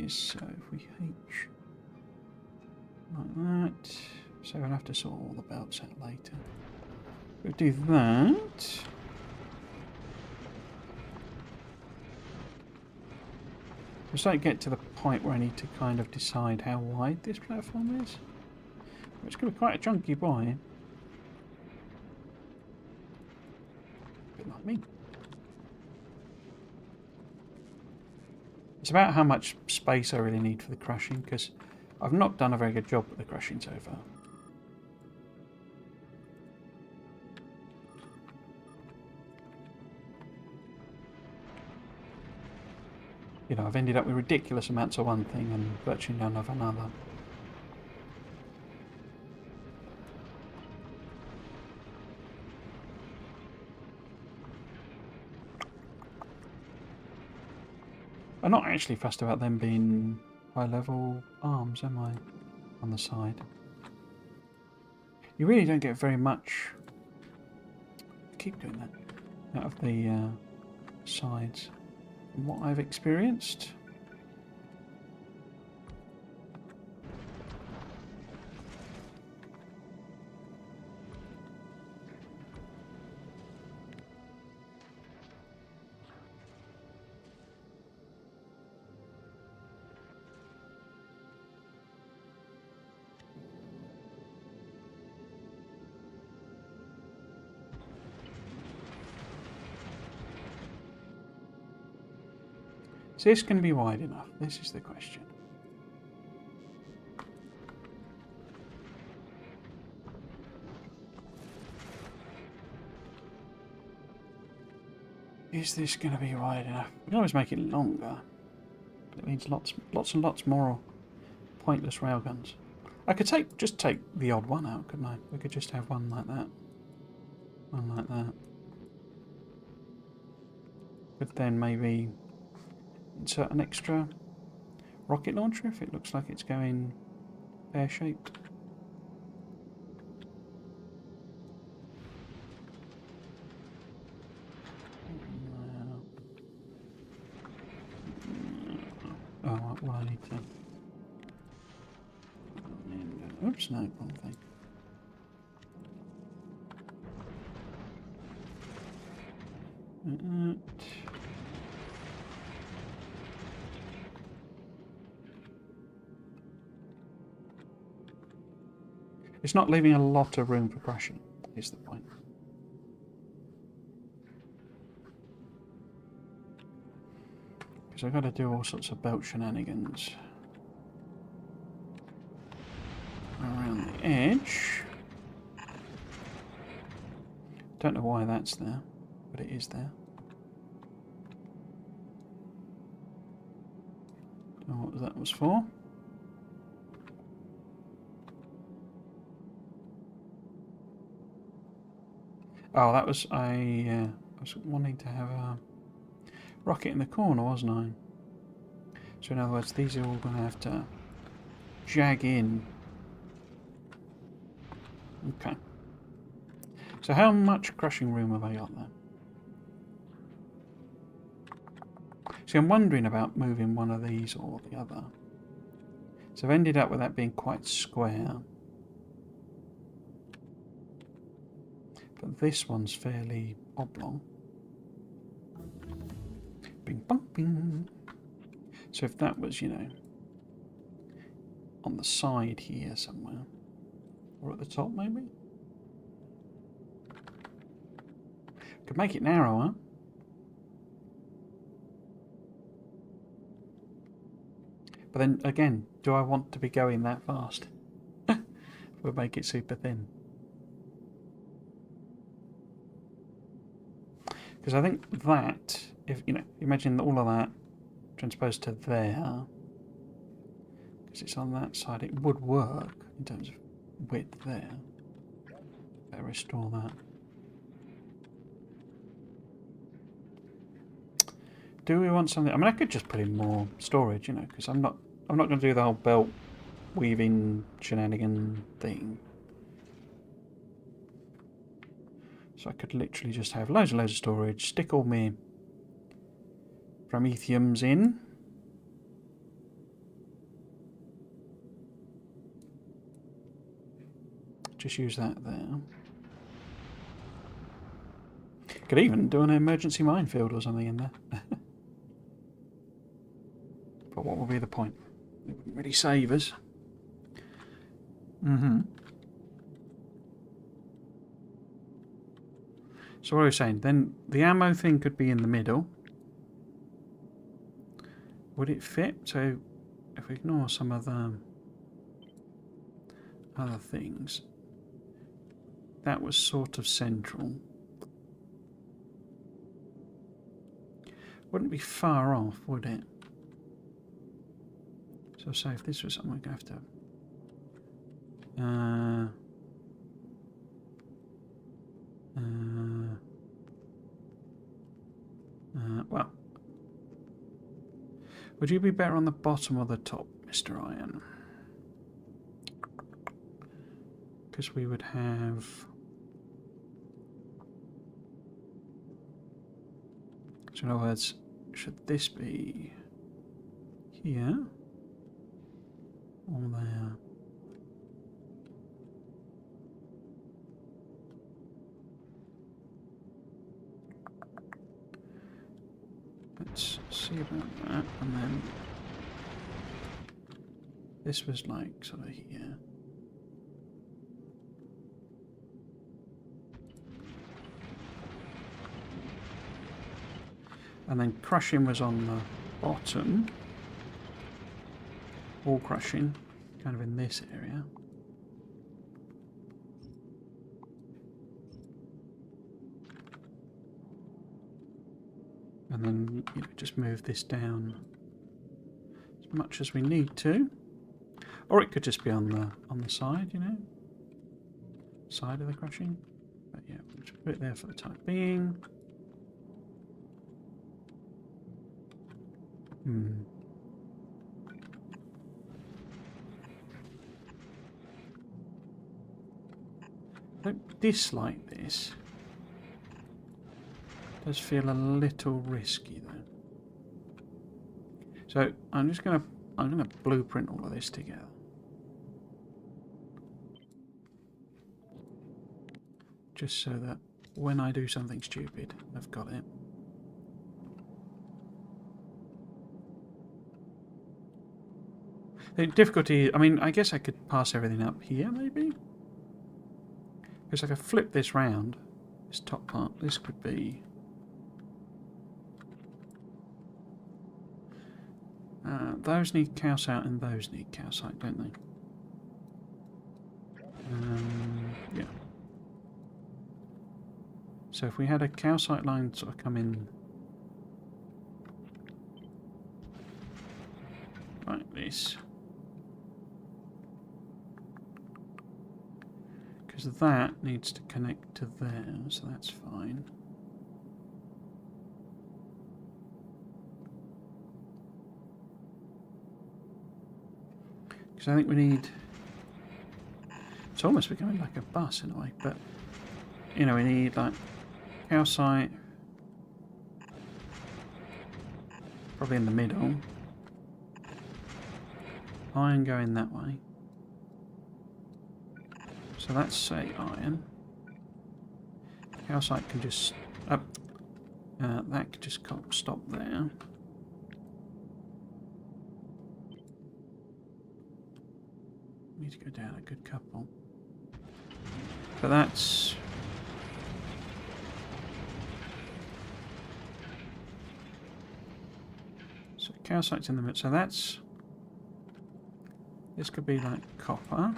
So if we H like that, so we'll have to sort all the belts out later. We'll do that. We'll start to get to the point where I need to kind of decide how wide this platform is. It's going to be quite a chunky boy. A bit like me. It's about how much space I really need for the crushing, because I've not done a very good job with the crushing so far. You know, I've ended up with ridiculous amounts of one thing and virtually none of another. I'm not actually fussed about them being high-level arms, am I? On the side. You really don't get very much. I keep doing that. Out of the sides. From what I've experienced. Is this going to be wide enough? This is the question. Is this going to be wide enough? We can always make it longer. But it means lots and lots more pointless railguns. I could just take the odd one out, couldn't I? We could just have one like that. One like that. But then maybe insert an extra rocket launcher if it looks like it's going pear-shaped. Oh, well, I need to. Oops, no, wrong thing. It's not leaving a lot of room for crashing, is the point. Because I've got to do all sorts of belt shenanigans around the edge. Don't know why that's there, but it is there. Don't know what that was for. Oh, that was I was wanting to have a rocket in the corner, wasn't I? So in other words, these are all going to have to jag in. Okay. So how much crushing room have I got there? See, I'm wondering about moving one of these or the other. So I've ended up with that being quite square. But this one's fairly oblong. Bing, bong, bing. So if that was, you know, on the side here somewhere, or at the top maybe? Could make it narrower. But then again, do I want to be going that fast? We'll make it super thin. Because I think that, if you know, imagine all of that transposed to there, because it's on that side, it would work in terms of width there. Better restore that. Do we want something? I mean, I could just put in more storage, you know, because I'm not going to do the whole belt weaving shenanigan thing. So I could literally just have loads and loads of storage, stick all my promethiums in. Just use that there. Could even do an emergency minefield or something in there. But what will be the point? It wouldn't really save us. So what I was saying, then the ammo thing could be in the middle. Would it fit? So if we ignore some of the other things, that was sort of central. Wouldn't be far off, would it? So say if this was something we're going to have to well, would you be better on the bottom or the top, Mr. Iron? Because we would have... So in other words, should this be here or there? Let's see about that. And then this was like sort of here. And then crushing was on the bottom. All crushing, kind of in this area. And then you know, just move this down as much as we need to. Or it could just be on the side, you know. Side of the crushing. But yeah, we'll just put it there for the time being. I don't dislike this. It does feel a little risky though. So I'm gonna blueprint all of this together. just so that when I do something stupid, I've got it. The difficulty, I mean, I guess I could pass everything up here, maybe? Because I could flip this round, this top part. This could be... those need calcite and those need calcite, don't they? Yeah. So if we had a calcite line sort of come in like this, because that needs to connect to there, so that's fine. Because I think we need... It's almost becoming like a bus in a way, but you know, we need like calcite, probably in the middle, iron going that way, so that's say iron. Calcite can just that can just stop there. Need to go down a good couple, but that's... So calcite's in the middle, so that's... This could be like copper.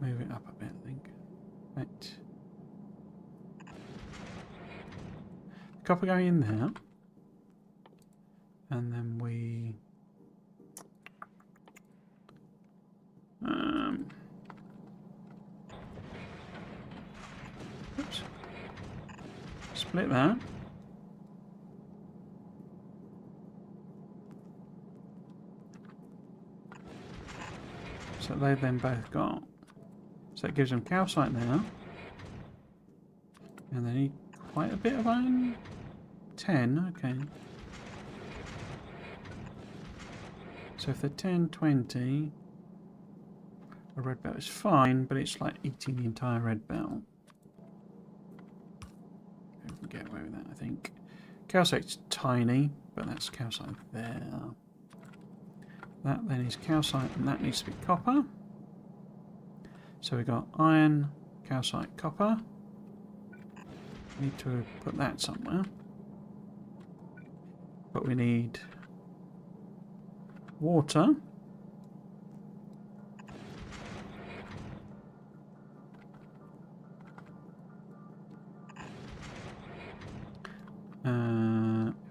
Move it up a bit, I think. Right. Copper going in there. And then we... Oops. Split that. So they've then both got. So it gives them calcite now. And they need quite a bit of iron. 10, okay. So if they're 10, 20, a red belt is fine, but it's like eating the entire red belt. We can get away with that, I think. Calcite's tiny, but that's calcite there. That then is calcite, and that needs to be copper. So we've got iron, calcite, copper. Need to put that somewhere. But we need water.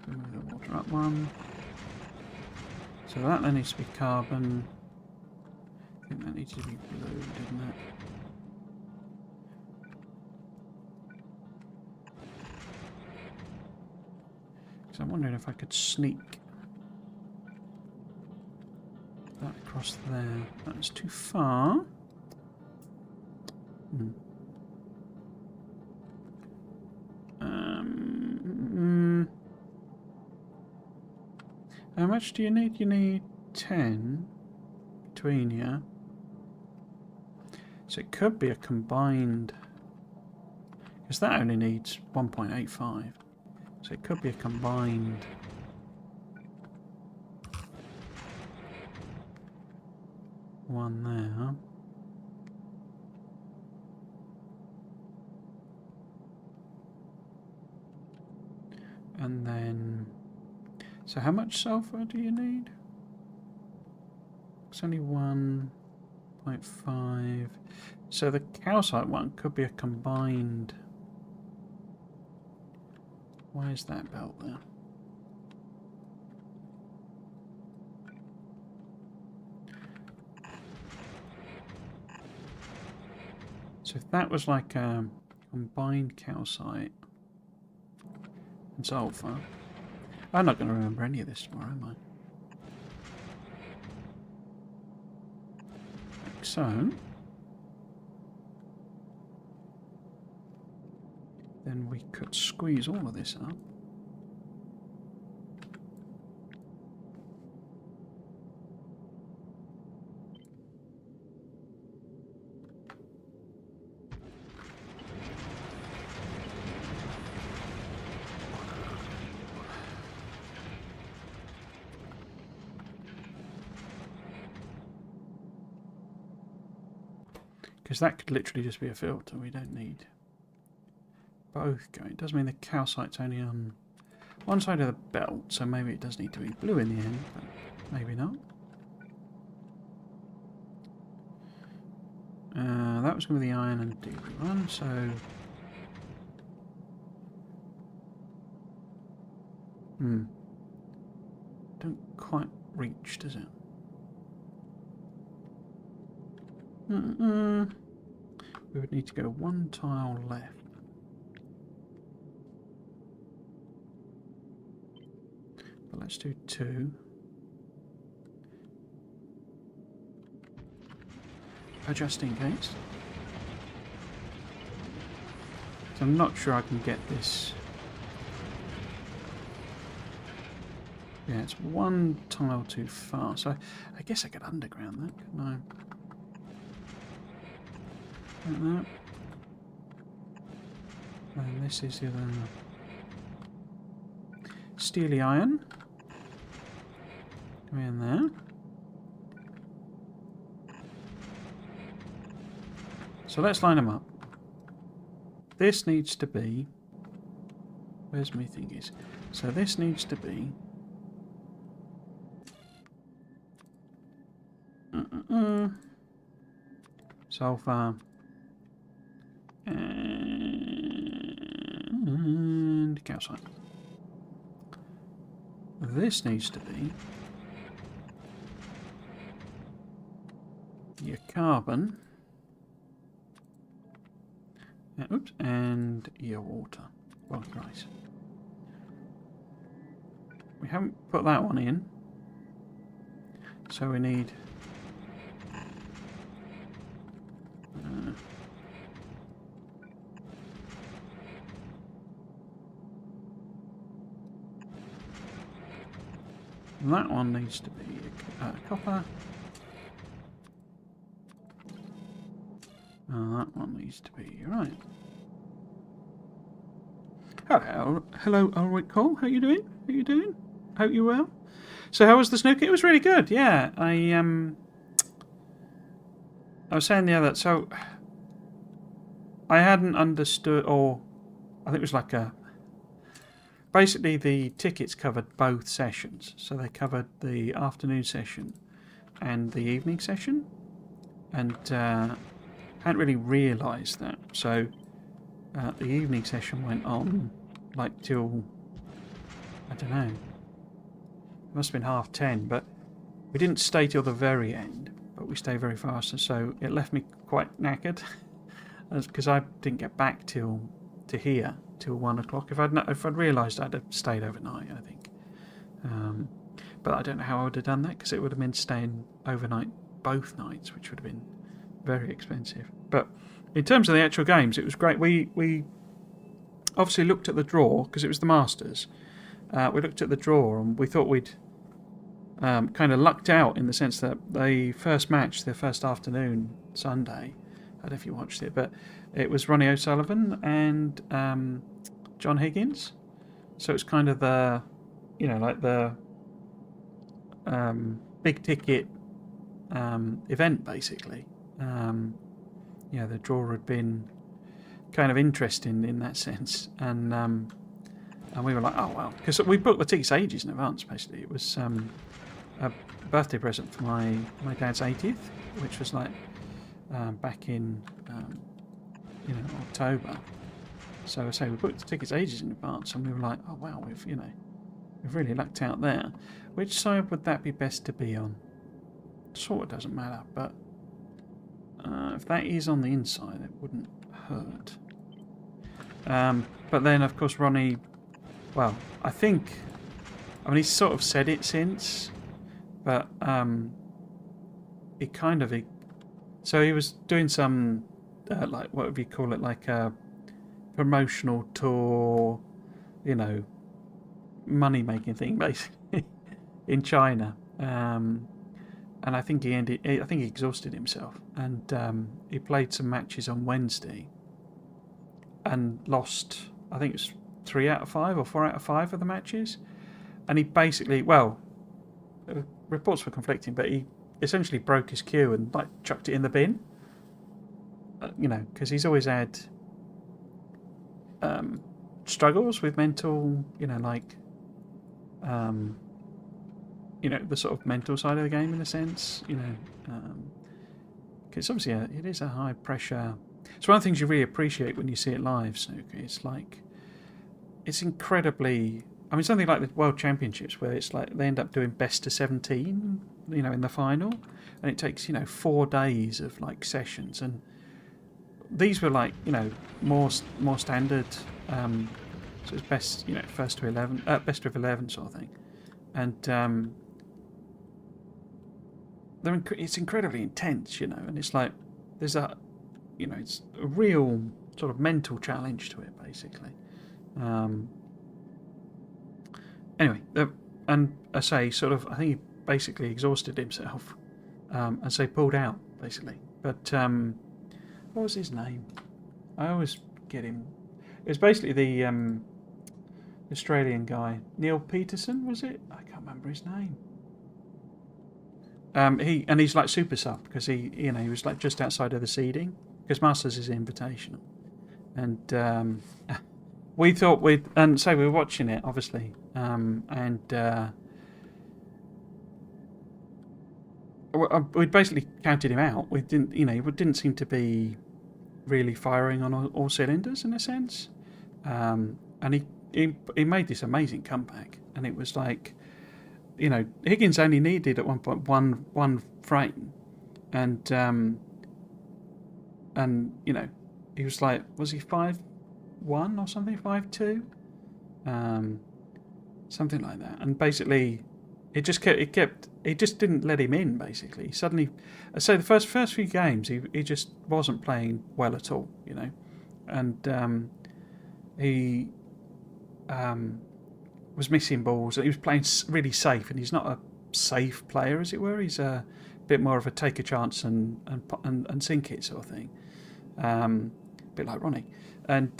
Move the water up one. So that then needs to be carbon. I think that needs to be blue, didn't it? So I'm wondering if I could sneak that across there. That's too far. How much do you need? You need 10 between you. So it could be a combined, because that only needs 1.85. So it could be a combined one there. And then, so how much sulfur do you need? It's only 1.5. So the calcite one could be a combined. Why is that belt there? So if that was like a combined calcite and sulfur, I'm not going to remember any of this tomorrow, am I? Like so. Then we could squeeze all of this up. Because that could literally just be a filter. We don't need both going. It does mean the calcite's only on one side of the belt, so maybe it does need to be blue in the end, but maybe not. That was going to be the iron and DB1, so... Don't quite reach, does it? We would need to go one tile left. But let's do 2. Just in case. So I'm not sure I can get this. Yeah, it's one tile too far. So I guess I could underground that, couldn't I? Like that. And this is the other steely iron. Go in there. So let's line them up. This needs to be... Where's my thingies? So this needs to be... Sulfur. And calcite. This needs to be... your carbon. Oops, and your water. Well, right. We haven't put that one in, so we need that one needs to be copper. That one needs to be right. Hello, Ulrich Cole. How you doing? How you doing? Hope you're well. So how was the snooker? It was really good. Yeah, I was saying the other. So I hadn't understood, or I think it was like a. Basically, the tickets covered both sessions. So they covered the afternoon session and the evening session, and hadn't really realised that. So the evening session went on like till, I don't know, it must have been 10:30, but we didn't stay till the very end, but we stayed very fast, and so it left me quite knackered because I didn't get back to here till 1 o'clock. If I'd realised, I'd have stayed overnight, I think. But I don't know how I would have done that, because it would have been staying overnight both nights, which would have been very expensive. But in terms of the actual games, it was great. We obviously looked at the draw, because it was the Masters. We looked at the draw, and we thought we'd kind of lucked out, in the sense that the first match, the first afternoon, Sunday, I don't know if you watched it, but it was Ronnie O'Sullivan and John Higgins. So it's kind of the, like the big ticket event, basically. The draw had been kind of interesting in that sense, and we were like, oh well, because we booked the tickets ages in advance. Basically, it was a birthday present for my dad's 80th, which was like back in October. So I say we booked the tickets ages in advance, and we were like, oh wow, we've really lucked out there. Which side would that be best to be on? Sort of doesn't matter, but if that is on the inside, it wouldn't hurt. But then, of course, Ronnie, well, he's sort of said it since, but so he was doing some, like, what would you call it, like a promotional tour, money-making thing, basically, in China. And I think he exhausted himself, and he played some matches on Wednesday and lost, I think it was 3 out of 5 or 4 out of 5 of the matches. And he basically, reports were conflicting, but he essentially broke his cue and like chucked it in the bin. because he's always had struggles with mental, like, the sort of mental side of the game in a sense, because obviously it is a high pressure. It's one of the things you really appreciate when you see it live, snooker. It's like, it's incredibly. I mean, something like the World Championships, where it's like they end up doing best of 17, in the final, and it takes 4 days of like sessions, and these were like more standard. So it's best first to 11, best of 11 sort of thing, and it's incredibly intense, and it's like there's it's a real sort of mental challenge to it, basically. Anyway, and I say sort of, I think he basically exhausted himself, and so he pulled out basically. But what was his name? I always get him. It was basically the Australian guy, Neil Peterson, was it? I can't remember his name. He's like super sub because he was like just outside of the seeding because Masters is invitational, and we thought we were watching it obviously, and we'd basically counted him out. We didn't, he didn't seem to be really firing on all cylinders in a sense, and he made this amazing comeback, and it was like. Higgins only needed at one point one frame, and he was like, was he 5-1 or something, 5-2, something like that, and basically it just didn't let him in. Basically, suddenly, so the first few games he just wasn't playing well at all, and he was missing balls. He was playing really safe, and he's not a safe player, as it were. He's a bit more of a take a chance and sink it sort of thing, a bit like Ronnie. And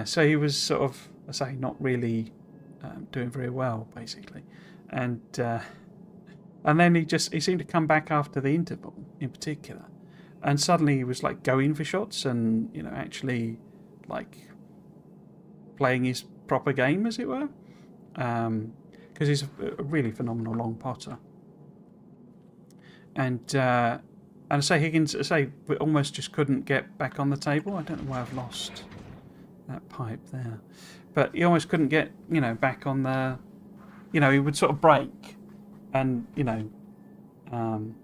so he was sort of, I say, not really doing very well, basically. And then he seemed to come back after the interval, in particular, and suddenly he was like going for shots and actually like playing his proper game, as it were, because he's a really phenomenal long potter. And I say Higgins, we almost just couldn't get back on the table. I don't know why I've lost that pipe there, but he almost couldn't get back on the. He would sort of break, and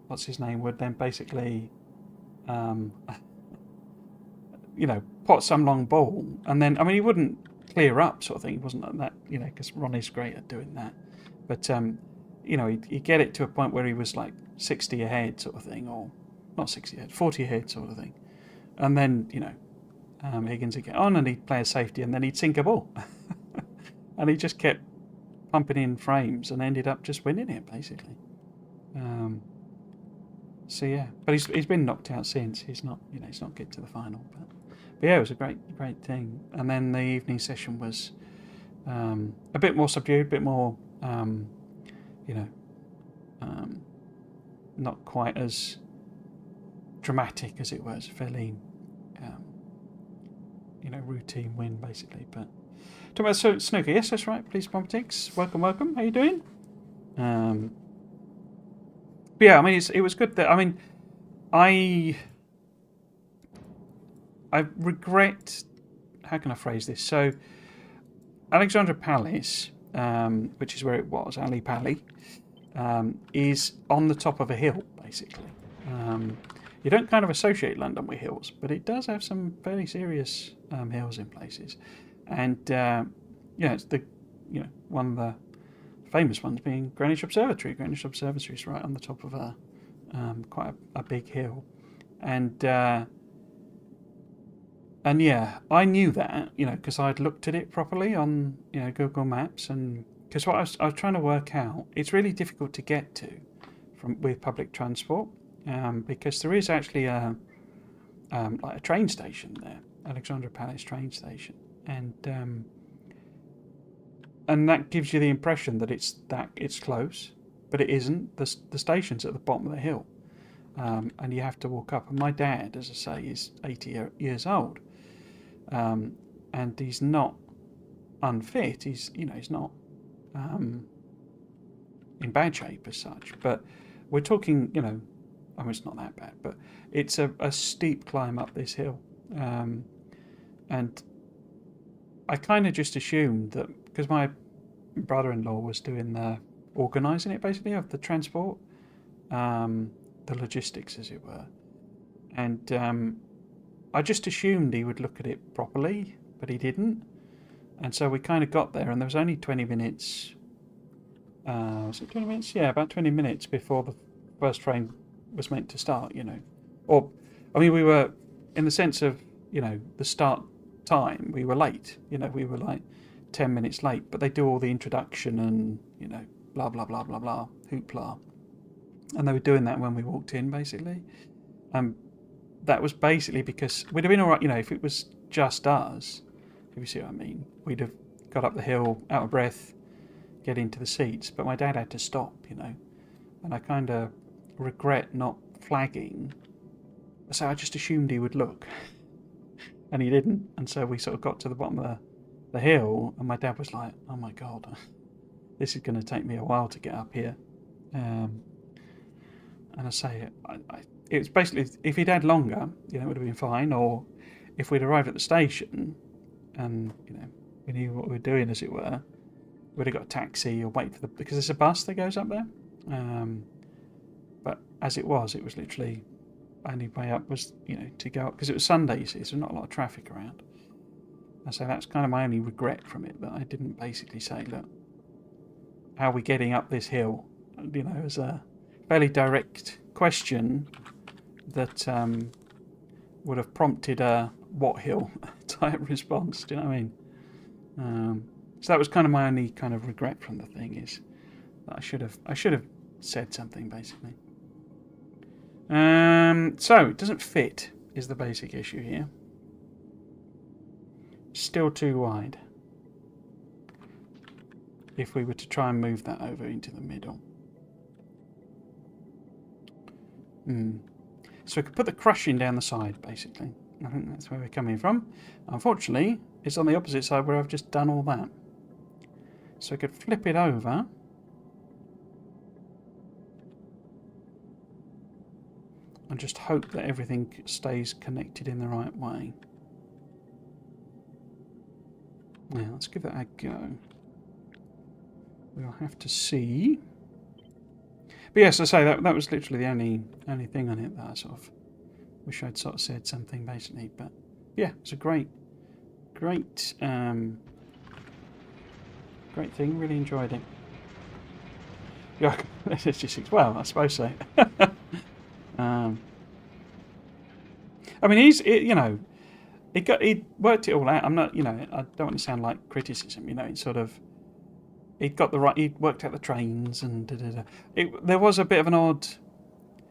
what's his name would then basically, pot some long ball, and then he wouldn't clear up sort of thing. It wasn't like that, because Ronnie's great at doing that. But he'd get it to a point where he was like 60 ahead sort of thing, or not 60 ahead, 40 ahead sort of thing. And then Higgins would get on and he'd play a safety, and then he'd sink a ball, and he just kept pumping in frames and ended up just winning it basically. So yeah, but he's been knocked out since. He's not get to the final, but yeah, it was a great thing. And then the evening session was a bit more subdued, a bit more, not quite as dramatic as it was. Fairly, routine win basically. But talking about snooker, yes, that's right. Please, Politics, welcome. How you doing? But yeah, it was good. That I regret. How can I phrase this? So, Alexandra Palace, which is where it was, Ali Pali, is on the top of a hill, basically. You don't kind of associate London with hills, but it does have some fairly serious hills in places. And it's the one of the famous ones being Greenwich Observatory. Greenwich Observatory is right on the top of quite a big hill, and yeah, I knew that, because I'd looked at it properly on, Google Maps, and because what I was trying to work out, it's really difficult to get to with public transport, because there is actually like a train station there, Alexandra Palace train station, and that gives you the impression that it's close, but it isn't. The station's at the bottom of the hill, and you have to walk up. And my dad, as I say, is 80 years old, and he's not unfit. He's not in bad shape as such. But we're talking, I mean, it's not that bad, but it's a steep climb up this hill, and I kind of just assumed that because my brother-in-law was doing the organising it basically of the transport, the logistics as it were, and I just assumed he would look at it properly, but he didn't, and so we kind of got there, and there was only 20 minutes. Was it 20 minutes? Yeah, about 20 minutes before the first train was meant to start. Or I mean, we were in the sense of the start time. We were late. We were like 10 minutes late, but they do all the introduction and blah blah blah blah blah hoopla, and they were doing that when we walked in basically. That was basically because we'd have been all right. If it was just us, if you see what I mean, we'd have got up the hill out of breath, get into the seats. But my dad had to stop, and I kind of regret not flagging. So I just assumed he would look, and he didn't. And so we sort of got to the bottom of the hill, and my dad was like, "Oh my God, this is going to take me a while to get up here." And I say, it was basically, if he'd had longer, it would have been fine. Or if we'd arrived at the station, and we knew what we were doing, as it were, we'd have got a taxi or wait for because there's a bus that goes up there. But as it was literally only way up was to go up because it was Sunday, you see, so not a lot of traffic around. And so that's kind of my only regret from it, that I didn't basically say, look, how are we getting up this hill? As a fairly direct question that would have prompted a what hill type response. Do you know what I mean? So that was kind of my only kind of regret from the thing, is that I should have said something basically. So it doesn't fit is the basic issue here. Still too wide. If we were to try and move that over into the middle. So we could put the crushing down the side basically. I think that's where we're coming from. Unfortunately, it's on the opposite side where I've just done all that. So I could flip it over. And just hope that everything stays connected in the right way. Now, let's give that a go. We'll have to see. But yes, I say that was literally the only thing on it that I sort of wish I'd sort of said something basically. But yeah, it's a great thing. Really enjoyed it. Yeah, it's just, well, I suppose so. I mean, he worked it all out. I'm not, I don't want to sound like criticism. It's sort of, he worked out the trains and there was a bit of an odd.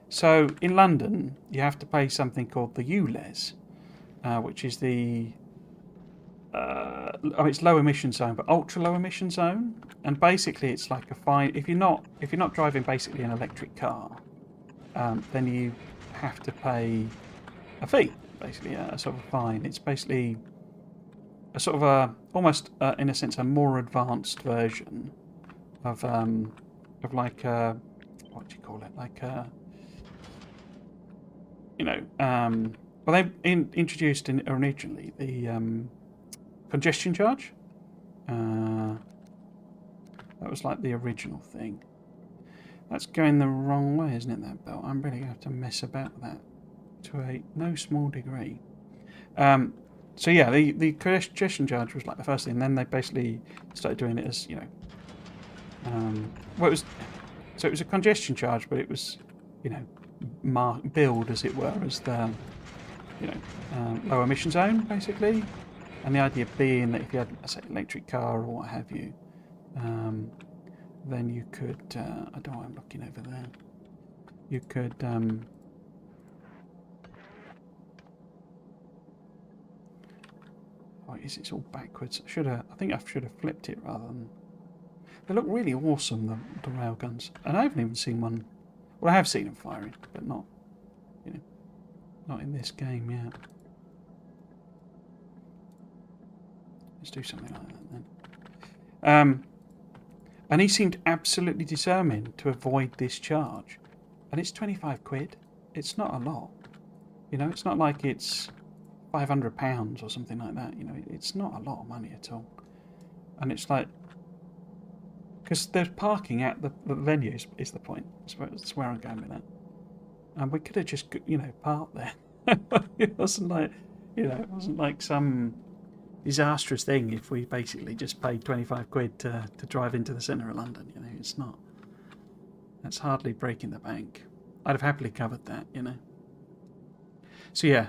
So in London, you have to pay something called the ULEZ, which is the it's low emission zone, but ultra low emission zone, and basically it's like a fine if you're not driving basically an electric car, then you have to pay a fee, basically a sort of fine. It's basically a sort of almost in a sense a more advanced version of like what do you call it, like well, they introduced originally the congestion charge. That was like the original thing. That's going the wrong way, isn't it, that belt? I'm really going to have to mess about with that to a no small degree. So yeah, the congestion charge was like the first thing, and then they basically started doing it as, well, it was a congestion charge, but it was, billed, as it were, as the, low emission zone, basically. And the idea being that if you had, say, an electric car or what have you, then you could, I don't know why I'm looking over there, you could, oh, it's all backwards. I think I should have flipped it rather than, they look really awesome, the railguns. And I haven't even seen one, well, I have seen them firing, but not Not in this game yet. Let's do something like that then. And he seemed absolutely determined to avoid this charge. And it's 25 quid. It's not a lot. You know, it's not like it's £500 or something like that. You know, it's not a lot of money at all. And it's like, because there's parking at the venue is the point. That's where I'm going with that. And we could have just, you know, parked there. It wasn't like, you know, it wasn't like some disastrous thing if we basically just paid 25 quid to drive into the centre of London. You know, it's not. That's hardly breaking the bank. I'd have happily covered that, you know. So yeah,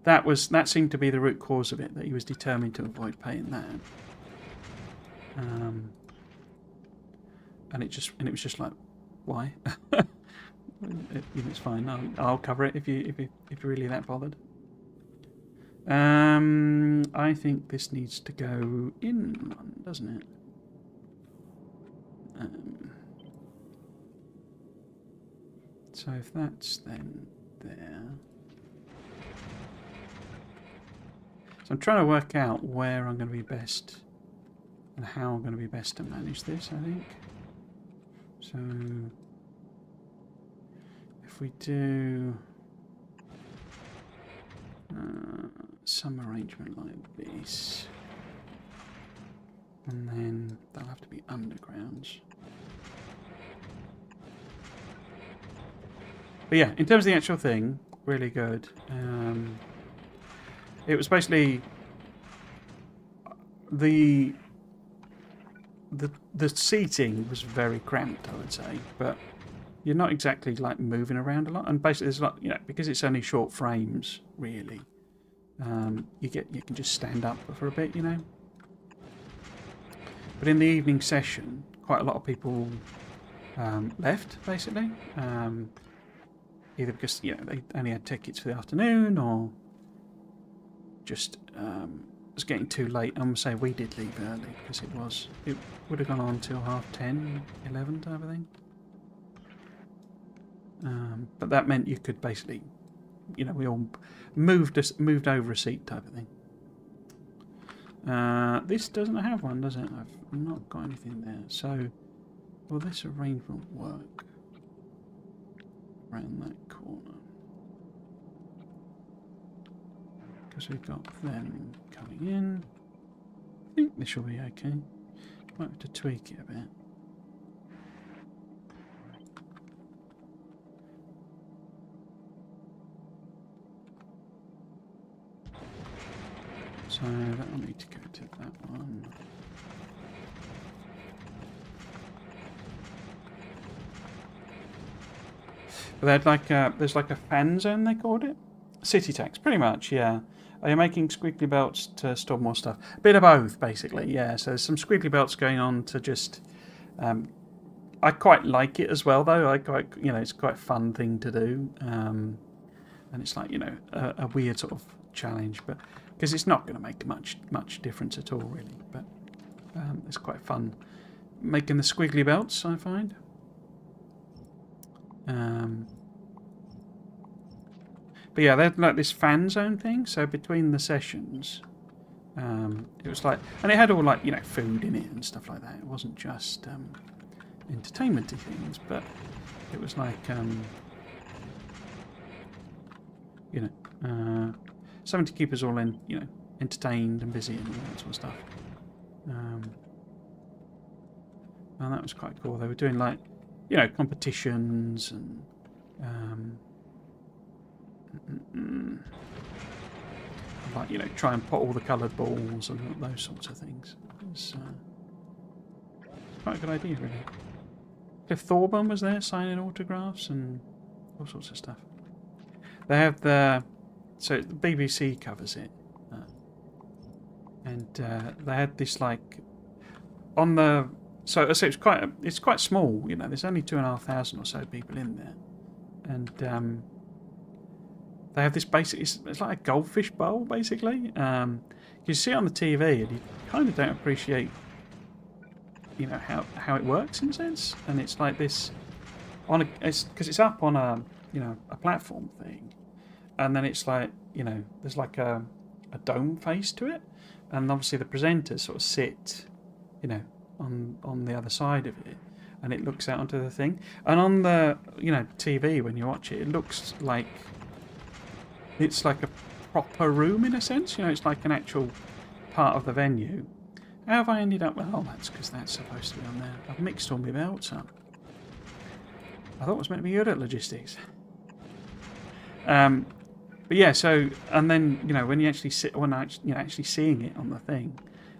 that seemed to be the root cause of it. That he was determined to avoid paying that. And it was just like, why? It's fine. I'll cover it if you're really that bothered. I think this needs to go in one, doesn't it? So if that's then there. So I'm trying to work out where I'm going to be best and how I'm going to be best to manage this, I think. So if we do some arrangement like this, and then they'll have to be undergrounds. But yeah, in terms of the actual thing, really good. It was basically the seating was very cramped, I would say, but you're not exactly like moving around a lot. And basically, there's like, you know, because it's only short frames, really. You can just stand up for a bit, you know. But in the evening session, quite a lot of people left, basically. Either because, you know, they only had tickets for the afternoon, or just it was getting too late. I'm going to say we did leave early because it would have gone on till 10:30, 11 type of thing. But that meant you could basically, you know, we all moved over a seat type of thing. This doesn't have one, does it? I've not got anything there. So, will this arrangement work around that corner? Because we've got them coming in. I think this will be okay. Might have to tweak it a bit. So that'll need to go to that one. But they had like there's like a fan zone, they called it. City tax, pretty much, yeah. Are you making squiggly belts to store more stuff? A bit of both, basically, yeah. So there's some squiggly belts going on to just. I quite like it as well, though. You know, it's quite a fun thing to do, and it's like, you know, a weird sort of challenge, but because it's not going to make much difference at all, really. But it's quite fun making the squiggly belts, I find. But yeah, they had like this fan zone thing. So between the sessions, it was like, and it had all like, you know, food in it and stuff like that. It wasn't just entertainment-y things, but it was like, you know, something to keep us all you know, entertained and busy and all that sort of stuff. And that was quite cool. They were doing like, you know, competitions and like, you know, try and put all the coloured balls and those sorts of things. It's quite a good idea, really. Cliff Thorburn was there signing autographs and all sorts of stuff. They have so the BBC covers it, and they had this like on the. So it's quite small, you know. There's only 2,500 or so people in there, and they have this basic. It's like a goldfish bowl, basically. You see it on the TV, and you kind of don't appreciate, you know, how it works in a sense. And it's like this because it's up on a platform thing, and then it's like there's like a dome face to it, and obviously the presenters sort of sit on the other side of it, and it looks out onto the thing. And on the TV when you watch it, it looks like it's like a proper room in a sense. It's like an actual part of the venue. How have I ended up? Oh, that's because that's supposed to be on there. I've mixed all my belts up. I thought it was meant to be good at logistics. But yeah, so and then when you actually actually seeing it on the thing,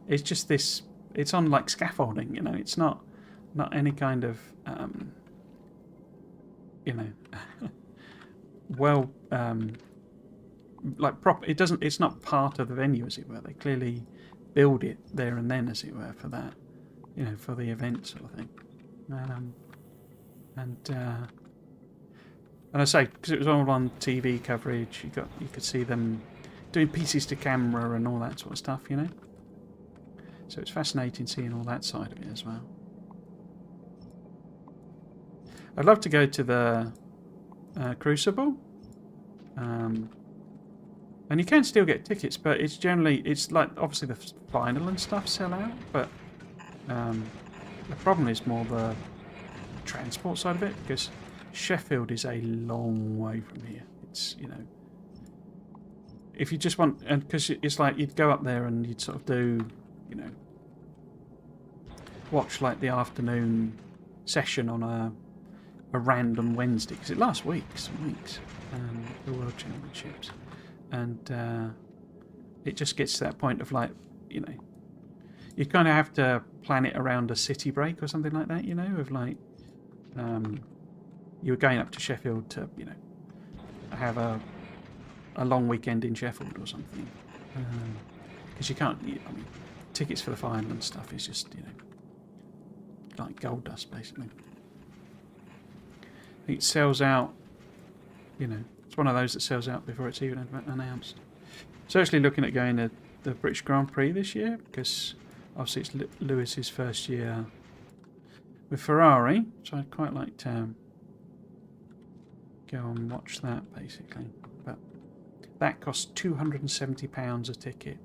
it's just this. It's on like scaffolding. It's not any kind of well like proper. It doesn't. It's not part of the venue, as it were. They clearly build it there and then, as it were, for that. For the event sort of thing. And I say, because it was all on TV coverage, you could see them doing pieces to camera and all that sort of stuff, So it's fascinating seeing all that side of it as well. I'd love to go to the Crucible, and you can still get tickets, but it's like obviously the final and stuff sell out, but the problem is more the transport side of it, because Sheffield is a long way from here. It's if you just want, and because it's like you'd go up there and you'd sort of do watch like the afternoon session on a random Wednesday, because it lasts weeks and weeks, the World Championships, and it just gets to that point of like you kind of have to plan it around a city break or something like that, of like you were going up to Sheffield to have a long weekend in Sheffield or something, because you can't. Tickets for the final and stuff is just like gold dust basically. I think it sells out. It's one of those that sells out before it's even announced. So actually looking at going to the British Grand Prix this year, because obviously it's Lewis's first year with Ferrari, so I'd quite like to go and watch that basically. But that costs £270 a ticket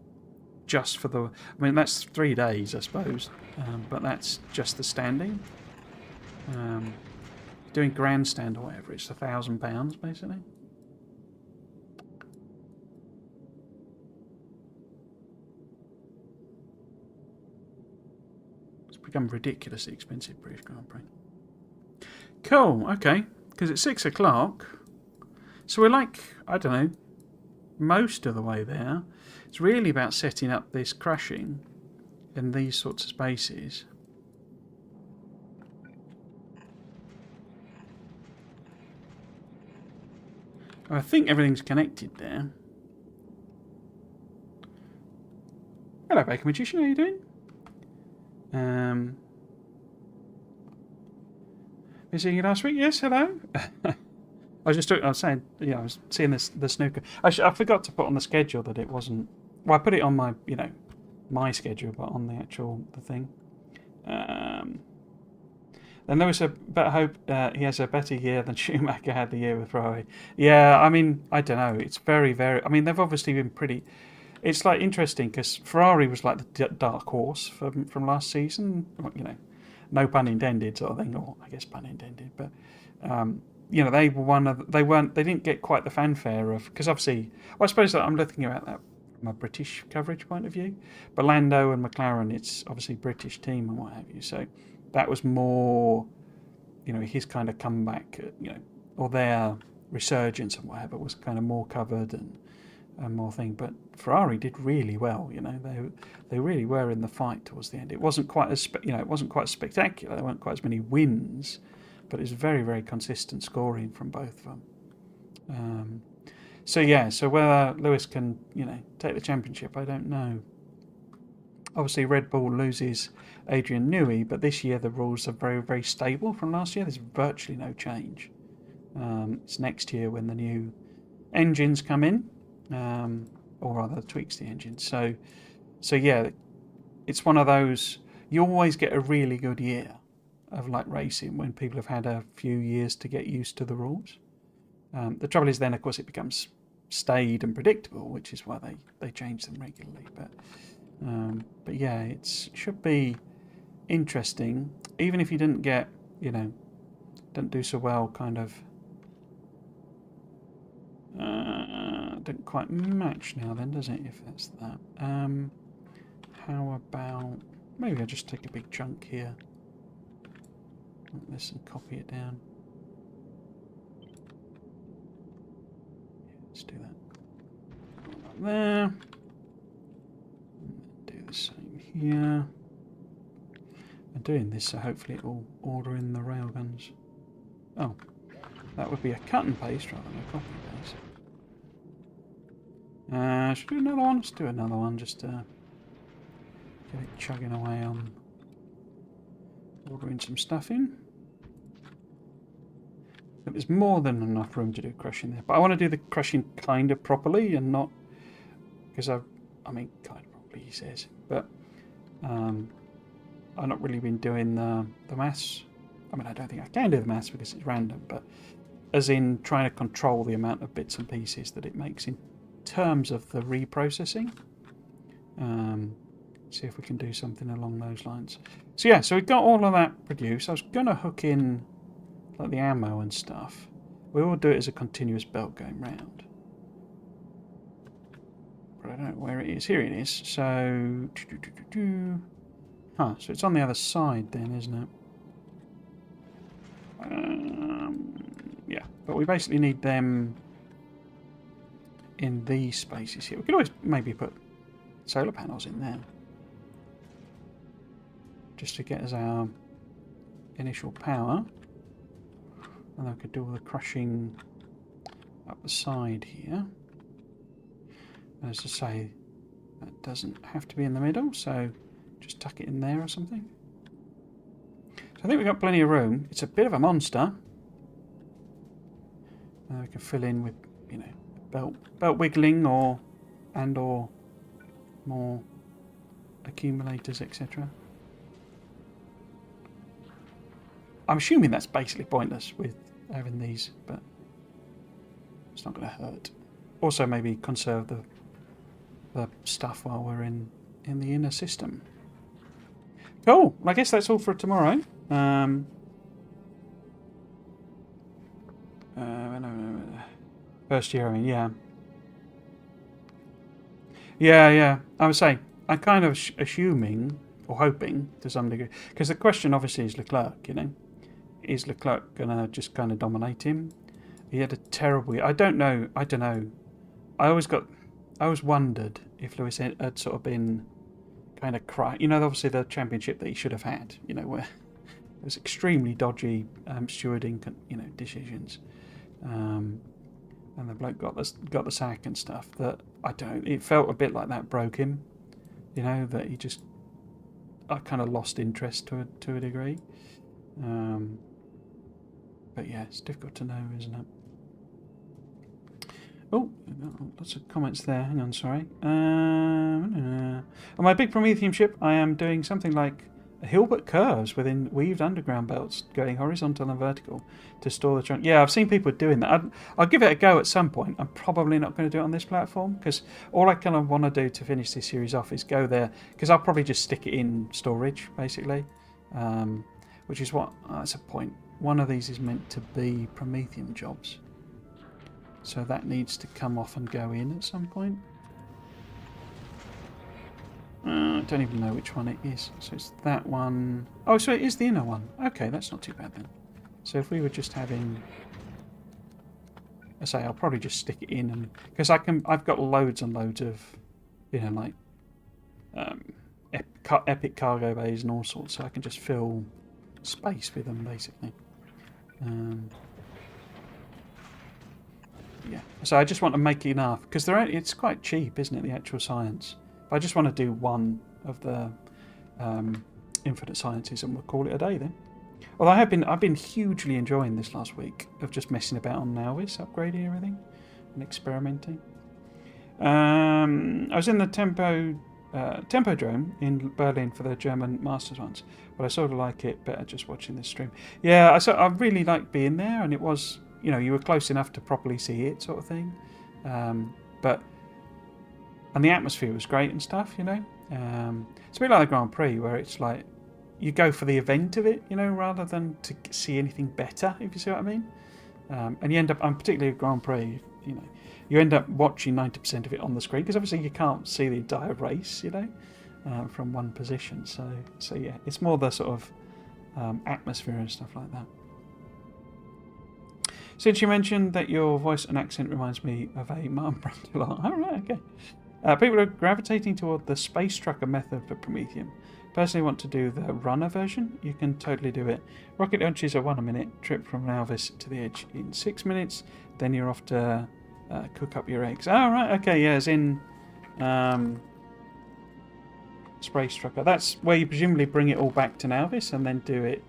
just for the. I mean, that's 3 days, I suppose, but that's just the standing. Doing grandstand or whatever, it's £1,000 basically. It's become ridiculously expensive, British Grand Prix. Cool, okay, because it's 6 o'clock, so we're like, I don't know, most of the way there. It's really about setting up this crushing in these sorts of spaces. I think everything's connected there. Hello, Baker Magician. How are you doing? Been seeing you last week? Yes. Hello. I was saying, I was seeing the snooker. I forgot to put on the schedule that it wasn't. Well, I put it on my, my schedule, but on the thing. Then Lewis hope he has a better year than Schumacher had the year with Ferrari. Yeah, I mean, I don't know. It's very, very. I mean, they've obviously been pretty. It's like interesting because Ferrari was like the dark horse from last season. No pun intended, sort of thing, or I guess pun intended. But they were one of. They didn't get quite the fanfare of, because obviously, I suppose that I'm looking at that from a British coverage point of view. But Lando and McLaren, it's obviously British team and what have you. So that was more, his kind of comeback, or their resurgence and whatever was kind of more covered and more thing. But Ferrari did really well. They really were in the fight towards the end. It wasn't quite as it wasn't quite as spectacular. There weren't quite as many wins, but it was very, very consistent scoring from both of them. So whether Lewis can take the championship, I don't know. Obviously, Red Bull loses Adrian Newey, but this year the rules are very, very stable from last year. There's virtually no change. It's next year when the new engines come in, or rather tweaks the engine. So yeah, it's one of those. You always get a really good year of like racing when people have had a few years to get used to the rules. The trouble is then, of course, it becomes staid and predictable, which is why they change them regularly. But yeah, it should be interesting, even if you didn't get, don't do so well, kind of. Didn't quite match now then, does it, if that's that. How about, maybe I'll just take a big chunk here like this and copy it down. Yeah, let's do that. Like there. And do the same here. I'm doing this so hopefully it will order in the railguns. Oh, that would be a cut and paste rather than a copy and paste. Should we do another one? Let's do another one just to get it chugging away on ordering some stuff in. But there's more than enough room to do crushing there. But I want to do the crushing kind of properly and not... Because I mean, kind of properly, he says. But I've not really been doing the maths. I mean, I don't think I can do the maths because it's random. But as in trying to control the amount of bits and pieces that it makes in terms of the reprocessing. See if we can do something along those lines. So yeah, so we've got all of that produced. I was going to hook in like the ammo and stuff. We will do it as a continuous belt going round. But I don't know where it is. Here it is. So... Huh, so it's on the other side then, isn't it? Yeah, but we basically need them in these spaces here. We could always maybe put solar panels in there. Just to get us our initial power. And then we could do all the crushing up the side here. And as I say, that doesn't have to be in the middle, so just tuck it in there or something. So I think we've got plenty of room. It's a bit of a monster. And we can fill in with, belt wiggling or more accumulators, etc. I'm assuming that's basically pointless with having these, but it's not going to hurt. Also, maybe conserve the stuff while we're in the inner system. Cool. I guess that's all for tomorrow. First year, I mean, yeah. Yeah. I would say, I'm kind of assuming, or hoping, to some degree, because the question obviously is Leclerc, Is Leclerc going to just kind of dominate him? He had a terrible... I don't know. I always wondered if Lewis had sort of been kind of obviously the championship that he should have had, where it was extremely dodgy stewarding, decisions. And the bloke got the sack and stuff. That it felt a bit like that broke him. That he just kind of lost interest to a degree. But yeah, it's difficult to know, isn't it? Oh, lots of comments there. Hang on, sorry. On my big Prometheum ship, I am doing something like Hilbert curves within weaved underground belts, going horizontal and vertical to store the trunk. Yeah, I've seen people doing that. I'll give it a go at some point. I'm probably not going to do it on this platform because all I kind of want to do to finish this series off is go there, because I'll probably just stick it in storage, basically, which is what, that's a point. One of these is meant to be Prometheum jobs. So that needs to come off and go in at some point. I don't even know which one it is. So it's that one. Oh, so it is the inner one. Okay, that's not too bad then. So if we were just having... I say, I'll probably just stick it in, and because I've got loads and loads of, like epic cargo bays and all sorts, so I can just fill space with them, basically. Yeah, so I just want to make enough, because it's quite cheap, isn't it, the actual science? But I just want to do one of the infinite sciences, and we'll call it a day then. Although I've been hugely enjoying this last week of just messing about on Nauvis, upgrading everything and experimenting. I was in the Tempodrome in Berlin for the German Masters once, but I sort of like it better just watching this stream. Yeah, I really like being there, and it was you know, you were close enough to properly see it, sort of thing. But and the atmosphere was great and stuff, you know. It's a bit like the Grand Prix, where it's like you go for the event of it, you know, rather than to see anything better, if you see what I mean. And you end up, and particularly a Grand Prix, you know, you end up watching 90% of it on the screen, because obviously you can't see the entire race, you know, from one position. So yeah, it's more the sort of atmosphere and stuff like that. Since you mentioned that your voice and accent reminds me of a Martin Brundle lot. Oh, right, okay. People are gravitating toward the space trucker method for Prometheum. Personally want to do the runner version. You can totally do it. Rocket launches are 1 a minute. Trip from Alvis to the edge in 6 minutes. Then you're off to cook up your eggs. Oh, right, okay, yeah, as in space trucker. That's where you presumably bring it all back to Alvis and then do it,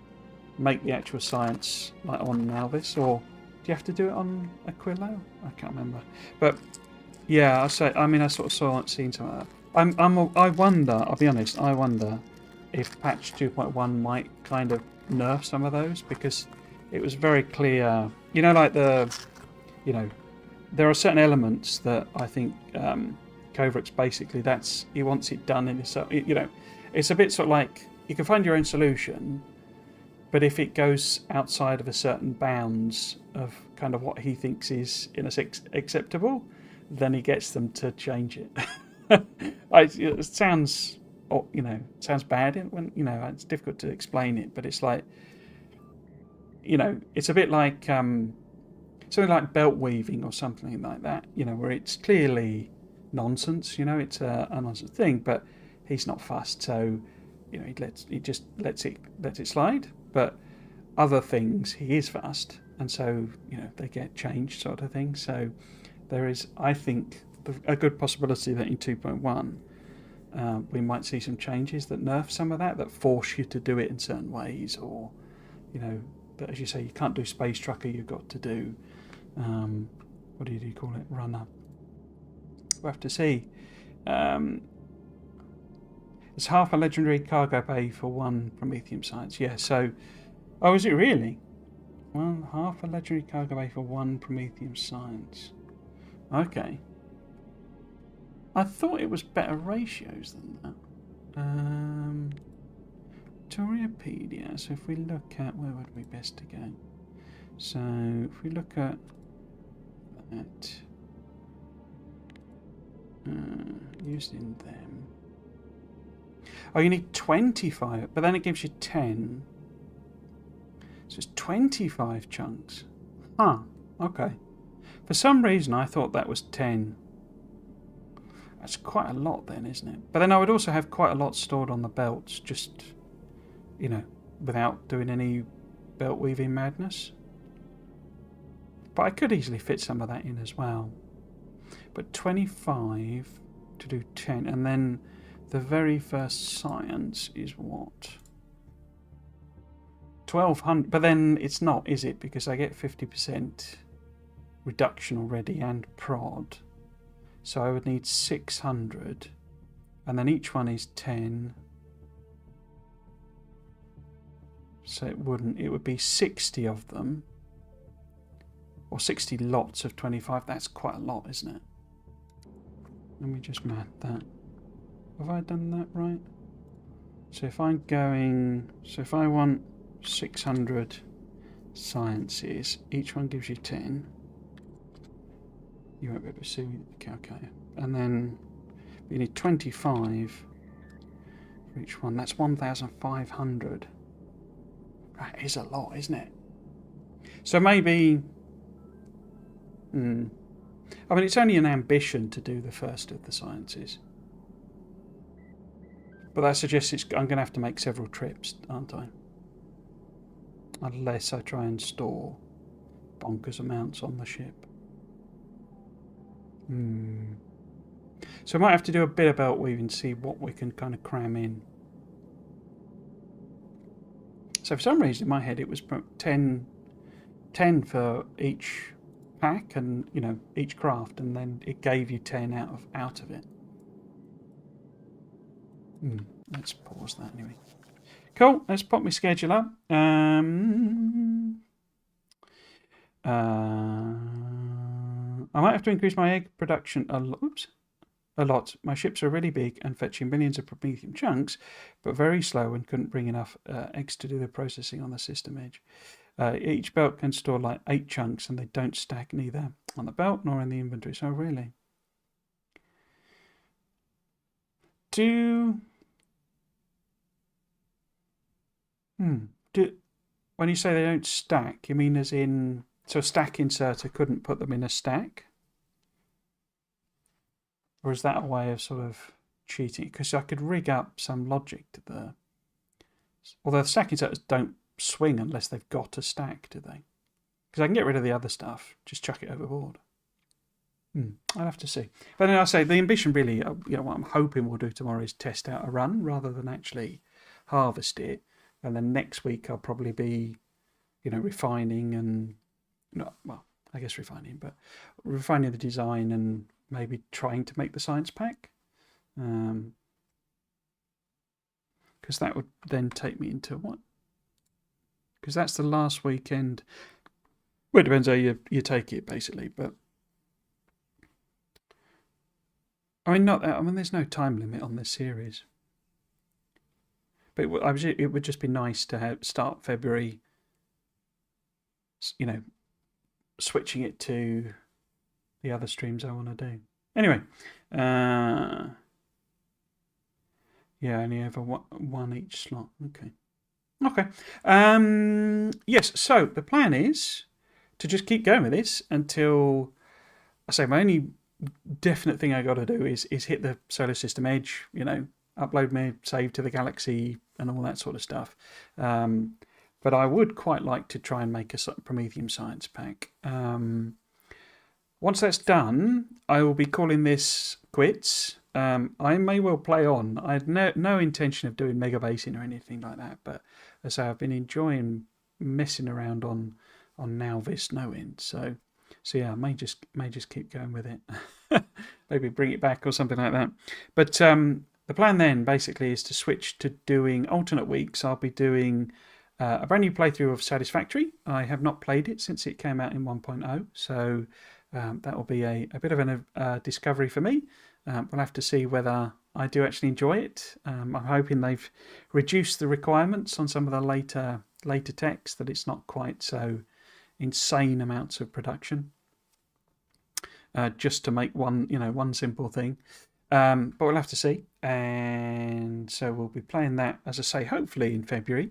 make the actual science like on Alvis, or do you have to do it on Aquilo? I can't remember. But yeah, I sort of seen some of that. I wonder, I'll be honest, I wonder if patch 2.1 might kind of nerf some of those, because it was very clear, you know, like you know, there are certain elements that I think Kovacs basically, he wants it done in this, you know, it's a bit sort of like you can find your own solution, but if it goes outside of a certain bounds of kind of what he thinks is acceptable, then he gets them to change it. It sounds, you know, sounds bad when, you know, it's difficult to explain it, but it's like, you know, it's a bit like something like belt weaving or something like that, you know, where it's clearly nonsense, you know, it's a nonsense thing, but he's not fussed, so, you know, he just lets it slide. But other things he is fussed, and so, you know, they get changed, sort of thing. So there is, I think, a good possibility that in 2.1 we might see some changes that nerf some of that force you to do it in certain ways, or, you know, but as you say, you can't do space trucker, you've got to do what do you call it, runner. We'll have to see. It's half a legendary cargo bay for 1 Prometheum science. Yeah, so, oh, is it really? Well, half a legendary cargo bay for 1 Prometheum science. Okay. I thought it was better ratios than that. Toriapedia. So if we look at, where would we best to go? So if we look at that, using them. Oh, you need 25, but then it gives you 10. So it's 25 chunks. Huh, okay. For some reason, I thought that was 10. That's quite a lot then, isn't it? But then I would also have quite a lot stored on the belts, just, you know, without doing any belt weaving madness. But I could easily fit some of that in as well. But 25 to do 10, and then the very first science is what? 1200, but then it's not, is it? Because I get 50% reduction already and prod. So I would need 600, and then each one is 10. So it would be 60 of them, or 60 lots of 25. That's quite a lot, isn't it? Let me just map that. Have I done that right? So if I'm going, so if I want 600 sciences, each one gives you 10. You won't be able to see the calculator. And then you need 25 for each one. That's 1,500. That is a lot, isn't it? So maybe, I mean, it's only an ambition to do the first of the sciences. But that suggests I'm going to have to make several trips, aren't I? Unless I try and store bonkers amounts on the ship. So I might have to do a bit of belt weaving to see what we can kind of cram in. So for some reason in my head it was 10 for each pack, and, you know, each craft, and then it gave you 10 out of it. Let's pause that anyway. Cool, let's pop my schedule up. I might have to increase my egg production a lot. Oops. A lot. My ships are really big and fetching millions of medium chunks, but very slow and couldn't bring enough eggs to do the processing on the system edge. Each belt can store like 8 chunks and they don't stack neither on the belt nor in the inventory. So really. When you say they don't stack, you mean as in, so a stack inserter couldn't put them in a stack? Or is that a way of sort of cheating? Because I could rig up some logic to the... Although the stack inserters don't swing unless they've got a stack, do they? Because I can get rid of the other stuff, just chuck it overboard. I'll have to see. But then I say the ambition really, what I'm hoping we'll do tomorrow is test out a run rather than actually harvest it. And then next week I'll probably be, refining and refining the design and maybe trying to make the science pack. Because that would then take me into what? Because that's the last weekend. Well, it depends how you take it, basically. But there's no time limit on this series. But it would just be nice to start February, switching it to the other streams I want to do. Anyway, only over one each slot. Okay. Yes, so the plan is to just keep going with this until, I say, my only definite thing I got to do is hit the solar system edge, upload my save to the galaxy and all that sort of stuff. But I would quite like to try and make a Prometheum science pack. Once that's done, I will be calling this quits. I may well play on. I had no intention of doing mega basing or anything like that, but as I say, I've been enjoying messing around on Nauvis no end. So yeah, I may just keep going with it. Maybe bring it back or something like that. But the plan then basically is to switch to doing alternate weeks. I'll be doing a brand new playthrough of Satisfactory. I have not played it since it came out in 1.0, so that will be a bit of a discovery for me. We'll have to see whether I do actually enjoy it. I'm hoping they've reduced the requirements on some of the later techs, that it's not quite so insane amounts of production just to make one simple thing. But we'll have to see. And so we'll be playing that, as I say, hopefully in February,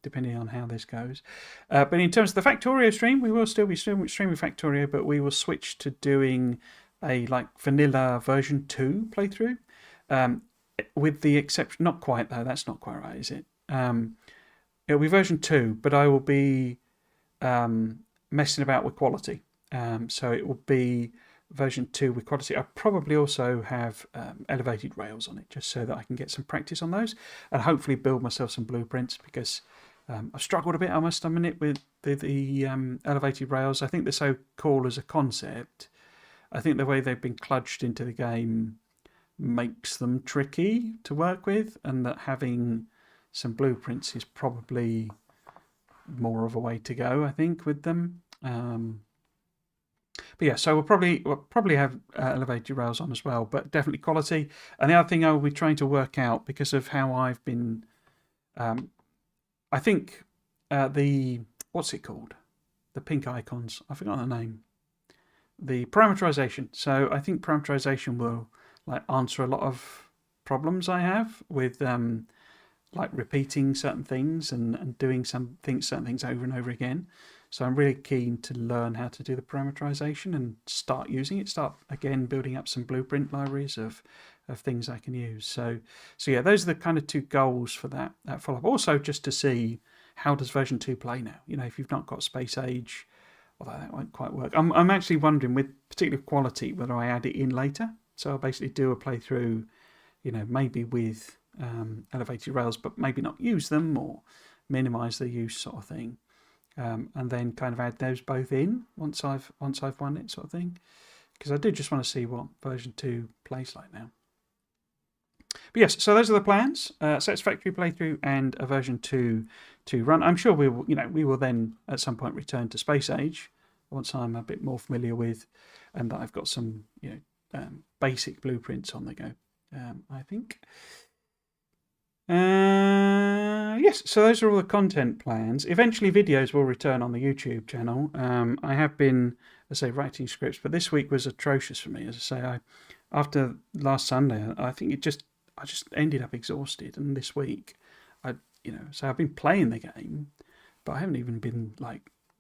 depending on how this goes. But in terms of the Factorio stream, we will still be streaming Factorio, but we will switch to doing a vanilla version 2 playthrough. With the exception, not quite though, that's not quite right, is it? It'll be version 2, but I will be messing about with quality. So it will be version 2 with quality. I probably also have elevated rails on it, just so that I can get some practice on those and hopefully build myself some blueprints, because I've struggled a bit, I must admit, with the elevated rails. I think they're so cool as a concept. I think the way they've been kludged into the game makes them tricky to work with, and that having some blueprints is probably more of a way to go, I think, with them. But yeah, so we'll probably have elevated rails on as well, but definitely quality. And the other thing I will be trying to work out, because of how I've been, I think what's it called? The pink icons. I forgot the name. The parameterization. So I think parameterization will answer a lot of problems I have with repeating certain things and doing certain things over and over again. So I'm really keen to learn how to do the parameterization and start using it. Start again building up some blueprint libraries of things I can use. So yeah, those are the kind of two goals for that follow-up. Also, just to see how does version 2 play now. If you've not got Space Age, although that won't quite work. I'm actually wondering, with particular quality, whether I add it in later. So I'll basically do a playthrough, maybe with elevated rails, but maybe not use them or minimize the use, sort of thing. And then kind of add those both in once I've won it, sort of thing, because I do just want to see what version 2 plays like now. But yes, so those are the plans: Satisfactory playthrough and a version 2 run. I'm sure we will then at some point return to Space Age, once I'm a bit more familiar with, and that I've got some basic blueprints on the go. I think. Yes, so those are all the content plans. Eventually, videos will return on the YouTube channel. I have been, as I say, writing scripts, but this week was atrocious for me. As I say, after last Sunday, I think I just ended up exhausted. And this week, so I've been playing the game, but I haven't even been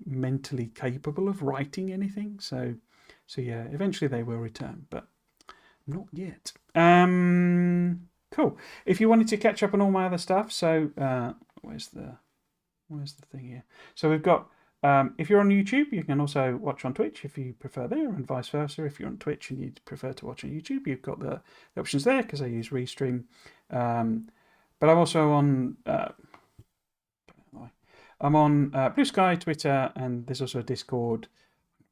mentally capable of writing anything. So yeah, eventually they will return, but not yet. Cool. If you wanted to catch up on all my other stuff, so where's the thing here? So we've got, if you're on YouTube, you can also watch on Twitch if you prefer there, and vice versa. If you're on Twitch and you prefer to watch on YouTube, you've got the options there because I use Restream. But I'm also on Blue Sky, Twitter, and there's also a Discord.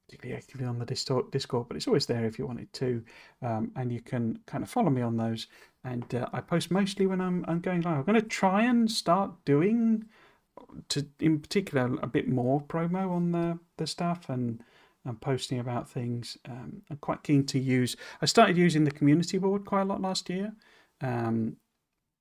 Particularly actively on the Discord, but it's always there if you wanted to, and you can kind of follow me on those. And I post mostly when I'm going live. I'm going to try and start doing, in particular, a bit more promo on the stuff and posting about things. I'm quite keen to use. I started using the community board quite a lot last year, and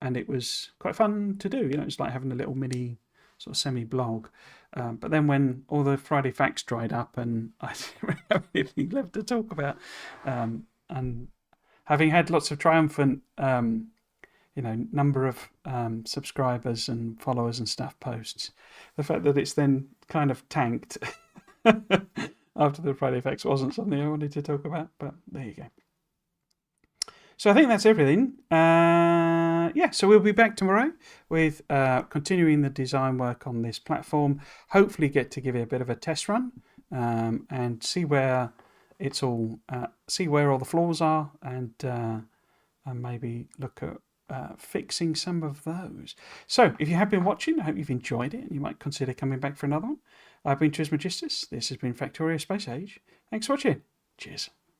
it was quite fun to do. It's like having a little mini sort of semi-blog. But then when all the Friday facts dried up and I didn't have anything left to talk about, and having had lots of triumphant, number of subscribers and followers and stuff posts, the fact that it's then kind of tanked after the Friday facts wasn't something I wanted to talk about, but there you go. So I think that's everything. So we'll be back tomorrow with continuing the design work on this platform. Hopefully get to give it a bit of a test run and see where it's all, see where all the flaws are, and maybe look at fixing some of those. So if you have been watching, I hope you've enjoyed it and you might consider coming back for another one. I've been Trismegistus. This has been Factorio Space Age. Thanks for watching. Cheers.